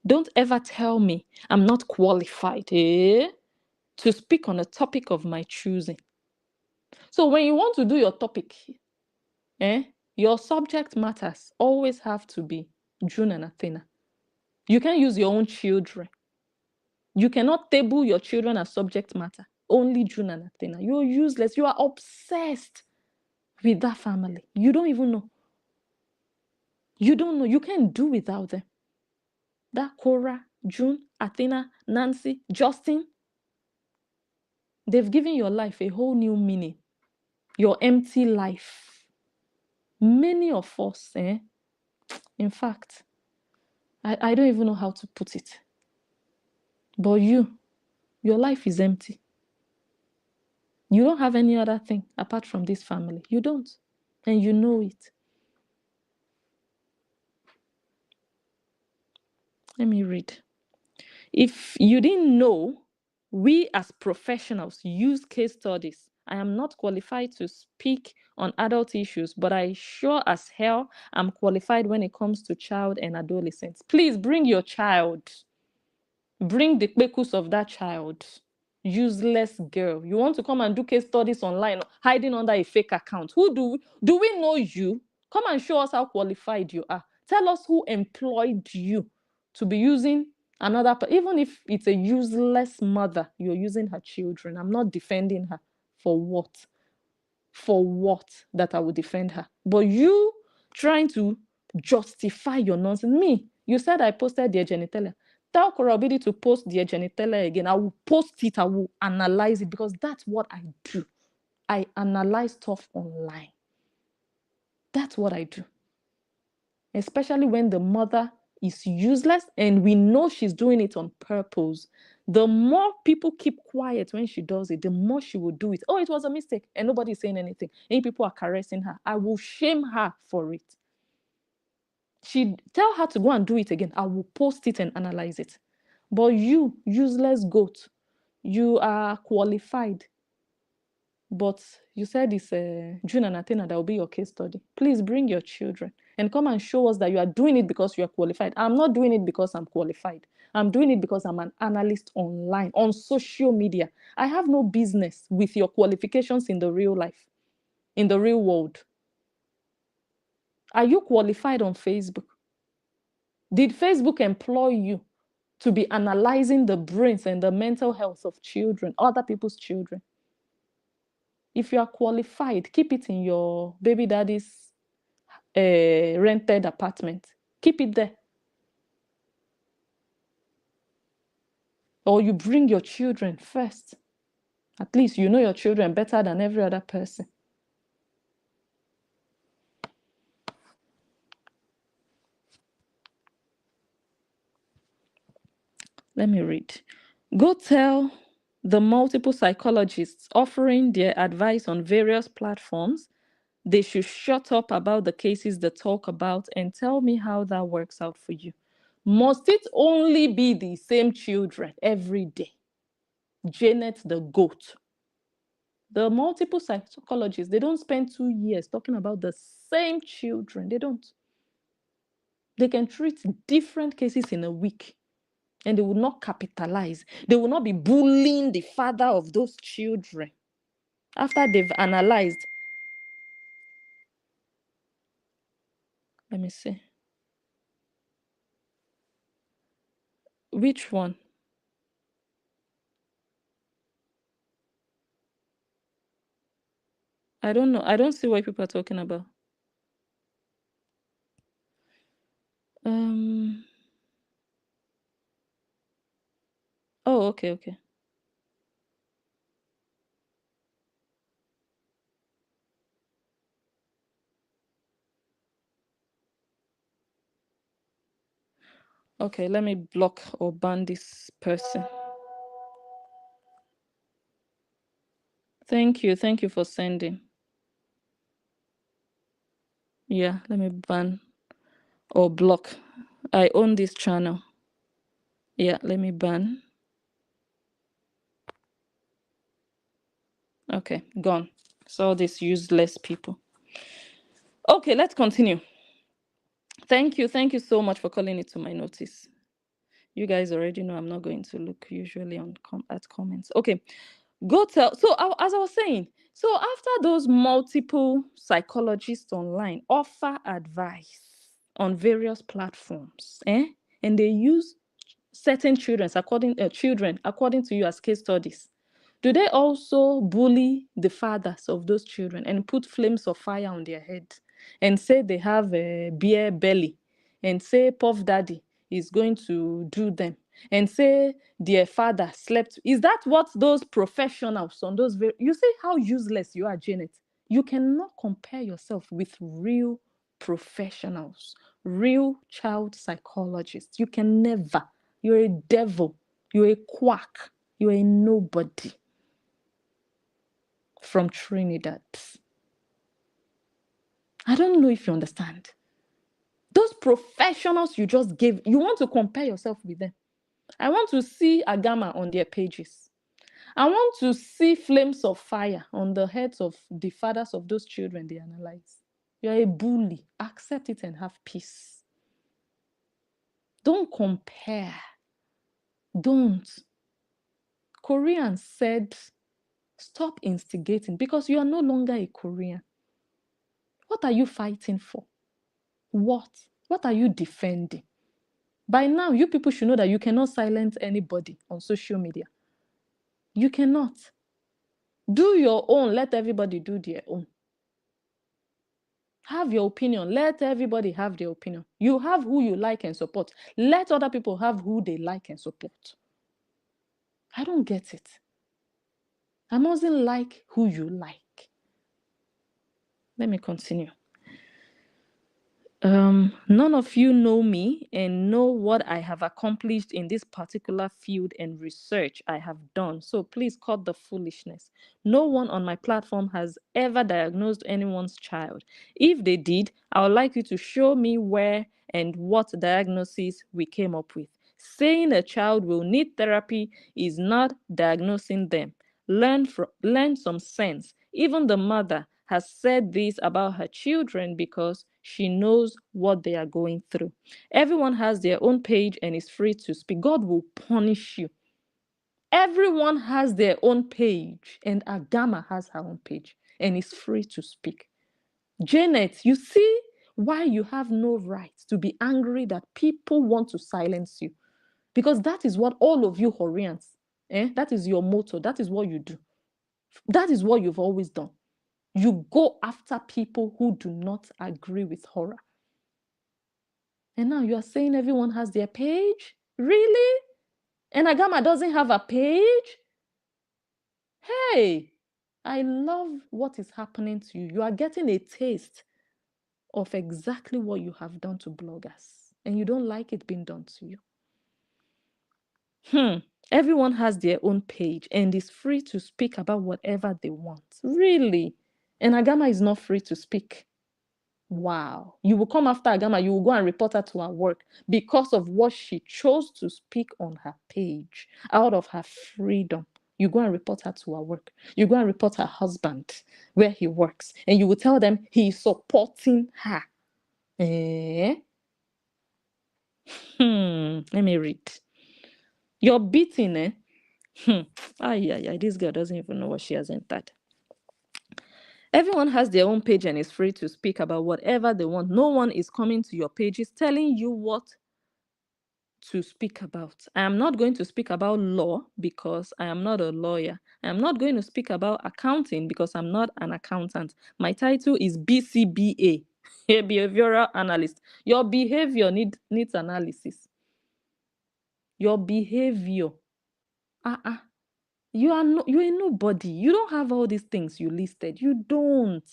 don't ever tell me I'm not qualified to speak on a topic of my choosing. So when you want to do your topic, your subject matters always have to be June and Athena. You can't use your own children. You cannot table your children as subject matter. Only June and Athena. You're useless. You are obsessed with that family. You don't even know. You don't know. You can't do without them. That Cora, June, Athena, Nancy, Justin, they've given your life a whole new meaning. Your empty life. Many of us, in fact, I don't even know how to put it. But your life is empty. You don't have any other thing apart from this family. You don't. And you know it. Let me read. If you didn't know, we as professionals use case studies I am not qualified to speak on adult issues, but I sure as hell am qualified when it comes to child and adolescents. Please bring your child. Bring the pekus of that child. Useless girl. You want to come and do case studies online, hiding under a fake account. Do we know you? Come and show us how qualified you are. Tell us who employed you to be using another, even if it's a useless mother, you're using her children. I'm not defending her. For what? For what that I would defend her? But you trying to justify your nonsense. Me, you said I posted the genitalia. Tell Korobidi to post the genitalia again. I will post it. I will analyze it because that's what I do. I analyze stuff online. That's what I do. Especially when the mother is useless and we know she's doing it on purpose. The more people keep quiet when she does it, the more she will do it. Oh, it was a mistake and nobody's saying anything. And people are caressing her. I will shame her for it. Tell her to go and do it again. I will post it and analyze it. But you, useless goat, you are qualified. But you said it's June and Athena that will be your case study. Please bring your children and come and show us that you are doing it because you are qualified. I'm not doing it because I'm qualified. I'm doing it because I'm an analyst online, on social media. I have no business with your qualifications in the real life, in the real world. Are you qualified on Facebook? Did Facebook employ you to be analyzing the brains and the mental health of children, other people's children? If you are qualified, keep it in your baby daddy's rented apartment. Keep it there. Or you bring your children first. At least you know your children better than every other person. Let me read. Go tell the multiple psychologists offering their advice on various platforms they should shut up about the cases they talk about and tell me how that works out for you. Must it only be the same children every day? Janet the goat. The multiple psychologists, they don't spend 2 years talking about the same children. They don't. They can treat different cases in a week and they will not capitalize. They will not be bullying the father of those children after they've analyzed. Let me see. Which one? I don't know. I don't see what people are talking about. Oh, okay. Okay, let me block or ban this person. Thank you for sending. Yeah, let me ban or block. I own this channel. Yeah, let me ban. Okay, gone. So these useless people. Okay, let's continue. Thank you so much for calling it to my notice. You guys already know I'm not going to look usually at comments. Okay, go tell. So as I was saying, so after those multiple psychologists online offer advice on various platforms, and they use certain children according to you as case studies, do they also bully the fathers of those children and put flames of fire on their head and say they have a beer belly and say Puff Daddy is going to do them and say their father slept? Is that what those professionals on those you see how useless you are, Janet? You cannot compare yourself with real professionals, real child psychologists. You can never. You're a devil. You're a quack. You're a nobody from Trinidad. I don't know if you understand. Those professionals you just gave, you want to compare yourself with them. I want to see Agama on their pages. I want to see flames of fire on the heads of the fathers of those children they analyze. You're a bully. Accept it and have peace. Don't compare. Don't. Koreans said, stop instigating because you are no longer a Korean. What are you fighting for? What? What are you defending? By now, you people should know that you cannot silence anybody on social media. You cannot. Do your own. Let everybody do their own. Have your opinion. Let everybody have their opinion. You have who you like and support. Let other people have who they like and support. I don't get it. I mustn't like who you like. Let me continue. None of you know me and know what I have accomplished in this particular field and research I have done. So please cut the foolishness. No one on my platform has ever diagnosed anyone's child. If they did, I would like you to show me where and what diagnosis we came up with. Saying a child will need therapy is not diagnosing them. Learn some sense. Even the mother has said this about her children because she knows what they are going through. Everyone has their own page and is free to speak. God will punish you. Everyone has their own page, and Agama has her own page and is free to speak. Janet, you see why you have no right to be angry that people want to silence you. Because that is what all of you Horians, that is your motto. That is what you do. That is what you've always done. You go after people who do not agree with horror. And now you are saying everyone has their page? Really? And Agama doesn't have a page? Hey, I love what is happening to you. You are getting a taste of exactly what you have done to bloggers. And you don't like it being done to you. Everyone has their own page and is free to speak about whatever they want. Really? And Agama is not free to speak. Wow. You will come after Agama, you will go and report her to her work because of what she chose to speak on her page out of her freedom. You go and report her to her work. You go and report her husband where he works, and you will tell them he is supporting her. Let me read. You're beating, this girl doesn't even know what she has entered. Everyone has their own page and is free to speak about whatever they want. No one is coming to your pages telling you what to speak about. I am not going to speak about law because I am not a lawyer. I am not going to speak about accounting because I'm not an accountant. My title is BCBA, a behavioral analyst. Your behavior needs analysis. Your behavior. You're a nobody. You don't have all these things you listed. You don't.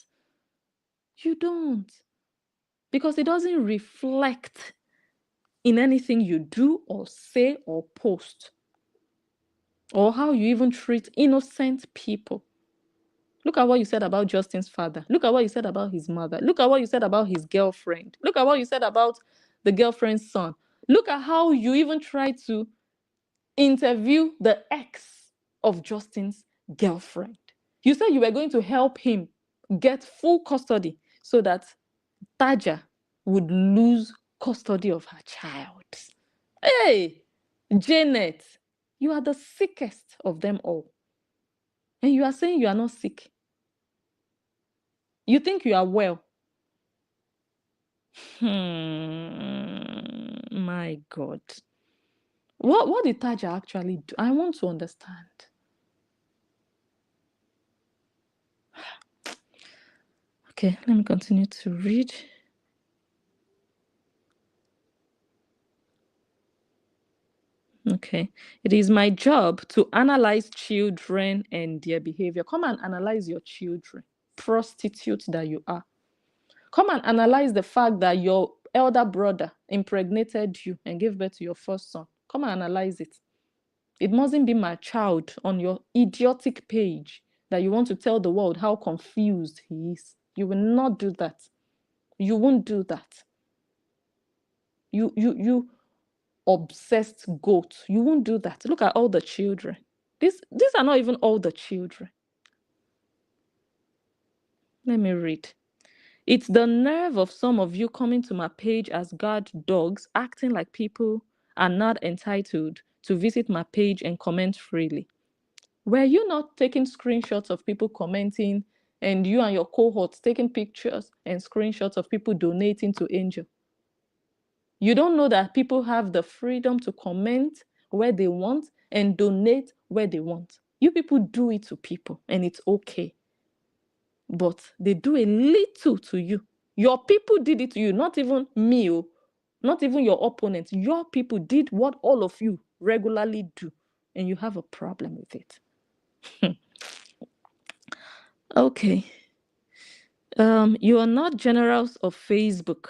Because it doesn't reflect in anything you do or say or post, or how you even treat innocent people. Look at what you said about Justin's father. Look at what you said about his mother. Look at what you said about his girlfriend. Look at what you said about the girlfriend's son. Look at how you even tried to interview the ex of Justin's girlfriend. You said you were going to help him get full custody so that Taja would lose custody of her child. Hey, Janet, you are the sickest of them all. And you are saying you are not sick. You think you are well. My God. What did Taja actually do? I want to understand. Okay, let me continue to read. Okay. It is my job to analyze children and their behavior. Come and analyze your children. Prostitute that you are. Come and analyze the fact that your elder brother impregnated you and gave birth to your first son. Come and analyze it. It mustn't be my child on your idiotic page that you want to tell the world how confused he is. You will not do that. You won't do that. You obsessed goat. You won't do that. Look at all the children. These are not even all the children. Let me read. It's the nerve of some of you coming to my page as guard dogs, acting like people are not entitled to visit my page and comment freely. Were you not taking screenshots of people commenting and you and your cohorts taking pictures and screenshots of people donating to Angel? You don't know that people have the freedom to comment where they want and donate where they want. You people do it to people and it's okay. But they do a little to you. Your people did it to you, not even me, not even your opponents. Your people did what all of you regularly do, and you have a problem with it. Okay. You are not generals of Facebook,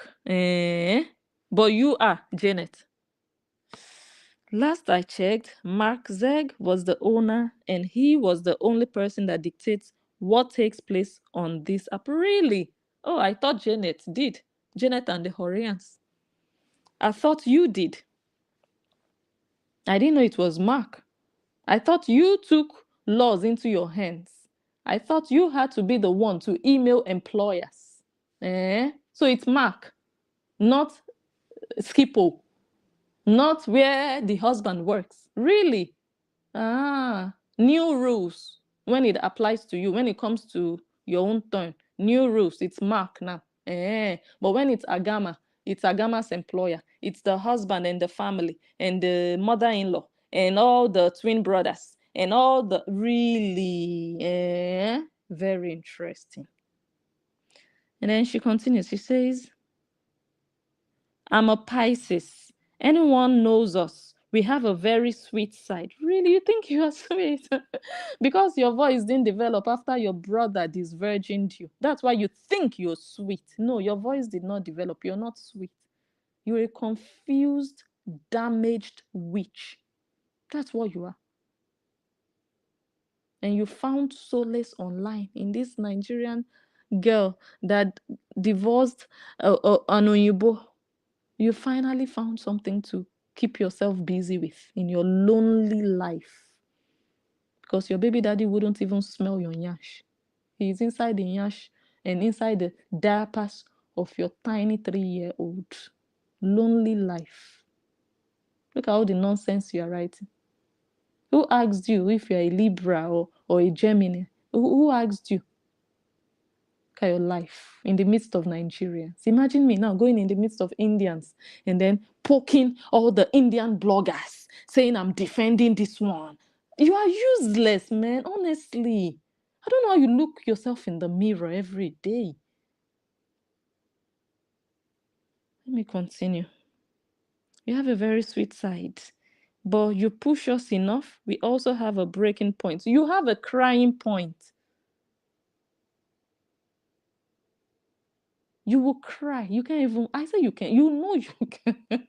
but you are, Janet. Last I checked, Mark Zeg was the owner, and he was the only person that dictates what takes place on this app. Really? Oh, I thought Janet did. Janet and the Horians. I thought you did. I didn't know it was Mark. I thought you took laws into your hands. I thought you had to be the one to email employers. So it's Mark, not Skippo, not where the husband works. Really? New rules when it applies to you, when it comes to your own turn. New rules, it's Mark now. But when it's Agama's employer. It's the husband and the family and the mother-in-law and all the twin brothers and all the really very interesting. And then she continues. She says, I'm a Pisces. Anyone knows us. We have a very sweet side. Really, you think you are sweet? Because your voice didn't develop after your brother disvirgined you. That's why you think you're sweet. No, your voice did not develop. You're not sweet. You're a confused, damaged witch. That's what you are. And you found solace online in this Nigerian girl that divorced an Oyibo. You finally found something to keep yourself busy with in your lonely life. Because your baby daddy wouldn't even smell your nyash. He's inside the nyash and inside the diapers of your tiny 3-year-old. Lonely life. Look at all the nonsense you are writing. Who asked you if you're a Libra or a Gemini? Who asked you? Look at your life in the midst of Nigerians. Imagine me now going in the midst of Indians and then poking all the Indian bloggers, saying I'm defending this one. You are useless, man, honestly. I don't know how you look yourself in the mirror every day. Let me continue. You have a very sweet side, but you push us enough. We also have a breaking point. You have a crying point. You will cry. You can't even, I say you can. You know you can.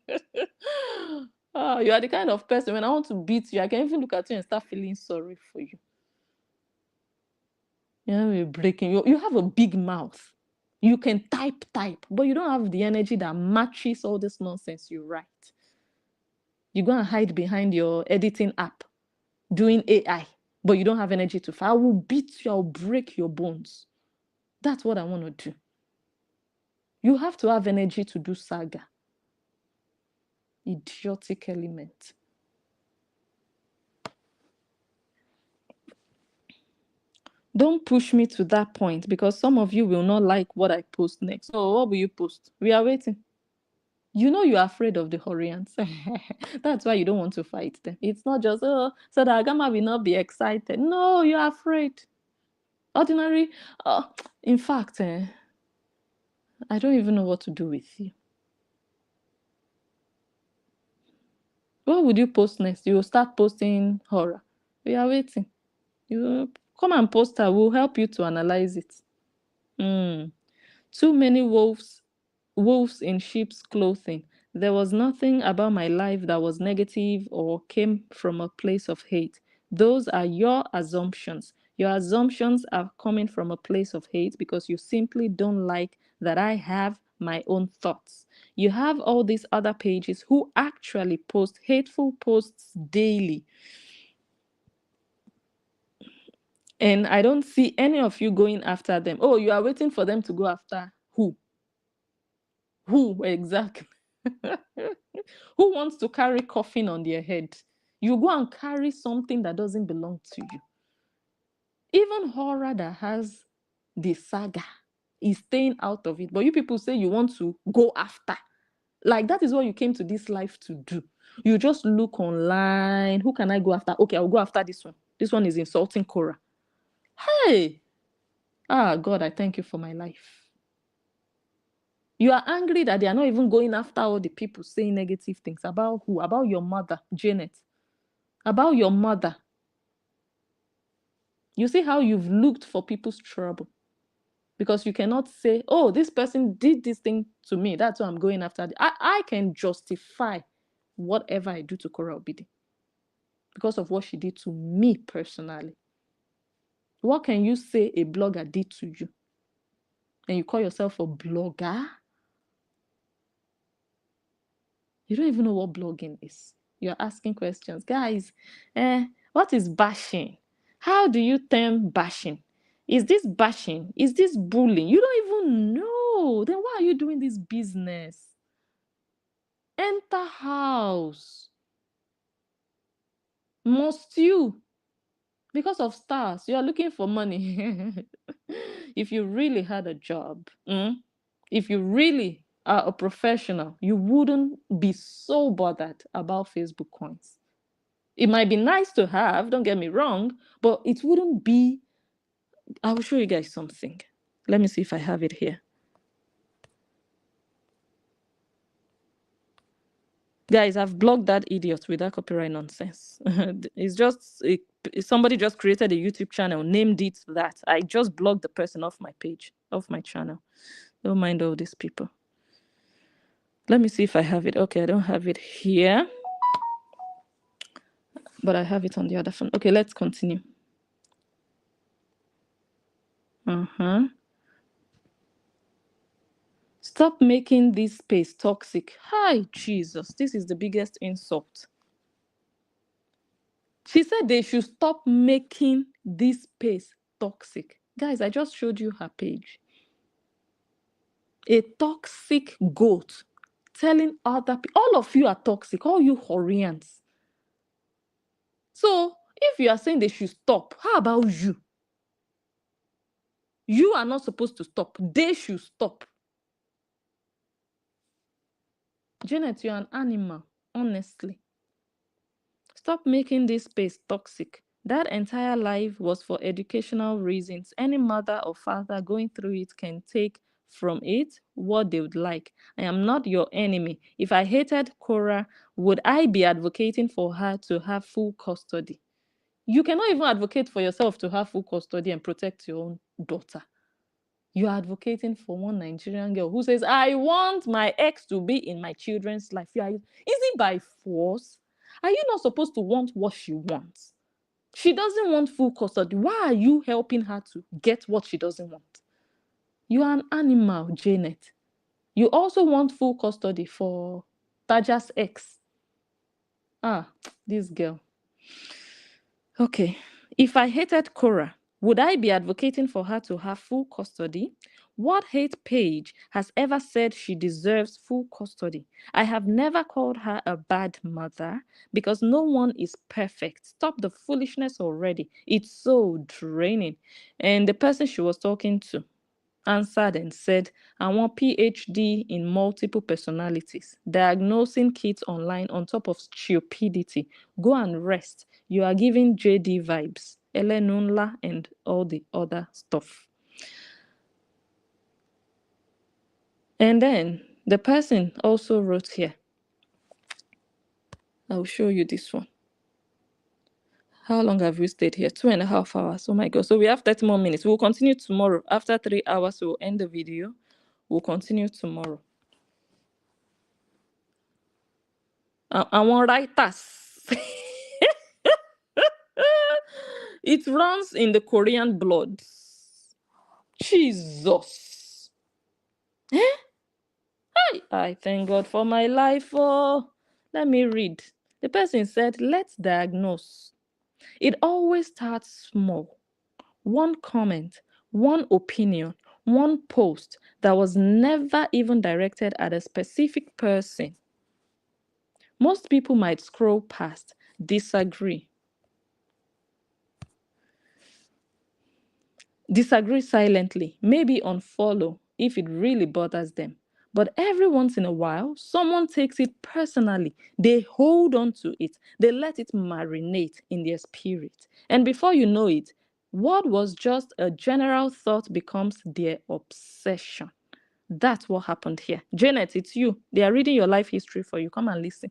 Oh, you are the kind of person, when I want to beat you, I can even look at you and start feeling sorry for you. You're breaking. You have a big mouth. You can type, but you don't have the energy that matches all this nonsense you write. You're going to hide behind your editing app, doing AI, but you don't have energy to fight. I will beat you. I'll break your bones. That's what I want to do. You have to have energy to do saga. Idiotic element. Don't push me to that point because some of you will not like what I post next. So what will you post? We are waiting. You know you're afraid of the Horians. That's why you don't want to fight them. It's not just, so the Agama will not be excited. No, you're afraid. Ordinary, in fact, I don't even know what to do with you. What would you post next? You will start posting horror. We are waiting. You come and post her. We'll help you to analyze it. Too many wolves in sheep's clothing. There was nothing about my life that was negative or came from a place of hate. Those are your assumptions. Your assumptions are coming from a place of hate because you simply don't like that I have my own thoughts. You have all these other pages who actually post hateful posts daily. And I don't see any of you going after them. Oh, you are waiting for them to go after who? Who exactly? Who wants to carry coffin on their head? You go and carry something that doesn't belong to you. Even horror that has the saga is staying out of it. But you people say you want to go after. Like, that is what you came to this life to do. You just look online. Who can I go after? Okay, I'll go after this one. This one is insulting Cora. Hey! Ah, God, I thank you for my life. You are angry that they are not even going after all the people saying negative things. About who? About your mother, Janet. About your mother. You see how you've looked for people's trouble. Because you cannot say, oh, this person did this thing to me. That's why I'm going after. I can justify whatever I do to Cora Obidi because of what she did to me personally. What can you say a blogger did to you? And you call yourself a blogger? You don't even know what blogging is. You're asking questions. Guys, what is bashing? How do you term bashing? Is this bashing? Is this bullying? You don't even know. Then why are you doing this business? Enter house. Must you? Because of stars. You are looking for money. If you really had a job, if you really are a professional, you wouldn't be so bothered about Facebook coins. It might be nice to have, don't get me wrong, but it wouldn't be. I will show you guys something. Let me see if I have it here. Guys, I've blocked that idiot with that copyright nonsense. It's just somebody just created a YouTube channel, named it that. I just blocked the person off my page, off my channel. Don't mind all these people. Let me see if I have it. Okay, I don't have it here, but I have it on the other phone. Okay, let's continue. Stop making this space toxic. Hi, Jesus. This is the biggest insult. She said they should stop making this space toxic. Guys, I just showed you her page. A toxic goat telling other people, all of you are toxic, all you Horians. So, if you are saying they should stop, how about you? You are not supposed to stop. They should stop. Janet, you're an animal, honestly. Stop making this space toxic. That entire life was for educational reasons. Any mother or father going through it can take from it what they would like. I am not your enemy. If I hated Cora, would I be advocating for her to have full custody? You cannot even advocate for yourself to have full custody and protect your own daughter. You are advocating for one Nigerian girl who says, I want my ex to be in my children's life. Is it by force? Are you not supposed to want what she wants? She doesn't want full custody. Why are you helping her to get what she doesn't want? You are an animal, Janet. You also want full custody for Taja's ex. This girl. Okay. If I hated Cora, would I be advocating for her to have full custody? What hate page has ever said she deserves full custody? I have never called her a bad mother because no one is perfect. Stop the foolishness already. It's so draining. And the person she was talking to answered and said, I want PhD in multiple personalities, diagnosing kids online on top of stupidity. Go and rest. You are giving JD vibes, Elenunla, and all the other stuff. And then the person also wrote here. I'll show you this one. How long have we stayed here? 2.5 hours. Oh my God. So we have 30 more minutes. We'll continue tomorrow. After 3 hours, we'll end the video. We'll continue tomorrow. I want writers. It runs in the Korean blood. Jesus. I thank God for my life. Oh, let me read. The person said, let's diagnose. It always starts small. one comment, one opinion, one post that was never even directed at a specific person. Most people might scroll past, disagree silently, maybe unfollow if it really bothers them. But every once in a while, someone takes it personally. They hold on to it. They let it marinate in their spirit. And before you know it, what was just a general thought becomes their obsession. That's what happened here. Janet, it's you. They are reading your life history for you. Come and listen.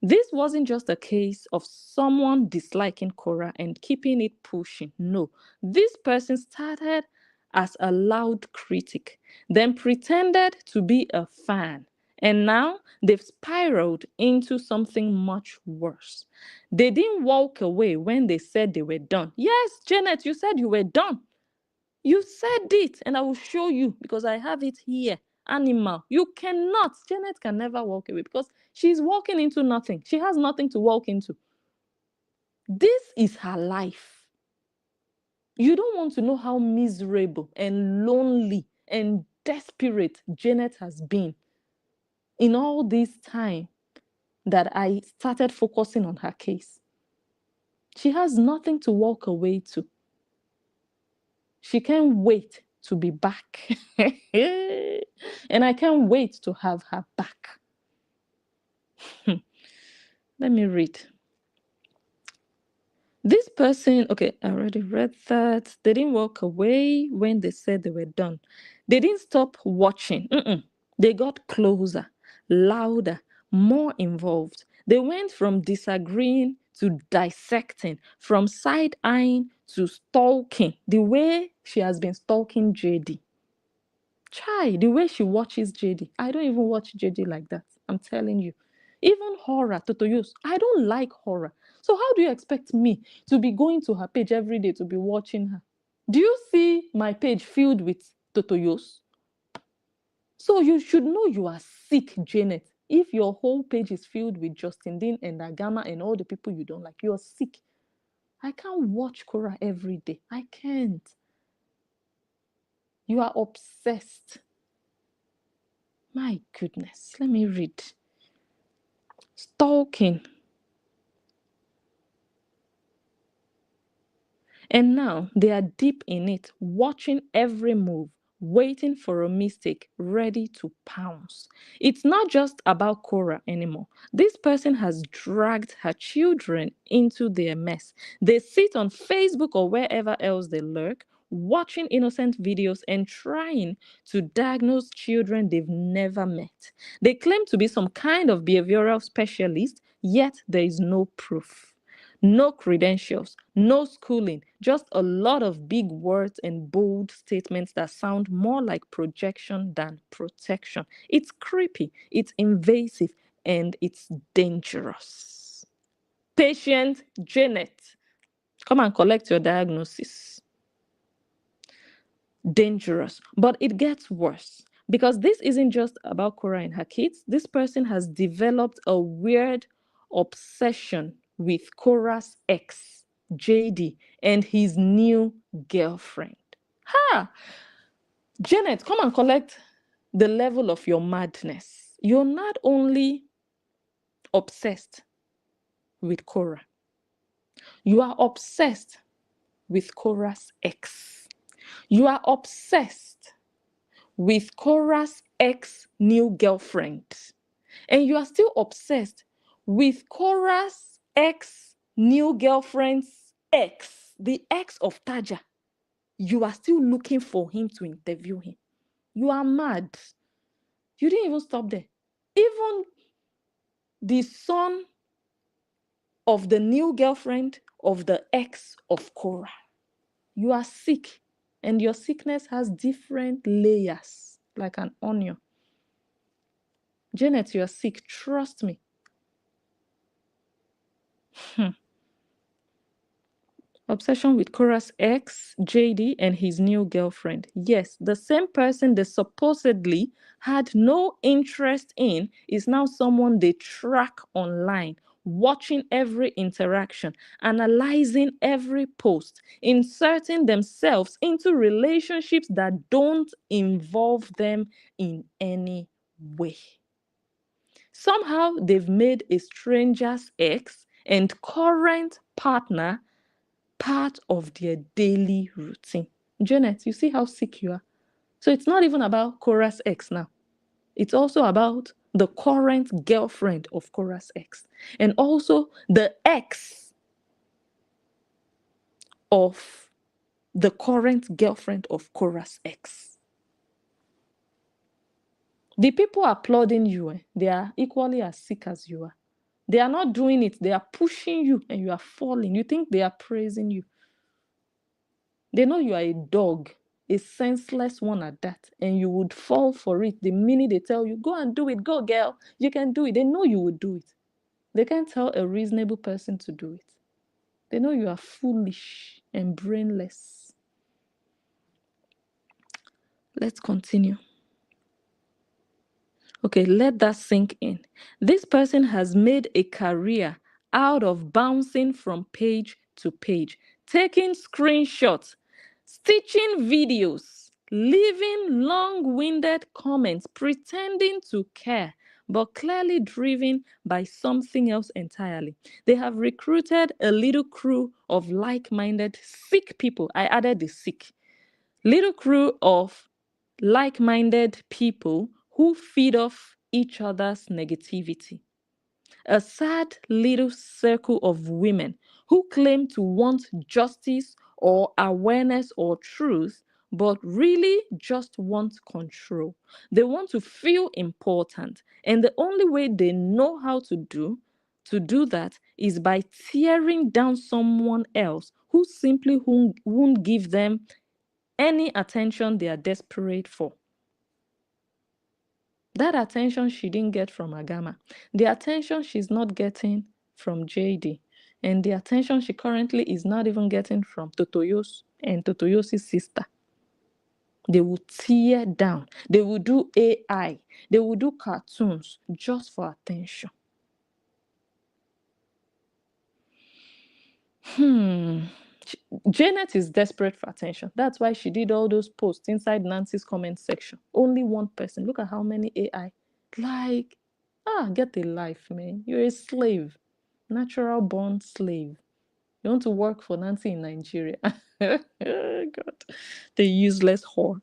This wasn't just a case of someone disliking Cora and keeping it pushing. No, this person started as a loud critic, then pretended to be a fan. And now they've spiraled into something much worse. They didn't walk away when they said they were done. Yes, Janet, you said you were done. You said it, and I will show you because I have it here. Animal. You cannot. Janet can never walk away because she's walking into nothing. She has nothing to walk into. This is her life. You don't want to know how miserable and lonely and desperate Janet has been in all this time that I started focusing on her case. She has nothing to walk away to. She can't wait to be back. And I can't wait to have her back. Let me read. This person, okay, I already read that. They didn't walk away when they said they were done. They didn't stop watching. They got closer, louder, more involved. They went from disagreeing to dissecting, from side-eyeing to stalking, the way she has been stalking JD. Chai, the way she watches JD. I don't even watch JD like that. I'm telling you. Even horror, Totoyos. I don't like horror. So how do you expect me to be going to her page every day to be watching her? Do you see my page filled with Totoyos? So you should know you are sick, Janet. If your whole page is filled with Justin Dean and Agama and all the people you don't like, you're sick. I can't watch Cora every day. I can't. You are obsessed. My goodness. Let me read. Stalking. And now they are deep in it, watching every move, waiting for a mistake, ready to pounce. It's not just about Cora anymore. This person has dragged her children into their mess. They sit on Facebook or wherever else they lurk, watching innocent videos and trying to diagnose children they've never met. They claim to be some kind of behavioral specialist, yet there is no proof. No credentials, no schooling, just a lot of big words and bold statements that sound more like projection than protection. It's creepy, it's invasive, and it's dangerous. Patient Janet, come and collect your diagnosis. Dangerous, but it gets worse. Because this isn't just about Cora and her kids. This person has developed a weird obsession with Cora's ex, JD, and his new girlfriend. Ha! Janet, come and collect the level of your madness. You're not only obsessed with Cora, you are obsessed with Cora's ex. You are obsessed with Cora's ex new girlfriend. And you are still obsessed with Cora's ex new girlfriend's ex, the ex of Taja. You are still looking for him to interview him. You are mad. You didn't even stop there. Even the son of the new girlfriend of the ex of Cora. You are sick, and your sickness has different layers, like an onion. Janet, you are sick. Trust me. Obsession with Cora's ex, JD, and his new girlfriend. Yes, the same person they supposedly had no interest in is now someone they track online, watching every interaction, analyzing every post, inserting themselves into relationships that don't involve them in any way. Somehow they've made a stranger's ex and current partner part of their daily routine. Janet, you see how sick you are? So it's not even about Korah's ex now. It's also about the current girlfriend of Korah's ex. And also the ex of the current girlfriend of Korah's ex. The people applauding you, they are equally as sick as you are. They are not doing it. They are pushing you and you are falling. You think they are praising you. They know you are a dog, a senseless one at that, and you would fall for it the minute they tell you, go and do it, go girl, you can do it. They know you would do it. They can't tell a reasonable person to do it. They know you are foolish and brainless. Let's continue. Okay, let that sink in. This person has made a career out of bouncing from page to page, taking screenshots, stitching videos, leaving long-winded comments, pretending to care, but clearly driven by something else entirely. They have recruited a little crew of like-minded sick people. I added the sick. Little crew of like-minded people who feed off each other's negativity. A sad little circle of women who claim to want justice or awareness or truth, but really just want control. They want to feel important, and the only way they know how to do that is by tearing down someone else who simply won't give them any attention they are desperate for. That attention she didn't get from Agama. The attention she's not getting from JD. And the attention she currently is not even getting from Totoyos and Totoyos' sister. They will tear down. They will do AI. They will do cartoons just for attention. Janet is desperate for attention. That's why she did all those posts inside Nancy's comment section. Only one person. Look at how many AI. Like, get a life, man. You're a slave. Natural born slave. You want to work for Nancy in Nigeria. God. The useless whore.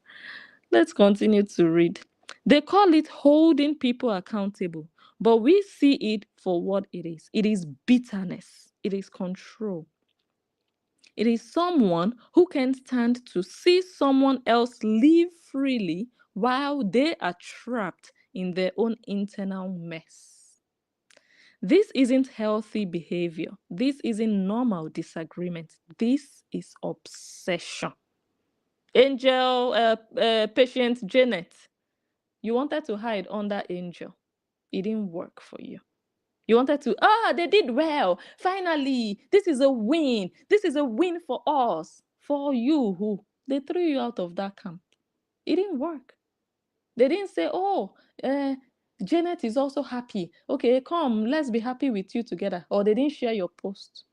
Let's continue to read. They call it holding people accountable, but we see it for what it is. It is bitterness. It is control. It is someone who can stand to see someone else live freely while they are trapped in their own internal mess. This isn't healthy behavior. This isn't normal disagreement. This is obsession. Angel, patient Janet, you wanted to hide under Angel. It didn't work for you. You wanted to, they did well. Finally, this is a win. This is a win for us. For you, who? They threw you out of that camp. It didn't work. They didn't say, Janet is also happy. Okay, come, let's be happy with you together. Or they didn't share your post.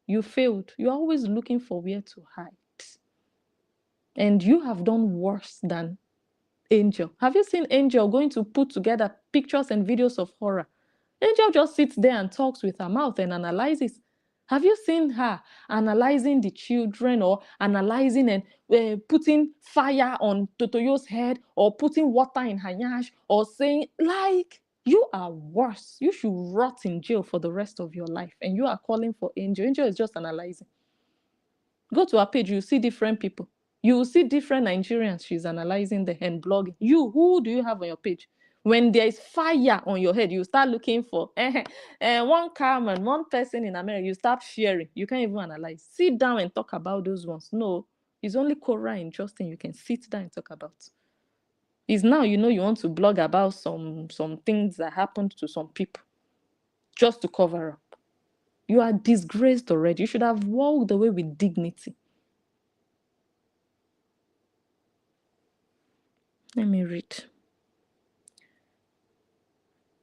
You failed. You're always looking for where to hide. And you have done worse than Angel. Have you seen Angel going to put together pictures and videos of horror? Angel just sits there and talks with her mouth and analyzes. Have you seen her analyzing the children or analyzing and putting fire on Totoyo's head or putting water in her yash or saying, like, you are worse. You should rot in jail for the rest of your life. And you are calling for Angel. Angel is just analyzing. Go to her page, you see different people. You will see different Nigerians she's analyzing the and blogging. You, who do you have on your page? When there is fire on your head, you start looking for one Carmen, one person in America, you start sharing. You can't even analyze. Sit down and talk about those ones. No, it's only Cora and Justin you can sit down and talk about. It's now you want to blog about some things that happened to some people just to cover up. You are disgraced already. You should have walked away with dignity. Let me read.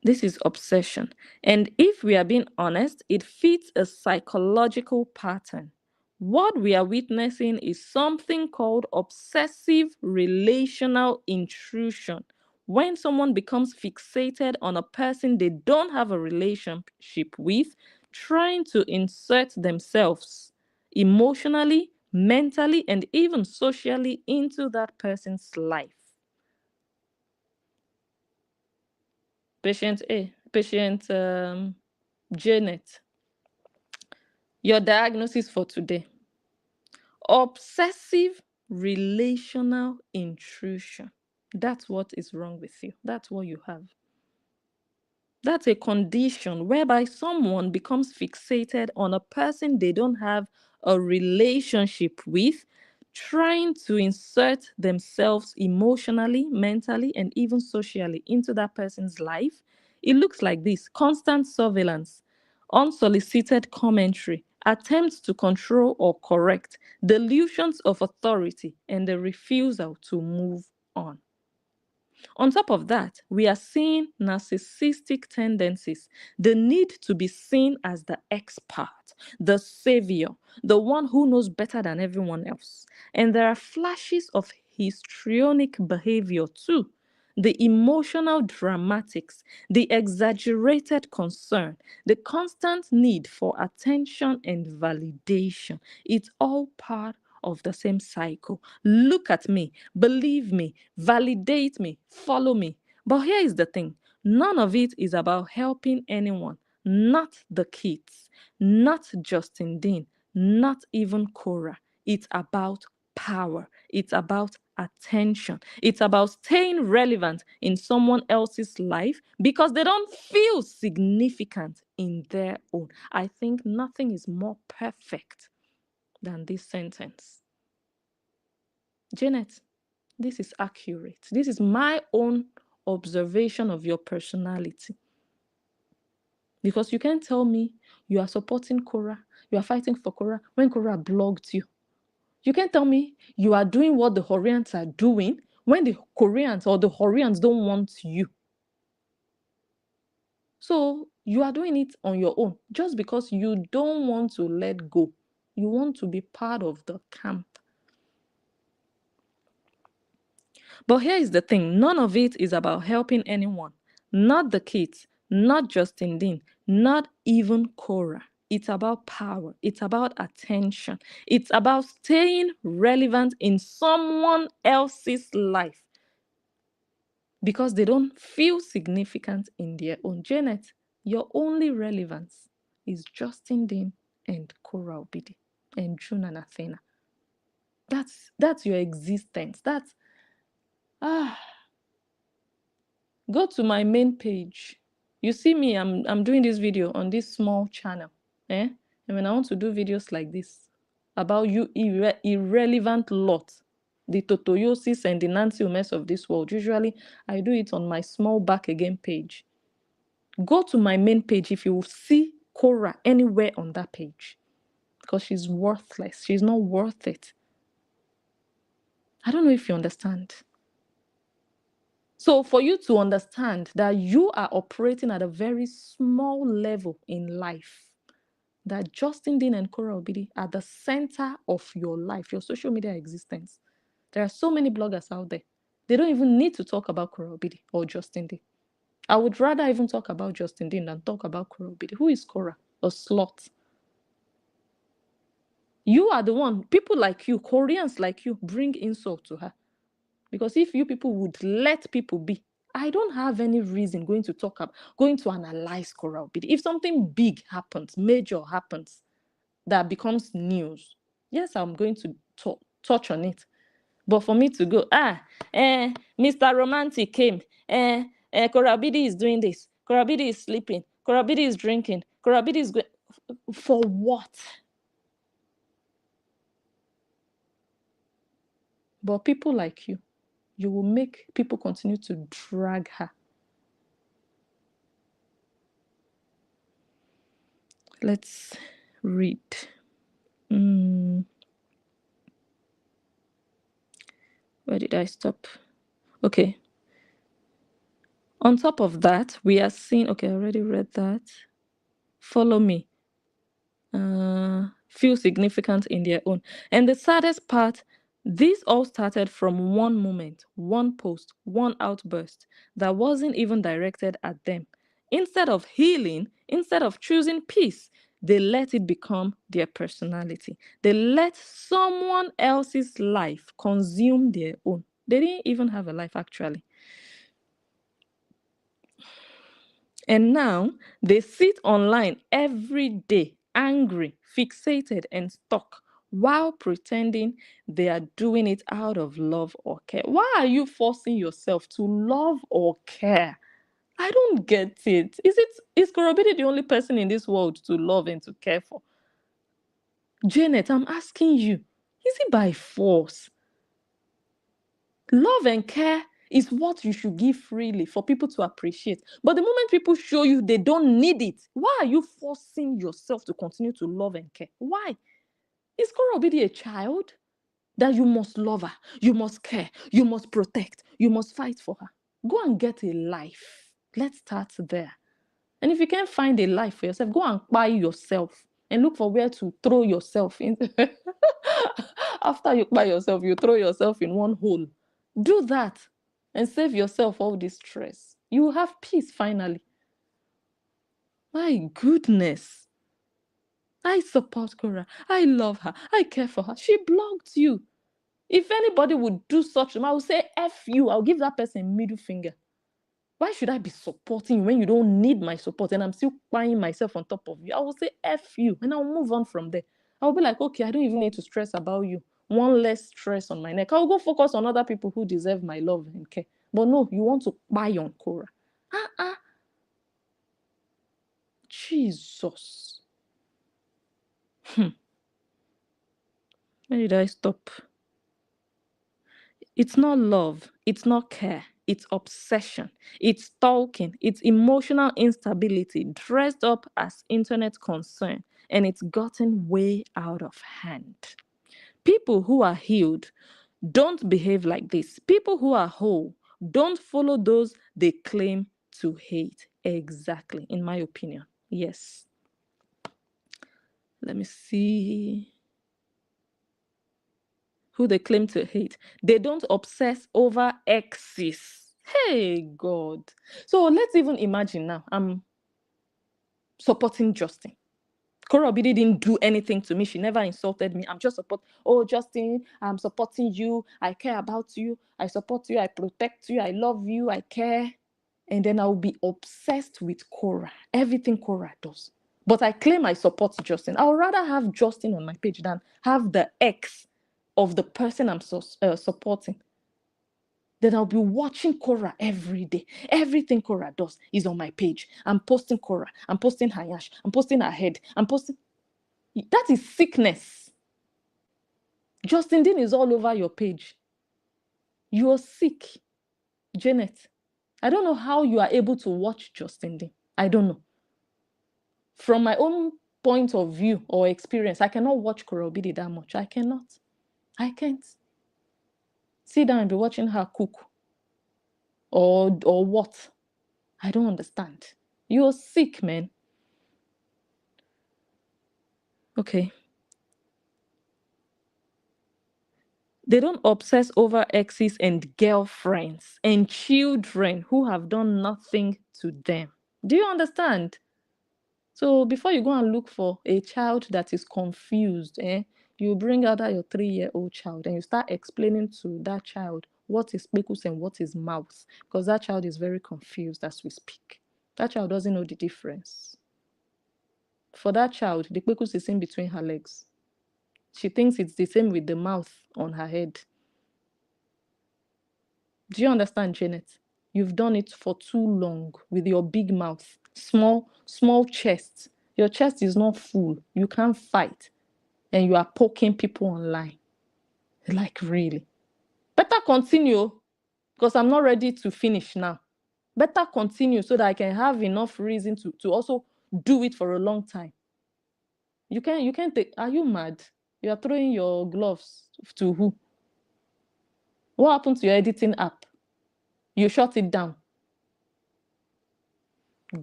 This is obsession. And if we are being honest, it fits a psychological pattern. What we are witnessing is something called obsessive relational intrusion. When someone becomes fixated on a person they don't have a relationship with, trying to insert themselves emotionally, mentally, and even socially into that person's life. Patient Janet, your diagnosis for today: obsessive relational intrusion. That's what is wrong with you. That's what you have. That's a condition whereby someone becomes fixated on a person they don't have a relationship with, trying to insert themselves emotionally, mentally, and even socially into that person's life. It looks like this: constant surveillance, unsolicited commentary, attempts to control or correct, delusions of authority, and the refusal to move on. On top of that, we are seeing narcissistic tendencies, the need to be seen as the expert, the savior, the one who knows better than everyone else. And there are flashes of histrionic behavior too. The emotional dramatics, the exaggerated concern, the constant need for attention and validation. It's all part of the same cycle. Look at me, believe me, validate me, follow me. But here is the thing: none of it is about helping anyone, not the kids, not Justin Dean, not even Cora. It's about power, it's about attention, it's about staying relevant in someone else's life because they don't feel significant in their own. I think nothing is more perfect than this sentence. Janet, this is accurate. This is my own observation of your personality. Because you can't tell me you are supporting Cora, you are fighting for Cora when Cora blocked you. You can't tell me you are doing what the Horians are doing when the Koreans or the Horians don't want you. So you are doing it on your own just because you don't want to let go. You want to be part of the camp. But here is the thing: none of it is about helping anyone, not the kids, not Justin Dean, not even Cora. It's about power, it's about attention, it's about staying relevant in someone else's life because they don't feel significant in their own. Janet, your only relevance is Justin Dean and Cora Obidi and June and Athena. That's your existence. That's go to my main page. You see me, I'm doing this video on this small channel. And when I want to do videos like this about you irrelevant lot, the Totoyosis and the Nancy Umes of this world, usually I do it on my small back again page. Go to my main page if you see Cora anywhere on that page, because she's worthless. She's not worth it. I don't know if you understand. So for you to understand that you are operating at a very small level in life, that Justin Dean and Cora Obidi are the center of your life, your social media existence. There are so many bloggers out there. They don't even need to talk about Cora Obidi or Justin Dean. I would rather even talk about Justin Dean than talk about Cora Obidi. Who is Cora? A slut. You are the one. People like you, Koreans like you, bring insult to her. Because if you people would let people be, I don't have any reason going to analyze Cora Obidi. If something big happens, major happens, that becomes news, yes, I'm going to touch on it. But for me to go, Mr. Romantic came, Cora Obidi is doing this, Cora Obidi is sleeping, Cora Obidi is drinking, Cora Obidi is going, for what? But people like you will make people continue to drag her. Let's read. Where did I stop? Okay. On top of that, we are seeing, okay, I already read that. Follow me. Feel significant in their own. And the saddest part, this all started from one moment, one post, one outburst that wasn't even directed at them. Instead of healing, instead of choosing peace, they let it become their personality. They let someone else's life consume their own. They didn't even have a life, actually. And now they sit online every day, angry, fixated, and stuck, while pretending they are doing it out of love or care. Why are you forcing yourself to love or care? I don't get it. Is Korobidi the only person in this world to love and to care for? Janet, I'm asking you, is it by force? Love and care is what you should give freely for people to appreciate. But the moment people show you they don't need it, why are you forcing yourself to continue to love and care? Why? Is Cora Obidi a child that you must love her, you must care, you must protect, you must fight for her? Go and get a life. Let's start there. And if you can't find a life for yourself, go and buy yourself and look for where to throw yourself in. After you buy yourself, you throw yourself in one hole. Do that and save yourself all this stress. You will have peace finally. My goodness. I support Cora. I love her. I care for her. She blocked you. If anybody would do such, I would say F you. I'll give that person a middle finger. Why should I be supporting you when you don't need my support and I'm still buying myself on top of you? I will say F you and I'll move on from there. I'll be like, okay, I don't even need to stress about you. One less stress on my neck. I'll go focus on other people who deserve my love and care. But no, you want to buy on Cora. Jesus. Where did I stop? It's not love. It's not care. It's obsession. It's stalking. It's emotional instability dressed up as internet concern. And it's gotten way out of hand. People who are healed don't behave like this. People who are whole don't follow those they claim to hate. Exactly, in my opinion. Yes. Let me see who they claim to hate. They don't obsess over exes. Hey, God. So let's even imagine now I'm supporting Justin. Cora Obidi didn't do anything to me. She never insulted me. I'm just Justin, I'm supporting you. I care about you. I support you. I protect you. I love you. I care. And then I'll be obsessed with Cora. Everything Cora does. But I claim I support Justin. I would rather have Justin on my page than have the ex of the person I'm supporting. Then I'll be watching Cora every day. Everything Cora does is on my page. I'm posting Cora. I'm posting Hayash. I'm posting her head. I'm posting. That is sickness. Justin Dean is all over your page. You're sick. Janet, I don't know how you are able to watch Justin Dean. I don't know. From my own point of view or experience, I cannot watch Cora Obidi that much. I cannot. I can't. Sit down and be watching her cook. Or what? I don't understand. You're sick, man. Okay. They don't obsess over exes and girlfriends and children who have done nothing to them. Do you understand? So before you go and look for a child that is confused, you bring out your 3-year-old child and you start explaining to that child what is pekus and what is mouth, because that child is very confused as we speak. That child doesn't know the difference. For that child, the pekus is in between her legs. She thinks it's the same with the mouth on her head. Do you understand, Janet? You've done it for too long with your big mouth, small chest. Your chest is not full. You can't fight. And you are poking people online. Like, really? Better continue, because I'm not ready to finish now. Better continue so that I can have enough reason to also do it for a long time. You can't take. Are you mad? You are throwing your gloves to who? What happened to your editing app? You shut it down.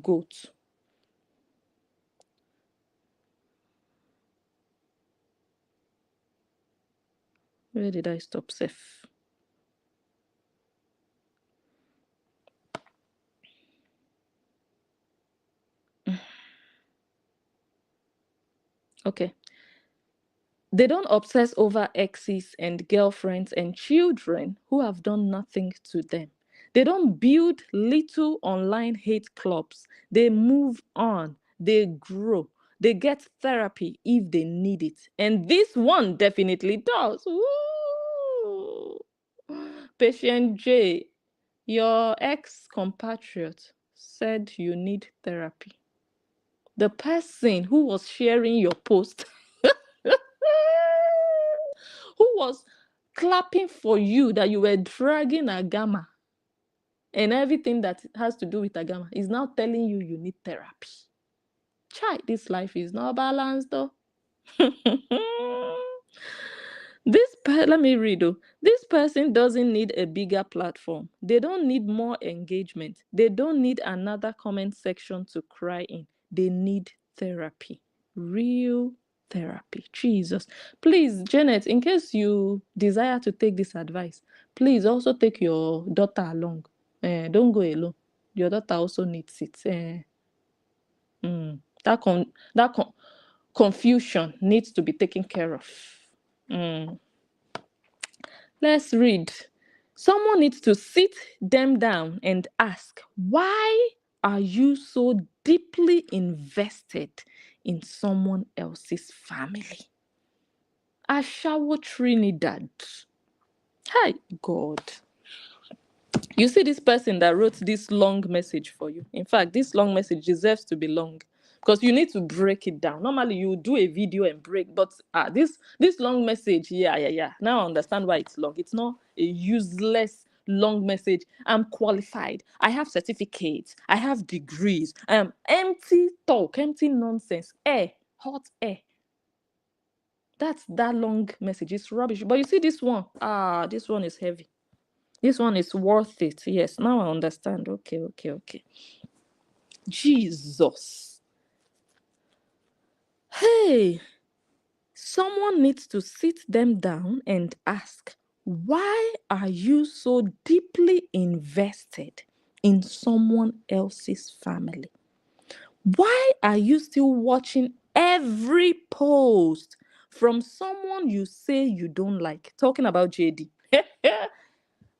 Goat. Where did I stop safe? Okay. They don't obsess over exes and girlfriends and children who have done nothing to them. They don't build little online hate clubs. They move on. They grow. They get therapy if they need it. And this one definitely does. Woo! Patient J, your ex-compatriot said you need therapy. The person who was sharing your post who was clapping for you that you were dragging Agama and everything that has to do with Agama is now telling you you need therapy. Chai, this life is not balanced though. Let me read. This person doesn't need a bigger platform. They don't need more engagement. They don't need another comment section to cry in. They need therapy. Real therapy. Jesus. Please, Janet, in case you desire to take this advice, please also take your daughter along. Don't go alone. Your daughter also needs it. That confusion needs to be taken care of. Let's read. Someone needs to sit them down and ask, why are you so deeply invested in someone else's family? Ashawo Trinidad. Hi, God. You see this person that wrote this long message for you. In fact, this long message deserves to be long because you need to break it down. Normally, you do a video and break, but this long message, yeah. Now I understand why it's long. It's not a useless long message. I'm qualified. I have certificates. I have degrees. I am empty talk, empty nonsense. Hot air. That's that long message. It's rubbish. But you see this one? This one is heavy. This one is worth it. Yes, now I understand. Okay. Jesus. Hey, someone needs to sit them down and ask, why are you so deeply invested in someone else's family? Why are you still watching every post from someone you say you don't like? Talking about JD.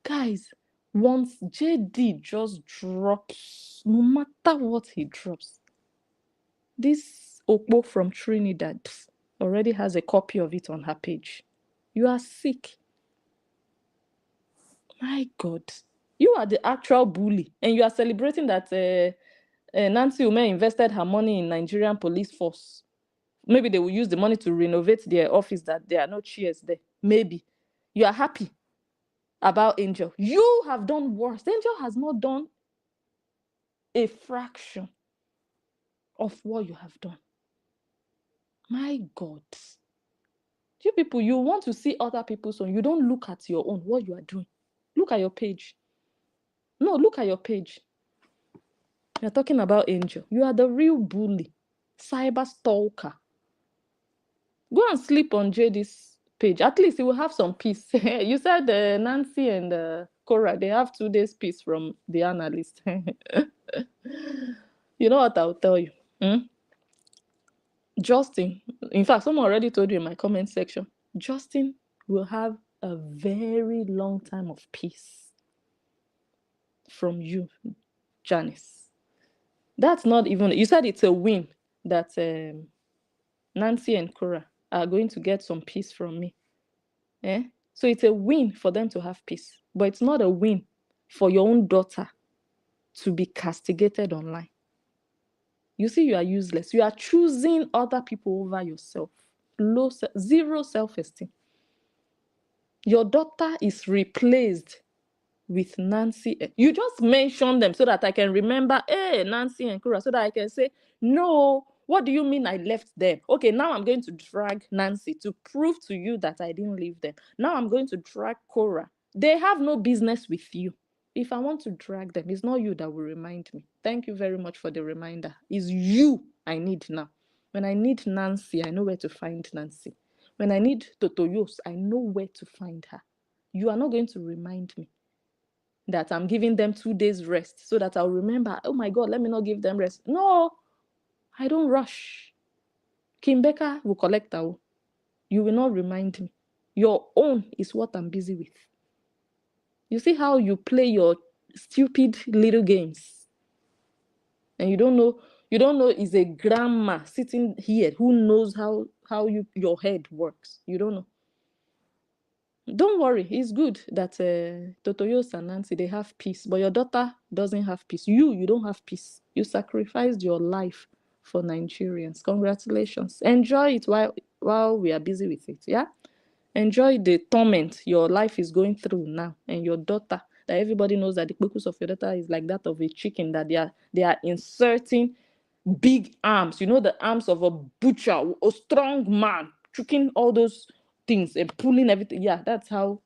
Guys, once JD just drops, no matter what he drops, this Okpo from Trinidad already has a copy of it on her page. You are sick. My God. You are the actual bully, and you are celebrating that Nancy Ume invested her money in Nigerian police force. Maybe they will use the money to renovate their office, that there are no chairs there. Maybe. You are happy about Angel. You have done worse. Angel has not done a fraction of what you have done. My God. You people, you want to see other people's own. You don't look at your own, what you are doing. Look at your page. No, look at your page. You're talking about Angel. You are the real bully. Cyber stalker. Go and sleep on JD's page. At least you will have some peace. You said Nancy and Cora, they have 2 days peace from the analyst. You know what I'll tell you? Justin, in fact, someone already told you in my comment section, Justin will have a very long time of peace from you, Janice. That's not even, you said it's a win that Nancy and Cora are going to get some peace from me. So it's a win for them to have peace, but it's not a win for your own daughter to be castigated online. You see, you are useless. You are choosing other people over yourself. Zero self-esteem. Your daughter is replaced with Nancy. You just mention them so that I can remember, Nancy and Cora, so that I can say, no, what do you mean I left them? Okay, now I'm going to drag Nancy to prove to you that I didn't leave them. Now I'm going to drag Cora. They have no business with you. If I want to drag them, it's not you that will remind me. Thank you very much for the reminder. It's you I need now. When I need Nancy, I know where to find Nancy. When I need Totoyos, I know where to find her. You are not going to remind me that I'm giving them 2 days rest so that I'll remember, oh my God, let me not give them rest. No, I don't rush. Kim Becker will collect her. You will not remind me. Your own is what I'm busy with. You see how you play your stupid little games. And you don't know is a grandma sitting here who knows how your head works. You don't know. Don't worry, it's good that Totoyos and Nancy, they have peace, but your daughter doesn't have peace. You don't have peace. You sacrificed your life for Nigerians. Congratulations. Enjoy it while we are busy with it, yeah? Enjoy the torment your life is going through now, and your daughter, that everybody knows that the purpose of your daughter is like that of a chicken, that they are inserting big arms, the arms of a butcher, a strong man, choking all those things and pulling everything. Yeah, that's how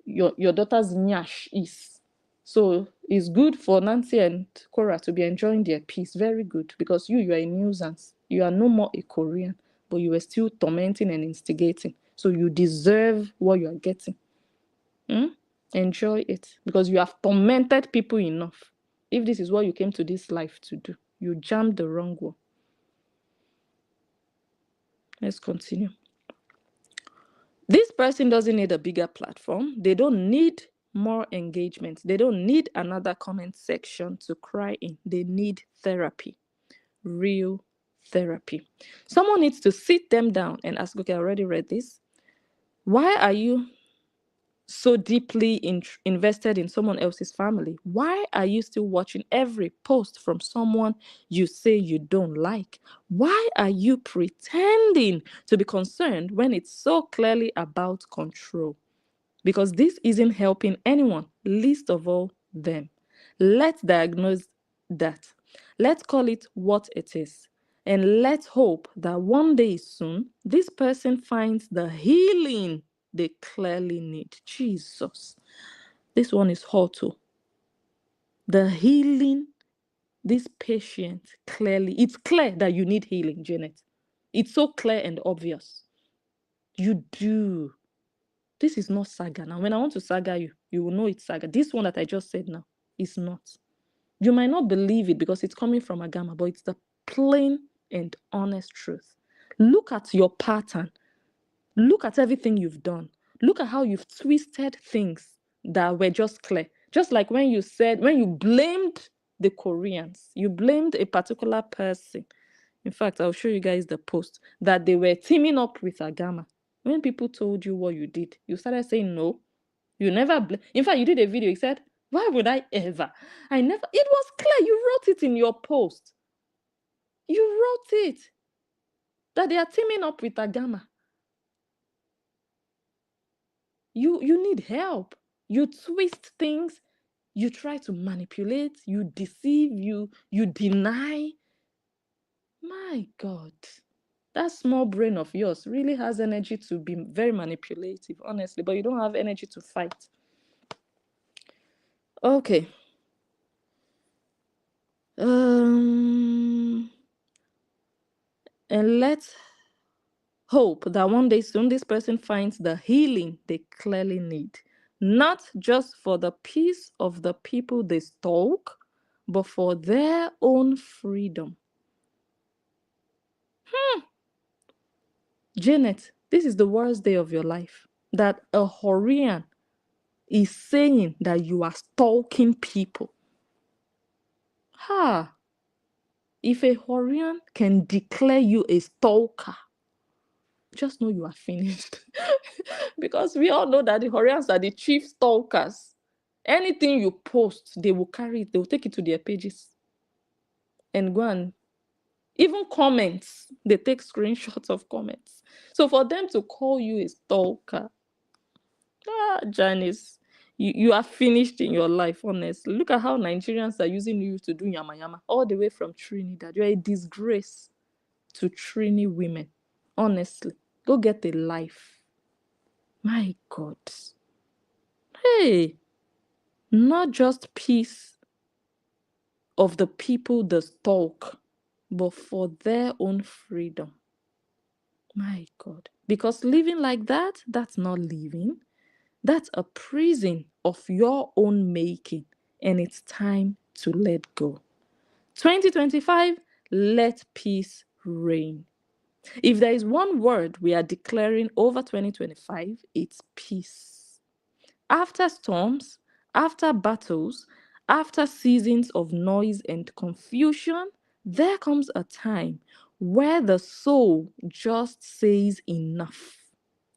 your daughter's nyash is. So it's good for Nancy and Cora to be enjoying their peace. Very good, because you are a nuisance. You are no more a Korean, but you are still tormenting and instigating. So you deserve what you are getting. Enjoy it, because you have tormented people enough. If this is what you came to this life to do, you jammed the wrong one. Let's continue. This person doesn't need a bigger platform. They don't need more engagement. They don't need another comment section to cry in. They need therapy, real therapy. Someone needs to sit them down and ask, okay, I already read this. Why are you so deeply invested in someone else's family? Why are you still watching every post from someone you say you don't like? Why are you pretending to be concerned when it's so clearly about control? Because this isn't helping anyone, least of all them. Let's diagnose that. Let's call it what it is. And let's hope that one day soon, this person finds the healing they clearly need. Jesus. This one is hot too. The healing, this patient clearly, it's clear that you need healing, Janet. It's so clear and obvious. You do. This is not saga. Now, when I want to saga you, you will know it's saga. This one that I just said now is not. You might not believe it because it's coming from Agama, but it's the plain and honest truth. Look at your pattern. Look at everything you've done. Look at how you've twisted things that were just clear. Just like when you blamed the Koreans, you blamed a particular person. In fact, I'll show you guys the post that they were teaming up with Agama. When people told you what you did, you started saying no. You never. In fact, you did a video. You said, "Why would I ever? I never." It was clear. You wrote it in your post. You wrote it that they are teaming up with Agama. You need help. You twist things. You try to manipulate. You deceive. You deny. My God. That small brain of yours really has energy to be very manipulative, honestly, but you don't have energy to fight. Okay. And let's hope that one day soon this person finds the healing they clearly need. Not just for the peace of the people they stalk, but for their own freedom. Janet, this is the worst day of your life. That a Horian is saying that you are stalking people. If a Horian can declare you a stalker, just know you are finished. Because we all know that the Horians are the chief stalkers. Anything you post, they will carry it, they will take it to their pages and go and even comments, they take screenshots of comments. So for them to call you a stalker, Janice, you are finished in your life, honestly. Look at how Nigerians are using you to do yama yama, all the way from Trinidad. You are a disgrace to Trini women. Honestly, go get a life. My God. Hey, Not just peace of the people that talk, but for their own freedom. My God. Because living like that, that's not living. That's a prison of your own making. And it's time to let go. 2025, let peace reign. If there is one word we are declaring over 2025, it's peace. After storms, after battles, after seasons of noise and confusion, there comes a time where the soul just says enough.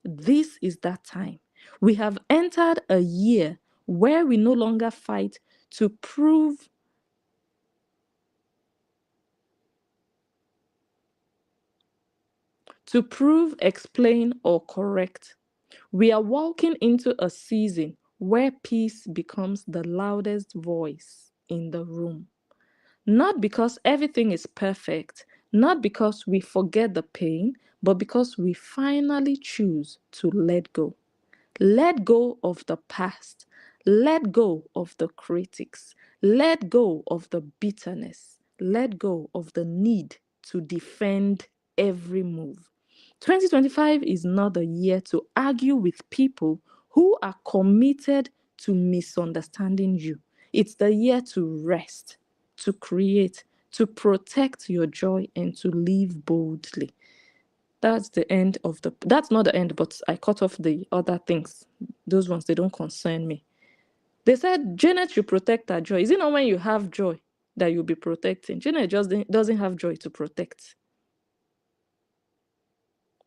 This is that time. We have entered a year where we no longer fight to prove, explain, or correct. We are walking into a season where peace becomes the loudest voice in the room. Not because everything is perfect, not because we forget the pain, but because we finally choose to let go. Let go of the past. Let go of the critics. Let go of the bitterness. Let go of the need to defend every move. 2025 is not the year to argue with people who are committed to misunderstanding you. It's the year to rest, to create, to protect your joy, and to live boldly. That's not the end, but I cut off the other things. Those ones, they don't concern me. They said Janet should protect her joy. Is it not when you have joy that you'll be protecting? Janet just doesn't have joy to protect.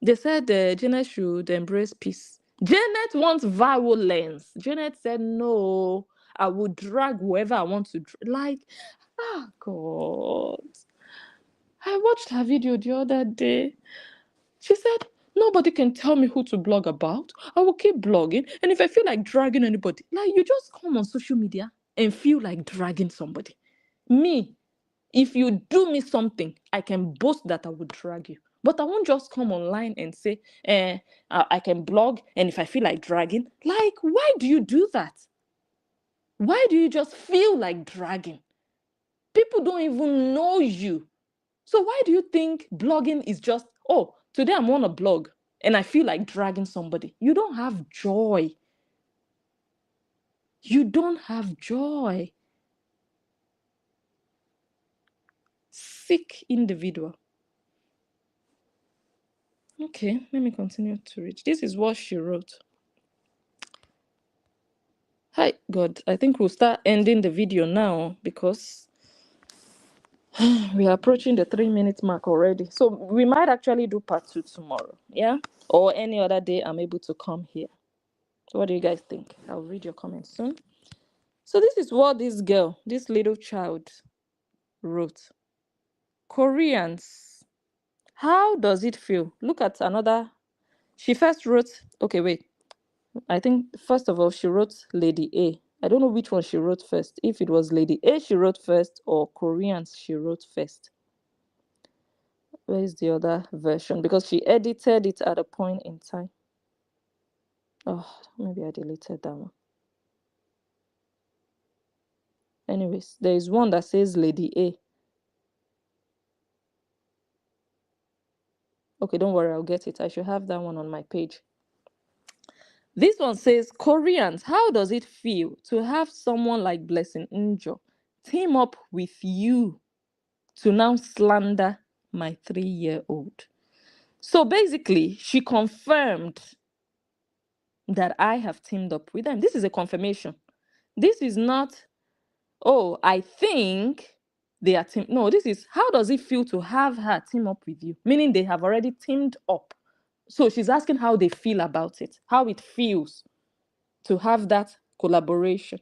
They said Janet should embrace peace. Janet wants violence. Janet said, no, I will drag whoever I want to. God. I watched her video the other day. She said, nobody can tell me who to blog about. I will keep blogging. And if I feel like dragging anybody, you just come on social media and feel like dragging somebody. Me, if you do me something, I can boast that I would drag you. But I won't just come online and say, I can blog, and if I feel like dragging, why do you do that? Why do you just feel like dragging? People don't even know you. So why do you think blogging is just, oh, today I'm on a blog and I feel like dragging somebody? You don't have joy. You don't have joy. Sick individual. Okay, let me continue to read. This is what she wrote. Hi, God. I think we'll start ending the video now because we are approaching the 3-minute mark already. So we might actually do part 2 tomorrow, yeah? Or any other day I'm able to come here. What do you guys think? I'll read your comments soon. So this is what this girl, this little child, wrote. Koreans, how does it feel? Look at another. She first wrote, okay, wait. I think, first of all, she wrote Lady A. I don't know which one she wrote first. If it was Lady A she wrote first or Koreans she wrote first. Where is the other version? Because she edited it at a point in time. Oh, maybe I deleted that one. Anyways, there is one that says Lady A. Okay, don't worry, I'll get it. I should have that one on my page. This one says, Koreans, how does it feel to have someone like Blessing Njo team up with you to now slander my 3-year-old? So basically, she confirmed that I have teamed up with them. This is a confirmation. This is not, oh, I think they are team. No, this is, how does it feel to have her team up with you? Meaning they have already teamed up. So she's asking how they feel about it, how it feels to have that collaboration.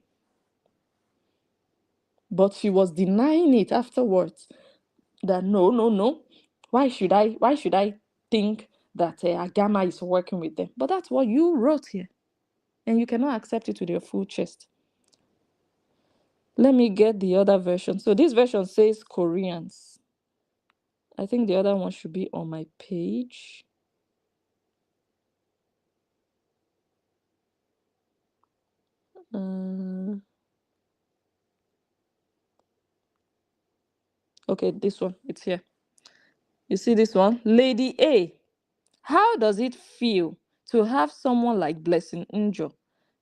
But she was denying it afterwards. That no. Why should I think that Agama is working with them? But that's what you wrote here. And you cannot accept it with your full chest. Let me get the other version. So this version says Koreans. I think the other one should be on my page. Okay, this one, it's here. You see this one? Lady A, how does it feel to have someone like Blessing Njo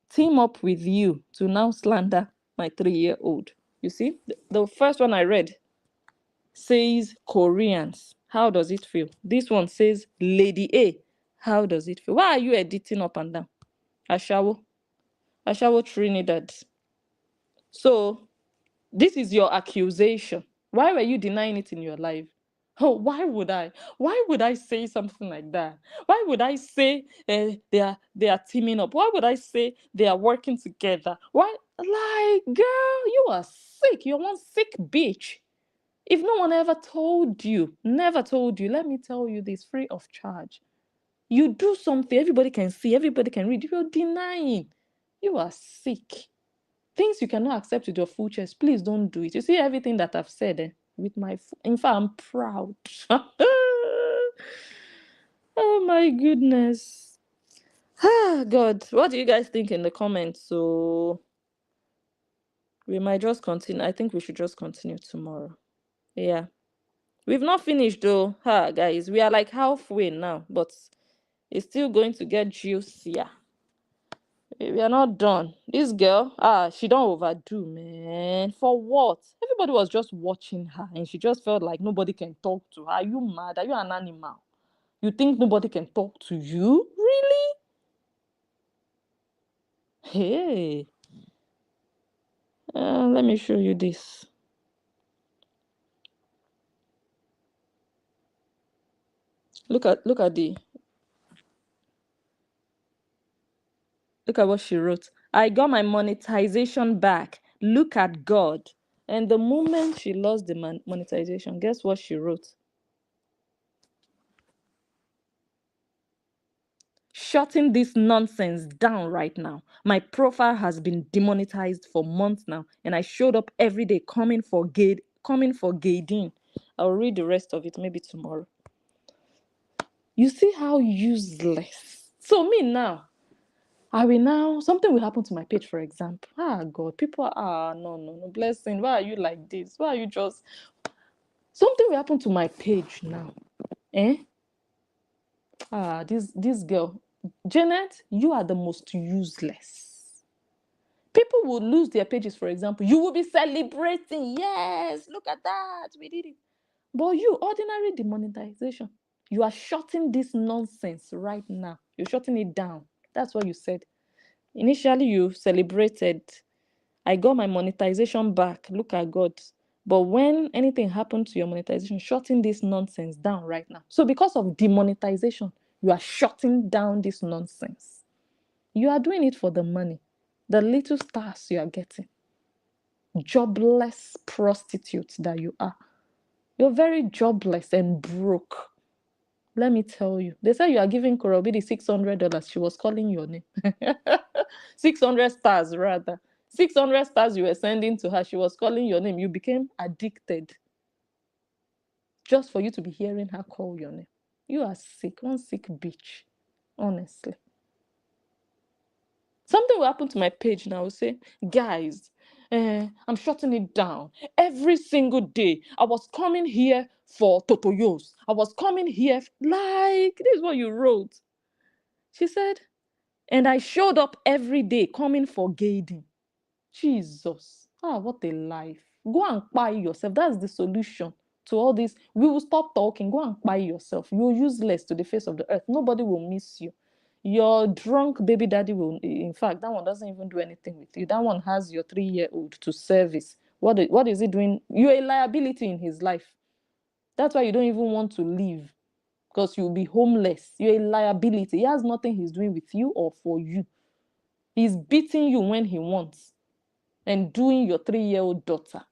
team up with you to now slander my 3-year-old? You see, the first one I read says Koreans. How does it feel? This one says Lady A. How does it feel? Why are you editing up and down? Ashawo Trinidad. So this is your accusation. Why were you denying it in your life? Oh, why would I? Why would I say something like that? Why would I say they are teaming up? Why would I say they are working together? Why? Like, girl, you are sick. You're one sick bitch. If no one ever told you, never told you, let me tell you this free of charge. You do something, everybody can see, everybody can read. You're denying. You are sick. Things you cannot accept with your full chest, please don't do it. You see everything that I've said with my, in fact, I'm proud. Oh my goodness. Ah, God, what do you guys think in the comments? So we might just continue. I think we should just continue tomorrow. Yeah. We've not finished though, guys. We are like halfway now, but it's still going to get juicier. We are not done. This girl, she don't overdo, man. For what? Everybody was just watching her, and she just felt like nobody can talk to her. Are you mad? Are you an animal? You think nobody can talk to you? Really? Hey. Let me show you this. Look at what she wrote. I got my monetization back. Look at God. And the moment she lost the monetization, guess what she wrote? Shutting this nonsense down right now. My profile has been demonetized for months now, and I showed up every day coming for Gaydin. I'll read the rest of it maybe tomorrow. You see how useless. So me now, something will happen to my page, for example. God, people are, no, Blessing, why are you like this? Why are you just, something will happen to my page now. This girl, Janet, you are the most useless. People will lose their pages, for example. You will be celebrating. Yes, look at that. We did it. But you, ordinary demonetization, you are shutting this nonsense right now. You're shutting it down. That's what you said. Initially, you celebrated. I got my monetization back. Look at God. But when anything happened to your monetization, shutting this nonsense down right now. So because of demonetization, you are shutting down this nonsense. You are doing it for the money. The little stars you are getting. Jobless prostitutes that you are. You're very jobless and broke. Let me tell you. They said you are giving Korobidi $600. She was calling your name. 600 stars, rather. 600 stars you were sending to her. She was calling your name. You became addicted. Just for you to be hearing her call your name. You are sick. One sick bitch. Honestly. Something will happen to my page now. I will say, guys, I'm shutting it down. Every single day, I was coming here for Totoyos. I was coming here, like, this is what you wrote. She said, and I showed up every day coming for Gaydin. Jesus. What a life. Go and buy yourself. That's the solution to all this. We will stop talking. Go and buy yourself. You're useless to the face of the earth. Nobody will miss you. Your drunk baby daddy will, in fact, that one doesn't even do anything with you. That one has your 3-year-old to service. What is he doing? You're a liability in his life. That's why you don't even want to leave, because you'll be homeless. You're a liability. He has nothing he's doing with you or for you. He's beating you when he wants and doing your 3-year-old daughter.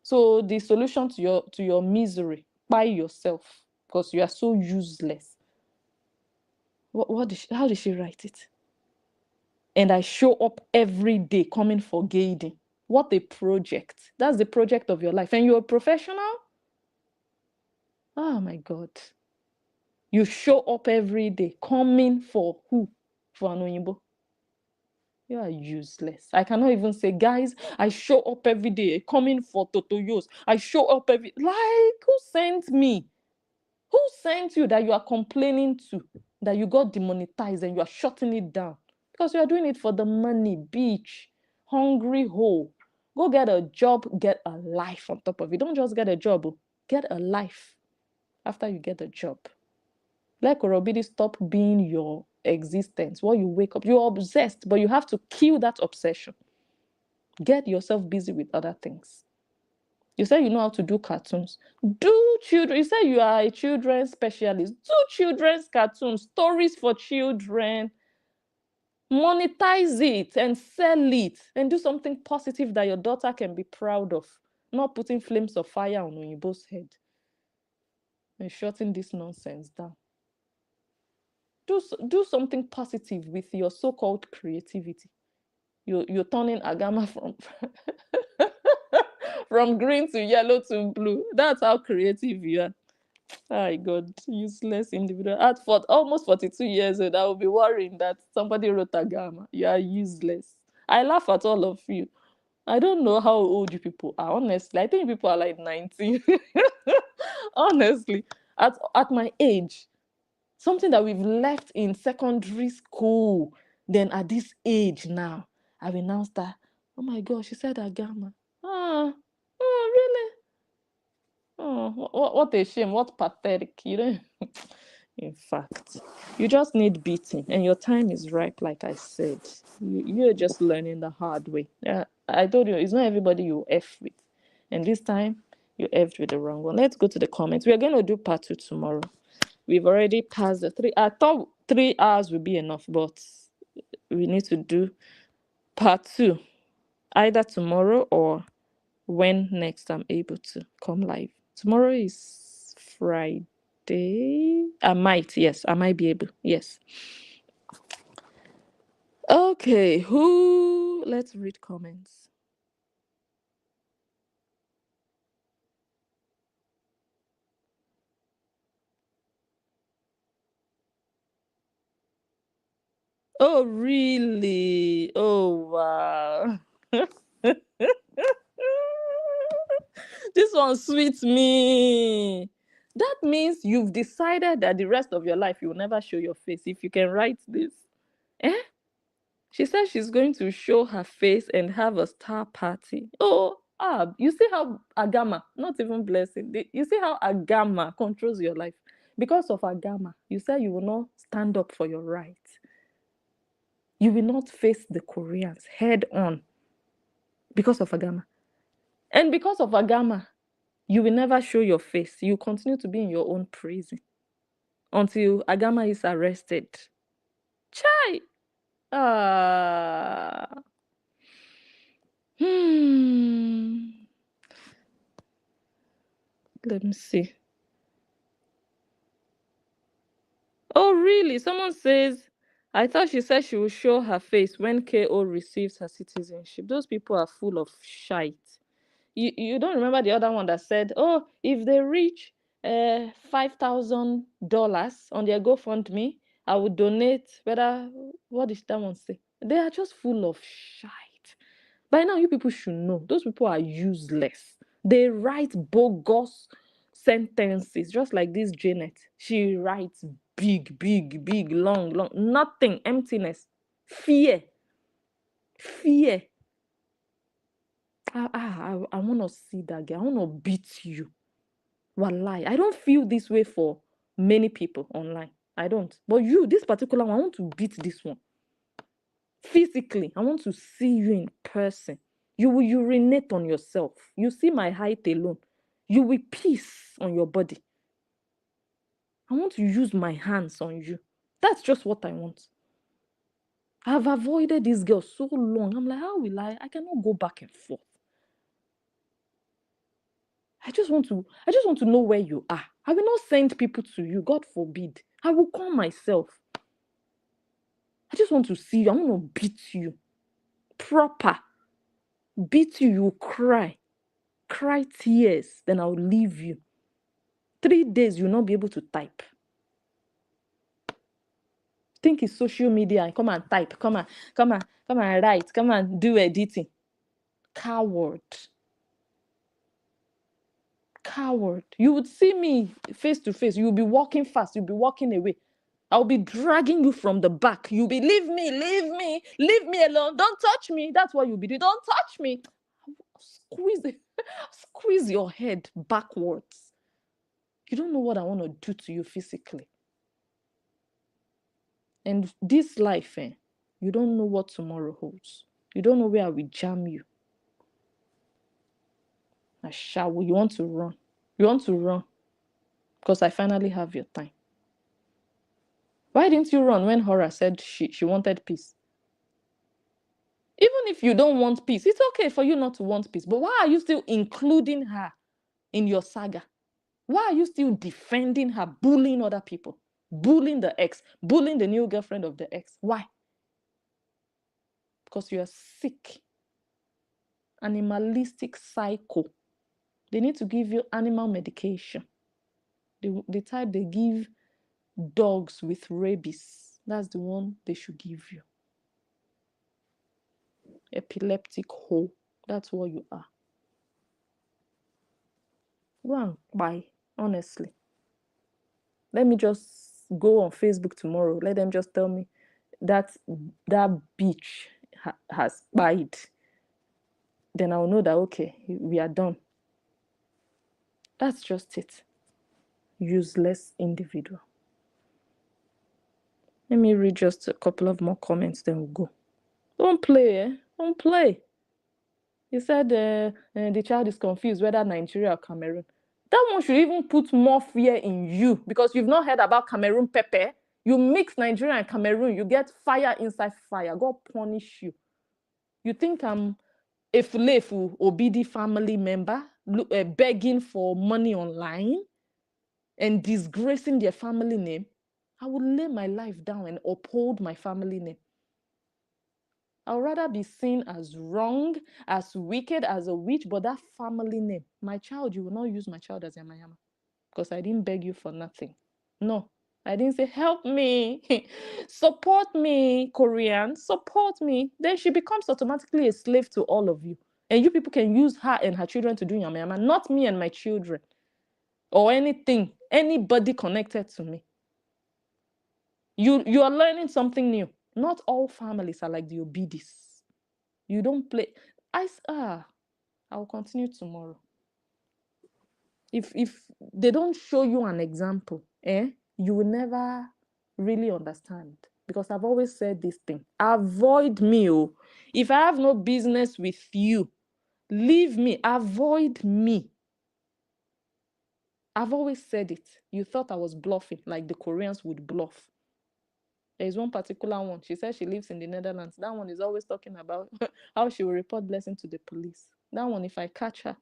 So the solution to your misery, buy yourself, because you are so useless. How did she write it? And I show up every day coming for Gaydin. What a project. That's the project of your life. And you're a professional? Oh my God. You show up every day coming for who? For Anoyimbo. You are useless. I cannot even say, guys, I show up every day, coming for Totoyos. I show up every... Like, who sent me? Who sent you that you are complaining to? That you got demonetized and you are shutting it down? Because you are doing it for the money, bitch. Hungry hole. Go get a job, get a life on top of it. Don't just get a job, get a life after you get a job. Let Korobidi stop being your existence. While you wake up, you're obsessed, but you have to kill that obsession. Get yourself busy with other things. You say you know how to do cartoons. Do children. You say you are a children's specialist. Do children's cartoons, stories for children. Monetize it and sell it and do something positive that your daughter can be proud of. Not putting flames of fire on Oyinbo's head and shutting this nonsense down. Do something positive with your so-called creativity. You're turning Agama from green to yellow to blue. That's how creative you are. My God, useless individual. At almost 42 years old, I will be worrying that somebody wrote Agama. You are useless. I laugh at all of you. I don't know how old you people are. Honestly, I think people are like 19. Honestly, at my age, something that we've left in secondary school, then at this age now, I will now start, oh my gosh, she said Agama. Oh, really? Oh, what a shame. What pathetic. You know? In fact, you just need beating, and your time is ripe, like I said. You're just learning the hard way. Yeah, I told you, it's not everybody you F with. And this time, you F'd with the wrong one. Let's go to the comments. We are going to do part 2 tomorrow. We've already passed the 3. I thought 3 hours would be enough, but we need to do part 2 either tomorrow or when next I'm able to come live. Tomorrow is Friday. I might be able. Yes. Okay, let's read comments. Oh, really? Oh, wow. This one sweets me. That means you've decided that the rest of your life you will never show your face. If you can write this. She said she's going to show her face and have a star party. Oh, you see how Agama, not even blessing, you see how Agama controls your life. Because of Agama, you say you will not stand up for your rights. You will not face the Koreans head on because of Agama. And because of Agama, you will never show your face. You continue to be in your own prison until Agama is arrested. Chai! Let me see. Oh, really? Someone says, I thought she said she will show her face when KO receives her citizenship. Those people are full of shite. You don't remember the other one that said, oh, if they reach $5,000 on their GoFundMe, I would donate. What did that one say? They are just full of shite. By now, you people should know. Those people are useless. They write bogus sentences, just like this Janet. She writes big, big, big, long, long. Nothing. Emptiness. Fear. I want to see that girl. I want to beat you. Wallahi. I don't feel this way for many people online. I don't. But you, this particular one, I want to beat this one. Physically, I want to see you in person. You will urinate on yourself. You see my height alone. You will piss on your body. I want to use my hands on you. That's just what I want. I've avoided this girl so long. I'm like, how will I? I cannot go back and forth. I just want to know where you are. I will not send people to you. God forbid. I will come myself. I just want to see you. I want to beat you. Proper. Beat you, you will cry. Cry tears. Then I'll leave you. 3 days, you'll not be able to type. Think it's social media and come and type, come and write, come and do editing. Coward. Coward. You would see me face to face. You'll be walking fast. You'll be walking away. I'll be dragging you from the back. You'll be, leave me alone. Don't touch me. That's what you'll be doing. Don't touch me. Squeeze your head backwards. You don't know what I want to do to you physically. And this life, you don't know what tomorrow holds. You don't know where I will jam you. I shall. You want to run. You want to run. Because I finally have your time. Why didn't you run when Hora said she wanted peace? Even if you don't want peace, it's okay for you not to want peace. But why are you still including her in your saga? Why are you still defending her, bullying other people? Bullying the ex, bullying the new girlfriend of the ex. Why? Because you are sick. Animalistic psycho. They need to give you animal medication. The type they give dogs with rabies. That's the one they should give you. Epileptic hoe. That's what you are. Go and buy, honestly. Let me just go on Facebook tomorrow. Let them just tell me that bitch has spied. Then I'll know that, okay, we are done. That's just it. Useless individual. Let me read just a couple of more comments, then we'll go. Don't play, Don't play. He said the child is confused whether Nigeria or Cameroon. That one should even put more fear in you because you've not heard about Cameroon pepper. You mix Nigeria and Cameroon, you get fire inside fire. God punish you. You think I'm a Fulefu Obidi family member begging for money online and disgracing their family name? I would lay my life down and uphold my family name. I would rather be seen as wrong, as wicked, as a witch, but that family name, my child, you will not use my child as Yamayama because I didn't beg you for nothing. No, I didn't say, help me, support me, Korean, support me. Then she becomes automatically a slave to all of you. And you people can use her and her children to do Yamayama, not me and my children or anything, anybody connected to me. You are learning something new. Not all families are like the Obidis. You don't play. I'll continue tomorrow. If they don't show you an example, you will never really understand. Because I've always said this thing. Avoid me. If I have no business with you, leave me. Avoid me. I've always said it. You thought I was bluffing, like the Koreans would bluff. There is one particular one. She says she lives in the Netherlands. That one is always talking about how she will report Blessing to the police. That one, if I catch her,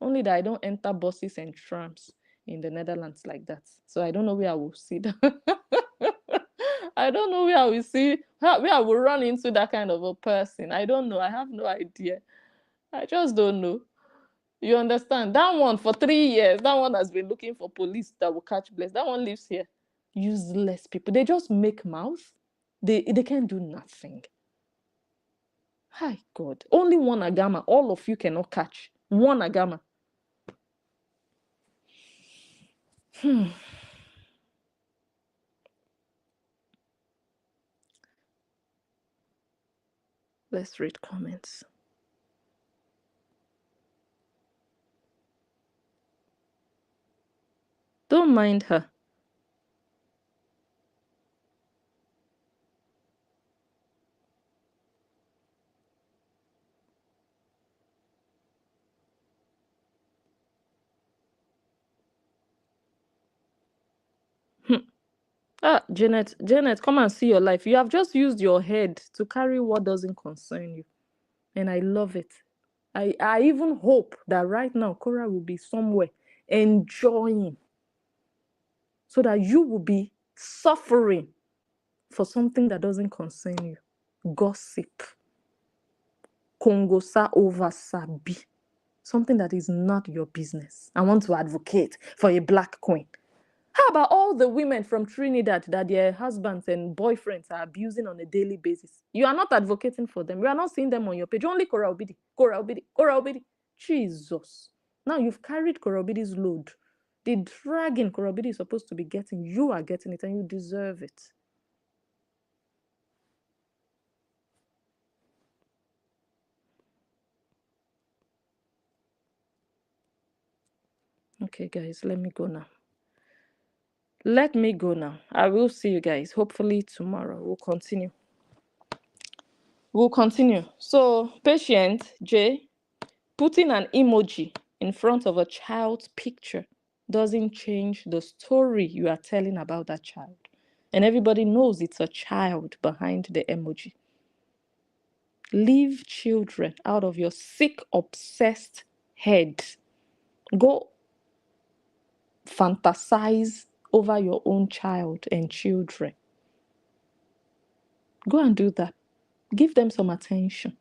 only that I don't enter buses and trams in the Netherlands like that. So I don't know where I will see that. I don't know where I will see, where I will run into that kind of a person. I don't know. I have no idea. I just don't know. You understand? That one for 3 years, that one has been looking for police that will catch Bless. That one lives here. Useless people. They just make mouth. They can't do nothing. Hi, God. Only one agama. All of you cannot catch. One agama. Let's read comments. Don't mind her. Janet, come and see your life. You have just used your head to carry what doesn't concern you. And I love it. I even hope that right now Cora will be somewhere enjoying so that you will be suffering for something that doesn't concern you. Gossip. Kongosa over Sabi. Something that is not your business. I want to advocate for a black queen. How about all the women from Trinidad that their husbands and boyfriends are abusing on a daily basis? You are not advocating for them. You are not seeing them on your page. Only Kora Obidi, Kora Obidi, Kora Obidi. Jesus. Now you've carried Kora Obidi's load. The dragging Kora Obidi is supposed to be getting, you are getting it and you deserve it. Okay, guys, let me go now. Let me go now. I will see you guys hopefully tomorrow. We'll continue. So, patient J, putting an emoji in front of a child's picture doesn't change the story you are telling about that child. And everybody knows it's a child behind the emoji. Leave children out of your sick, obsessed head. Go fantasize over your own child and children. Go and do that. Give them some attention.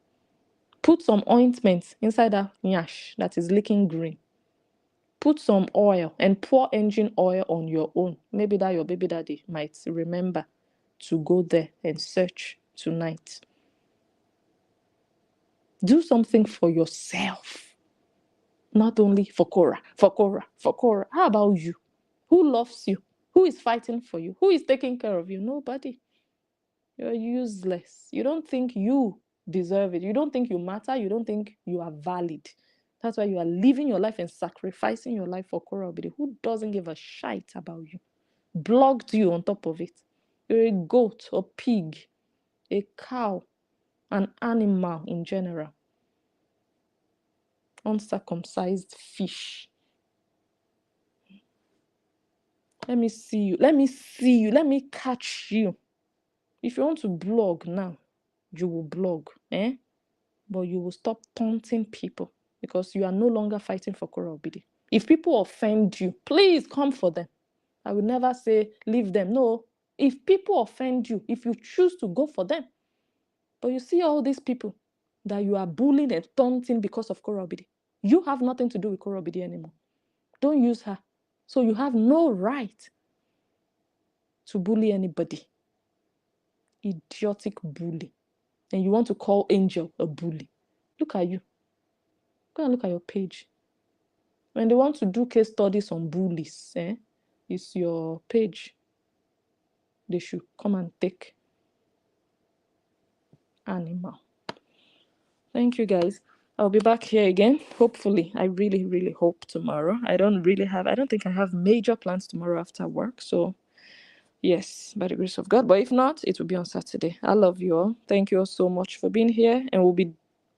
Put some ointment inside that nyash that is looking green. Put some oil and pour engine oil on your own. Maybe that your baby daddy might remember to go there and search tonight. Do something for yourself. Not only for Cora. How about you? Who loves you? Who is fighting for you? Who is taking care of you? Nobody. You're useless. You don't think you deserve it. You don't think you matter. You don't think you are valid. That's why you are living your life and sacrificing your life for Cora Obidi, who doesn't give a shite about you. Blogged you on top of it. You're a goat, a pig, a cow, an animal in general. Uncircumcised fish. Let me see you. Let me catch you. If you want to blog now, you will blog, but you will stop taunting people because you are no longer fighting for Cora Obidi. If people offend you, please come for them. I will never say leave them. No, if people offend you, if you choose to go for them, but you see all these people that you are bullying and taunting because of Cora Obidi, you have nothing to do with Cora Obidi anymore. Don't use her. So you have no right to bully anybody. Idiotic bully. And you want to call Angel a bully. Look at you. Go and look at your page. When they want to do case studies on bullies, it's your page. They should come and take. Animal. Thank you, guys. I'll be back here again. Hopefully. I really, really hope tomorrow. I don't think I have major plans tomorrow after work. So, yes, by the grace of God. But if not, it will be on Saturday. I love you all. Thank you all so much for being here. And we'll be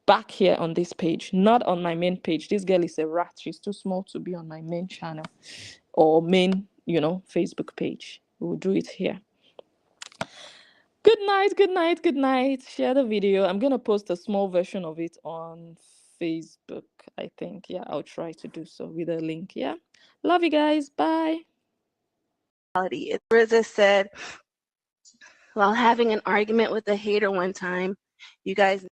back here on this page, not on my main page. This girl is a rat. She's too small to be on my main channel or main, Facebook page. We'll do it here. Good night. Share the video. I'm going to post a small version of it on Facebook, I think. Yeah, I'll try to do so with a link. Yeah. Love you guys. Bye. Riza said, while having an argument with a hater one time, you guys